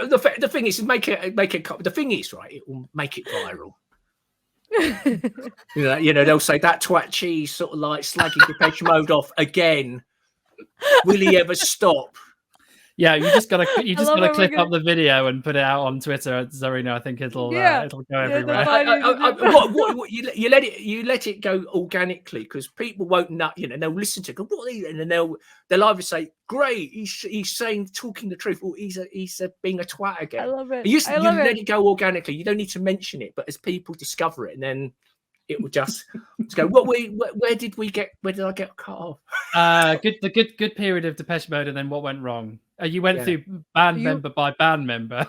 the thing is, make it. The thing is, right, it will make it viral. You know, they'll say that twat cheese sort of like slagging Depeche Mode off again. Will he ever stop? Yeah, you just gotta clip up the video and put it out on Twitter, Zarina. I think it'll go everywhere. What you let it go organically, because people won't nut. You know, they'll listen to it, go, "What are you?" And then they'll either say, "Great, he's talking the truth," or he's being a twat again. I love it. You let it go organically. You don't need to mention it, but as people discover it, and then it will just go, where did I get cut off? The good period of Depeche Mode, and then what went wrong? You went through member by band member.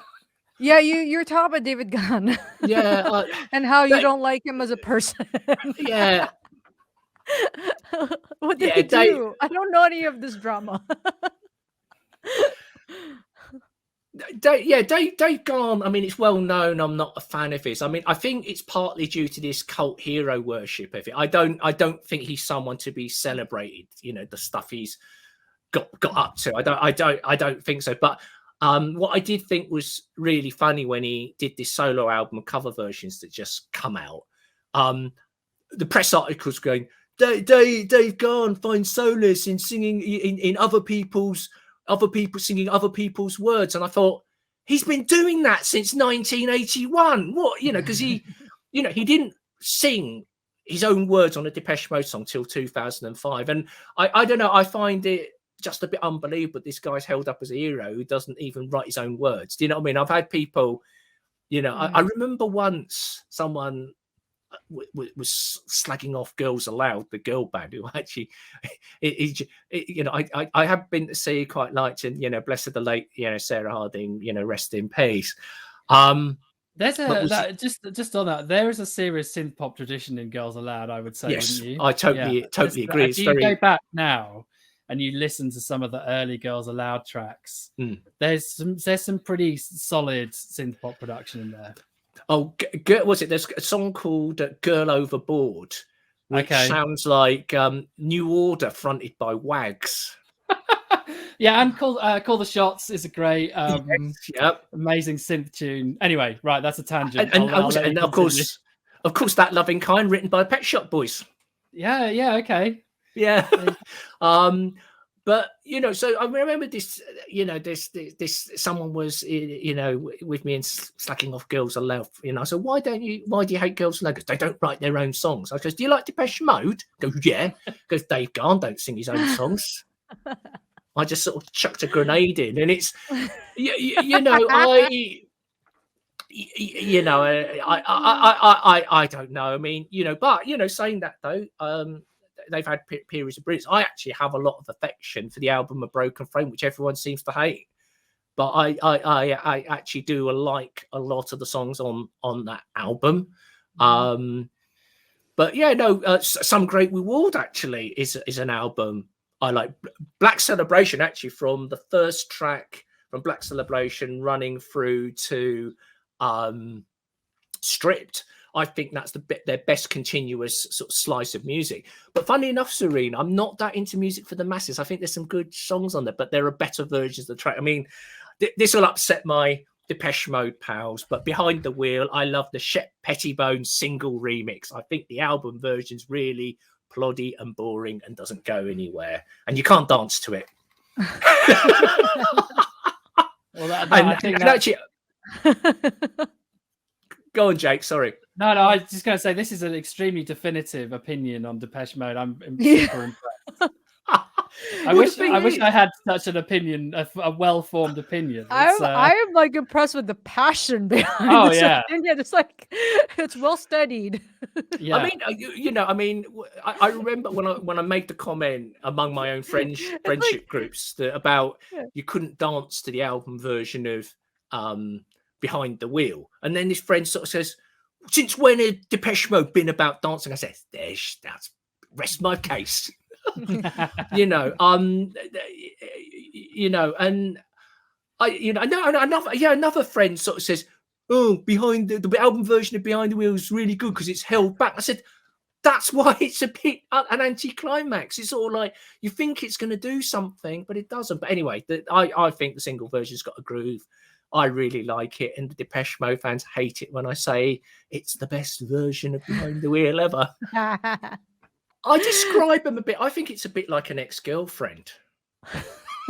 Yeah, you're talking about David Gunn. Yeah, and how you don't like him as a person. Yeah. What did he do? I don't know any of this drama. Dave Gahan. I mean, it's well known. I'm not a fan of his. I mean, I think it's partly due to this cult hero worship of it. I don't think he's someone to be celebrated. You know, the stuff he's got up to. I don't think so. But what I did think was really funny when he did this solo album of cover versions that just come out. The press articles going, Dave Gahan finds solace in singing in other people's singing other people's words, and I thought he's been doing that since 1981. What, you know, because he didn't sing his own words on a Depeche Mode song till 2005, and I don't know. I find it just a bit unbelievable. This guy's held up as a hero who doesn't even write his own words. Do you know what I mean? I've had people, you know, I remember once someone was slagging off Girls Aloud, the girl band, who actually, you know, I have been to see, quite liked, and, you know, bless the late, you know, Sarah Harding, you know, rest in peace. There's just on that. There is a serious synth pop tradition in Girls Aloud, I would say. Yes, wouldn't you? I totally agree. If you go back now and you listen to some of the early Girls Aloud tracks, there's some pretty solid synth pop production in there. Oh, was it? There's a song called "Girl Overboard," which sounds like New Order fronted by Wags. Yeah, and Call the Shots is a great, amazing synth tune. Anyway, right, that's a tangent. And of course, That Loving Kind, written by Pet Shop Boys. Yeah, okay. Yeah. But, you know, so I remember this, you know, this someone was, you know, with me and slacking off Girls Aloud, you know. So why do you hate Girls Aloud? Because they don't write their own songs. I goes, do you like Depeche Mode? I go, yeah. Because Dave Gahan don't sing his own songs. I just sort of chucked a grenade in, and it's, you know, I don't know. I mean, you know, but, you know, saying that though, they've had periods of brilliance. I actually have a lot of affection for the album A Broken Frame, which everyone seems to hate. But I actually do like a lot of the songs on that album. But yeah, no, Some Great Reward actually is an album I like. Black Celebration, actually, from the first track from Black Celebration running through to Stripped, I think that's their best continuous sort of slice of music. But funny enough, Serene, I'm not that into music for the masses. I think there's some good songs on there, but there are better versions of the track. I mean, this will upset my Depeche Mode pals, but Behind the Wheel, I love the Shep Pettibone single remix. I think the album version's really ploddy and boring and doesn't go anywhere, and you can't dance to it. Actually, go on, Jake. Sorry. No, I was just going to say this is an extremely definitive opinion on Depeche Mode. I'm super impressed. I wish I had such an opinion, a well-formed opinion. I'm like impressed with the passion behind this opinion. It's like it's well studied. Yeah, I mean, I remember when I made the comment among my own friendship groups about you couldn't dance to the album version of Behind the Wheel, and then this friend sort of says, "Since when had Depeche Mode been about dancing?" I said, "That's rest my case." You know, and another friend sort of says, "Oh, behind the album version of Behind the Wheel is really good because it's held back." I said, "That's why it's a bit an anticlimax. It's all like you think it's going to do something, but it doesn't." But anyway, I think the single version's got a groove. I really like it, and the Depeche Mode fans hate it when I say it's the best version of Behind the Wheel ever. I describe them a bit. I think it's a bit like an ex-girlfriend.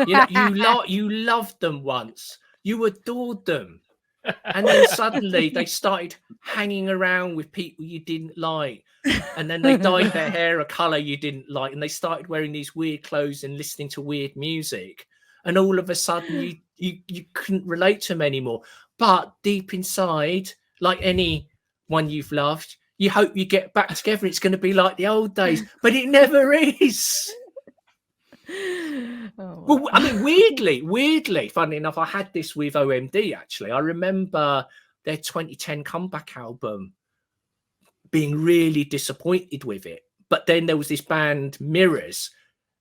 You know, you loved them once, you adored them, and then suddenly they started hanging around with people you didn't like, and then they dyed their hair a color you didn't like, and they started wearing these weird clothes and listening to weird music, and all of a sudden you couldn't relate to them anymore. But deep inside, like anyone you've loved, you hope you get back together. It's going to be like the old days, but it never is. Well, I mean, weirdly, funny enough, I had this with OMD, actually. I remember their 2010 comeback album, being really disappointed with it. But then there was this band, Mirrors,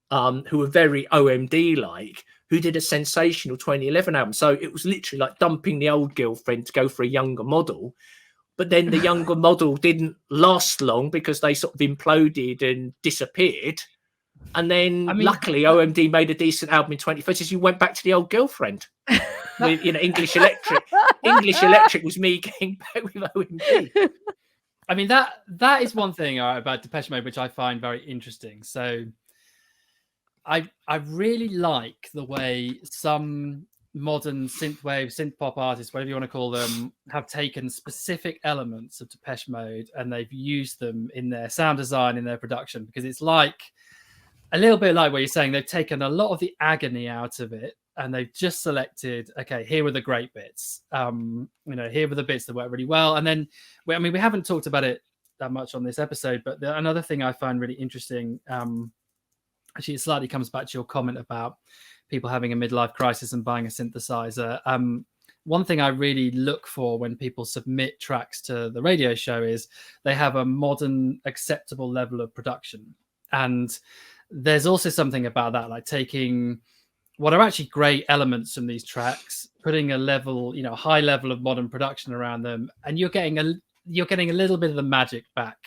who were very OMD-like, who did a sensational 2011 album. So it was literally like dumping the old girlfriend to go for a younger model. But then the younger model didn't last long because they sort of imploded and disappeared. And then luckily OMD made a decent album in 2030. You went back to the old girlfriend with, English Electric. English Electric was me getting back with OMD. I mean, that is one thing about Depeche Mode, which I find very interesting. So I really like the way some modern synthwave, synthpop artists, whatever you want to call them, have taken specific elements of Depeche Mode and they've used them in their sound design, in their production, because it's like a little bit like what you're saying. They've taken a lot of the agony out of it and they've just selected, okay, here were the great bits. Here were the bits that work really well. And then, we haven't talked about it that much on this episode, but another thing I find really interesting, actually, it slightly comes back to your comment about people having a midlife crisis and buying a synthesizer. One thing I really look for when people submit tracks to the radio show is they have a modern, acceptable level of production. And there's also something about that, like taking what are actually great elements from these tracks, putting a level, high level of modern production around them, and you're getting a little bit of the magic back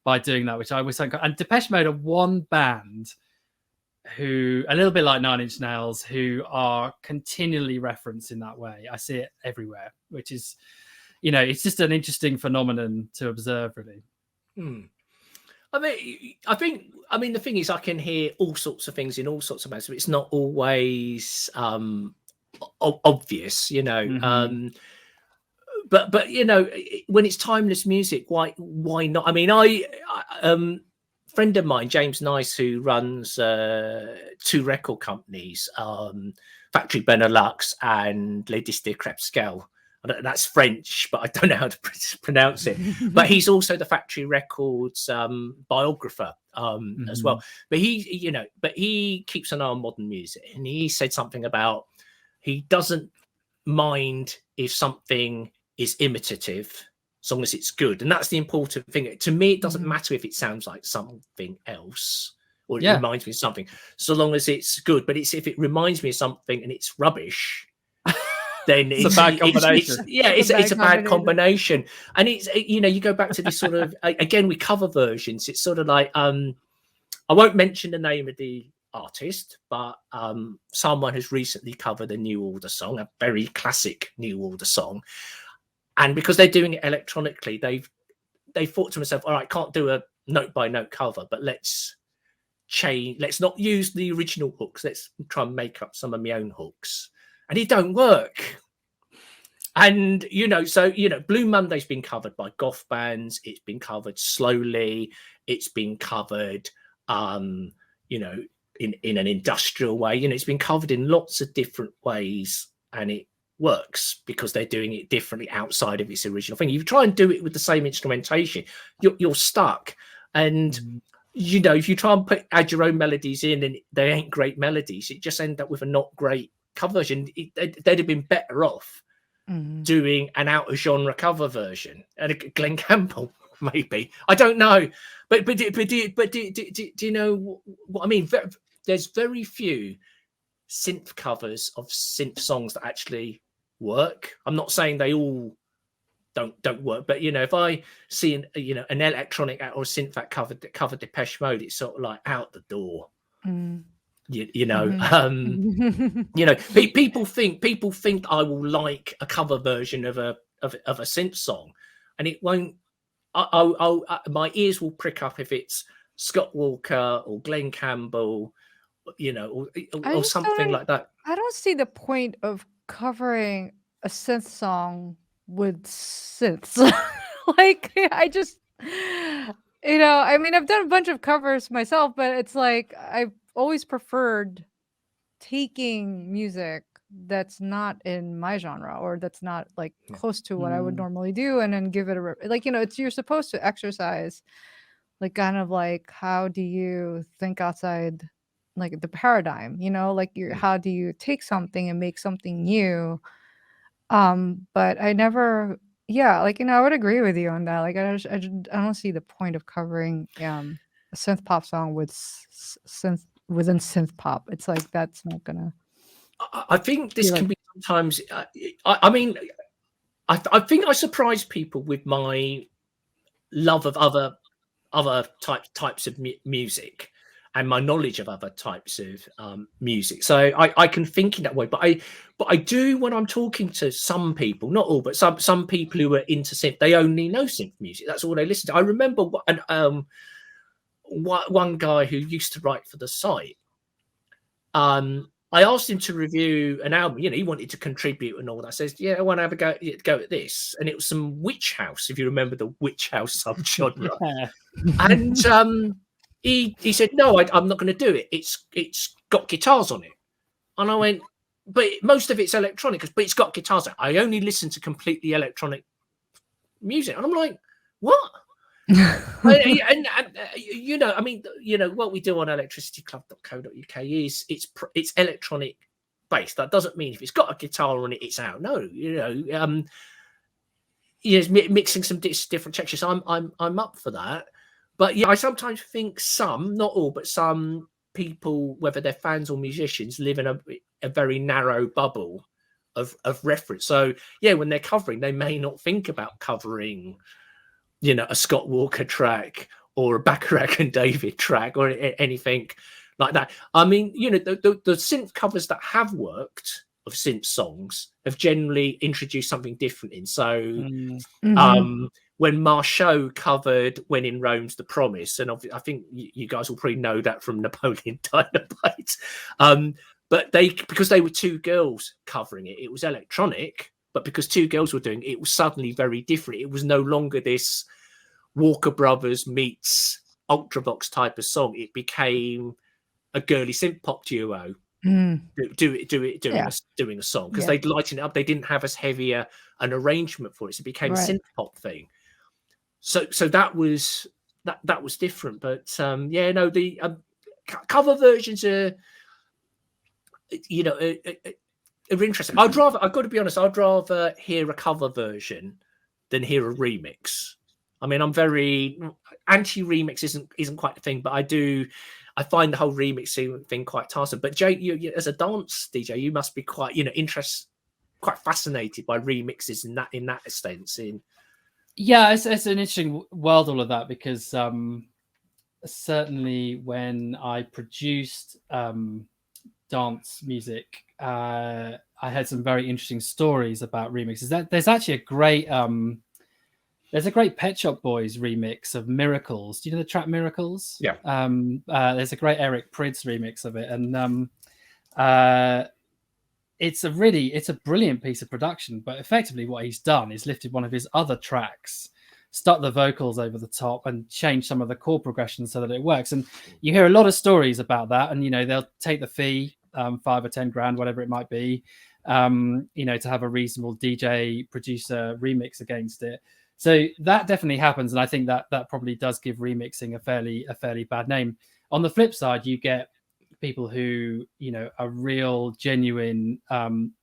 by doing that, which I was so. And Depeche Mode are one band who, a little bit like Nine Inch Nails, who are continually referenced in that way. I see it everywhere, which is, it's just an interesting phenomenon to observe, really. I think the thing is, I can hear all sorts of things in all sorts of bands, so it's not always obvious, But when it's timeless music, why not? I mean, friend of mine, James Nice, who runs 2 record companies, Factory Benelux and Les Disques Crepscale. That's French, but I don't know how to pronounce it. But he's also the Factory Records biographer as well. But he keeps an eye on modern music, and he said something about he doesn't mind if something is imitative, as long as it's good. And that's the important thing. To me, it doesn't matter if it sounds like something else or it reminds me of something, so long as it's good. But if it reminds me of something and it's rubbish, then it's a bad combination. It's a bad combination. And it's, you go back to this sort of, again, with cover versions, it's sort of like, I won't mention the name of the artist, but someone has recently covered a New Order song, a very classic New Order song. And because they're doing it electronically, they thought to themselves, all right, can't do a note by note cover, but let's not use the original hooks. Let's try and make up some of my own hooks. And it don't work. And, Blue Monday's been covered by goth bands. It's been covered slowly. It's been covered, in an industrial way. It's been covered in lots of different ways, and it works because they're doing it differently outside of its original thing. You try and do it with the same instrumentation, you're stuck. And if you try and add your own melodies in and they ain't great melodies, it just end up with a not great cover version. They'd have been better off doing an out of genre cover version, and Glenn Campbell maybe, I don't know, but do you know what I mean? There's very few synth covers of synth songs that actually work. I'm not saying they all don't work, but if I see an electronic or a synth that covered Depeche Mode, it's sort of like out the door. People think I will like a cover version of a synth song, and it won't. My ears will prick up if it's Scott Walker or Glenn Campbell, or something like that. I don't see the point of covering a synth song with synths. I just, I've done a bunch of covers myself, but it's like I've always preferred taking music that's not in my genre or that's not like close to what I would normally do, and then give it it's, you're supposed to exercise like kind of like, how do you think outside like the paradigm, how do you take something and make something new? But I never, I would agree with you on that. Like, I don't see the point of covering a synth pop song with synth within synth pop. It's like that's not gonna. I think this You're can like- be sometimes. I mean, I think I surprise people with my love of other types of music and my knowledge of other types of music. So I can think in that way, but I do when I'm talking to some people, not all, but some people who are into synth, they only know synth music. That's all they listen to. I remember one guy who used to write for the site. I asked him to review an album. You know, he wanted to contribute and all that. I says, "Yeah, I want to have a go at this." And it was some witch house, if you remember the witch house subgenre. Yeah. And he said, "No, I'm not going to do it. It's got guitars on it." And I went, "But most of it's electronic, but it's got guitars on it. I only listen to completely electronic music." And I'm like, "What?" and you know, I mean, you know what we do on electricityclub.co.uk is it's electronic based. That doesn't mean if it's got a guitar on it, it's out. No, you know, mixing some different textures. I'm up for that. But yeah, I sometimes think some, not all, but some people, whether they're fans or musicians, live in a very narrow bubble of reference. So yeah, when they're covering, they may not think about covering, you know, a Scott Walker track or a Bacharach and David track or anything like that. I mean, you know, the synth covers that have worked of synth songs have generally introduced something different in. So when Michel covered When in Rome's the Promise, and I think you guys will probably know that from Napoleon Dynamite, but because they were two girls covering it, it was electronic. But because two girls were doing it, it was suddenly very different. It was no longer this Walker Brothers meets Ultravox type of song. It became a girly synth pop duo doing a song because they'd lighten it up. They didn't have as heavy an arrangement for it. So it became a synth pop thing. So that was different. But yeah, no, the cover versions are, you know, are interesting. I've got to be honest, I'd rather hear a cover version than hear a remix. I mean, I'm very anti-remix isn't quite the thing, but I find the whole remixing thing quite tiresome. But Jay, you as a dance DJ, you must be quite, you know, quite fascinated by remixes in that sense. Yeah, it's an interesting world, all of that, because certainly when I produced dance music, I had some very interesting stories about remixes. There's actually a great Pet Shop Boys remix of Miracles. Do you know the track Miracles? Yeah. There's a great Eric Prydz remix of it, and it's a brilliant piece of production. But effectively, what he's done is lifted one of his other tracks, stuck the vocals over the top, and changed some of the chord progressions so that it works. And you hear a lot of stories about that. And you know, they'll take the fee, $5 or $10 grand, whatever it might be, you know, to have a reasonable DJ producer remix against it. So that definitely happens, and I think that probably does give remixing a fairly bad name. On the flip side, you get people who, you know, are real genuine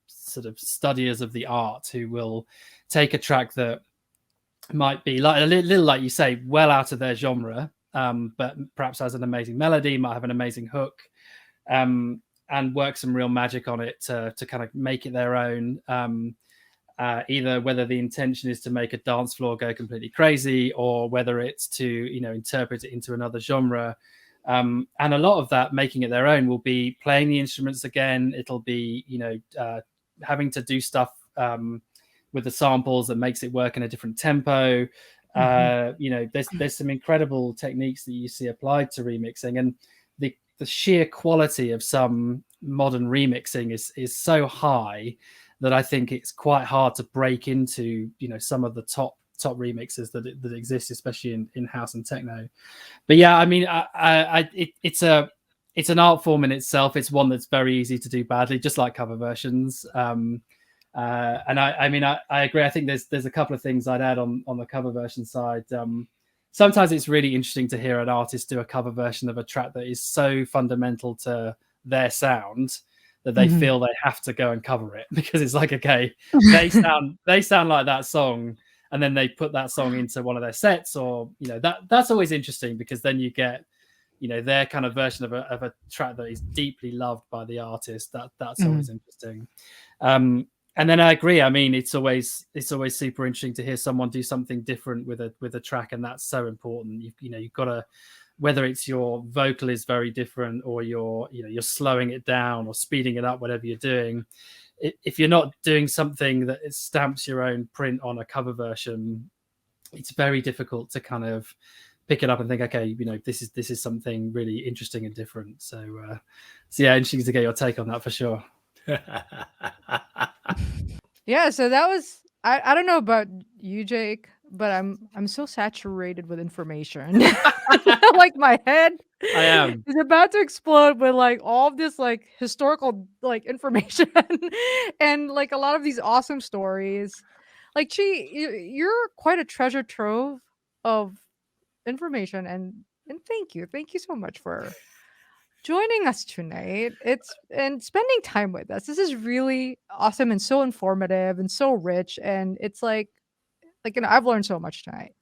sort of studiers of the art, who will take a track that might be like a little like you say, well out of their genre, but perhaps has an amazing melody, might have an amazing hook, and work some real magic on it to kind of make it their own. Either whether the intention is to make a dance floor go completely crazy, or whether it's to, you know, interpret it into another genre. And a lot of that making it their own will be playing the instruments again. It'll be, you know, having to do stuff with the samples that makes it work in a different tempo. You know, there's some incredible techniques that you see applied to remixing, and the sheer quality of some modern remixing is so high that I think it's quite hard to break into, you know, some of the top remixes that exist, especially in house and techno. But yeah, I mean, it's an art form in itself. It's one that's very easy to do badly, just like cover versions. And I mean, I agree. I think there's a couple of things I'd add on the cover version side. Sometimes it's really interesting to hear an artist do a cover version of a track that is so fundamental to their sound that they feel they have to go and cover it, because it's like, okay, they sound like that song, and then they put that song into one of their sets, or, you know, that's always interesting, because then you get their kind of version of a track that is deeply loved by the artist. That's always interesting. And then I agree. I mean, it's always super interesting to hear someone do something different with a track, and that's so important. You've got to, whether it's your vocal is very different, or you're slowing it down or speeding it up, whatever you're doing. If you're not doing something that stamps your own print on a cover version, it's very difficult to kind of pick it up and think, okay, this is something really interesting and different. So yeah, interesting to get your take on that for sure. Yeah, so that was I don't know about you, Jake, but I'm so saturated with information. Like my head I am. is about to explode with like all of this like historical like information and like a lot of these awesome stories. Like you're quite a treasure trove of information, and thank you so much for joining us tonight. And spending time with us. This is really awesome and so informative and so rich, and it's like I've learned so much tonight.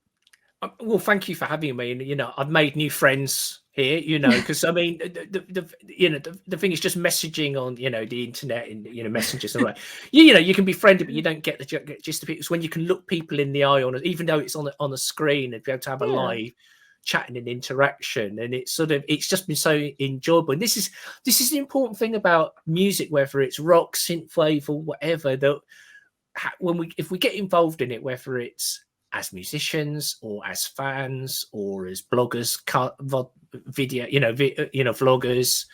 Well, thank you for having me. And I've made new friends here. Because I mean, the thing is just messaging on the internet and messages and you can be friendly, but you don't get the gist of it. It's when you can look people in the eye even though it's on a screen, and be able to have a live chatting and interaction, and it's just been so enjoyable. And this is the important thing about music, whether it's rock, synthwave, or whatever, that if we get involved in it, whether it's as musicians or as fans or as bloggers, video, vloggers,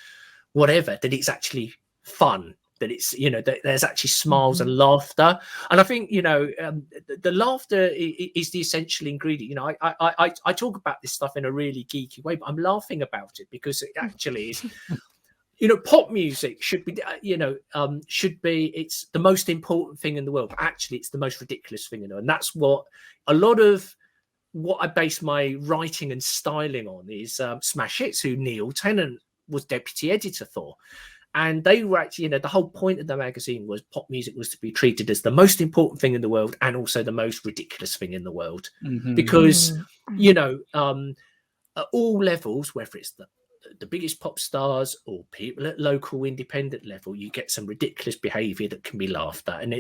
whatever, that it's actually fun, that it's that there's actually smiles and laughter. And I think the laughter is the essential ingredient. I talk about this stuff in a really geeky way, but I'm laughing about it because it actually is. Pop music should be it's the most important thing in the world. But actually, it's the most ridiculous thing in the world, and that's what a lot of what I base my writing and styling on is Smash Hits, who Neil Tennant was deputy editor for. And they were actually, the whole point of the magazine was pop music was to be treated as the most important thing in the world and also the most ridiculous thing in the world. Because, at all levels, whether it's the biggest pop stars or people at local independent level, you get some ridiculous behavior that can be laughed at. And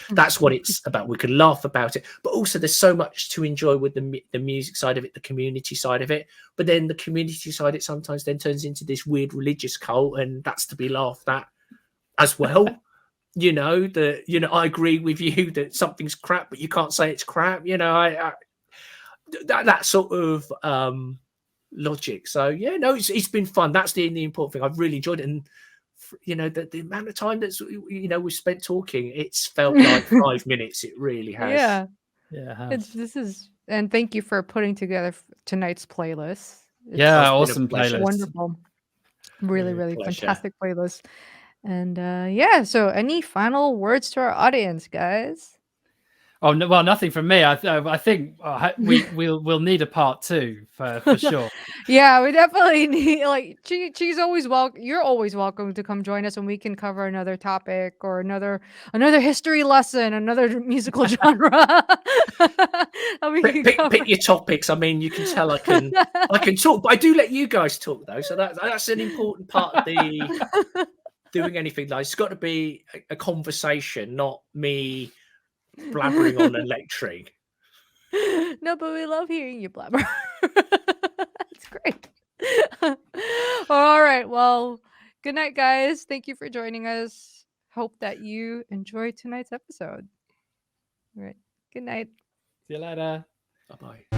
that's what it's about. We can laugh about it, but also there's so much to enjoy with the music side of it, the community side of it. But then the community side, it sometimes then turns into this weird religious cult, and that's to be laughed at as well. I agree with you that something's crap, but you can't say it's crap. That sort of logic. So it's been fun. That's the important thing. I've really enjoyed it, and the amount of time that's we've spent talking, it's felt like 5 minutes. It really has. And thank you for putting together tonight's playlist. Awesome playlist. Wonderful, really pleasure. Fantastic playlist. And so any final words to our audience, guys? Oh no, well, nothing from me. I think we'll need a part 2 for sure. Yeah, we definitely need. She's always welcome. You're always welcome to come join us, and we can cover another topic or another history lesson, another musical genre. Pick your topics. I mean, you can tell I can talk, but I do let you guys talk though. So that's an important part of the doing anything. Like it's got to be a conversation, not me blabbering on and lecturing. No, but we love hearing you blabber. It's great. All right. Well, good night, guys. Thank you for joining us. Hope that you enjoyed tonight's episode. All right. Good night. See you later. Bye-bye.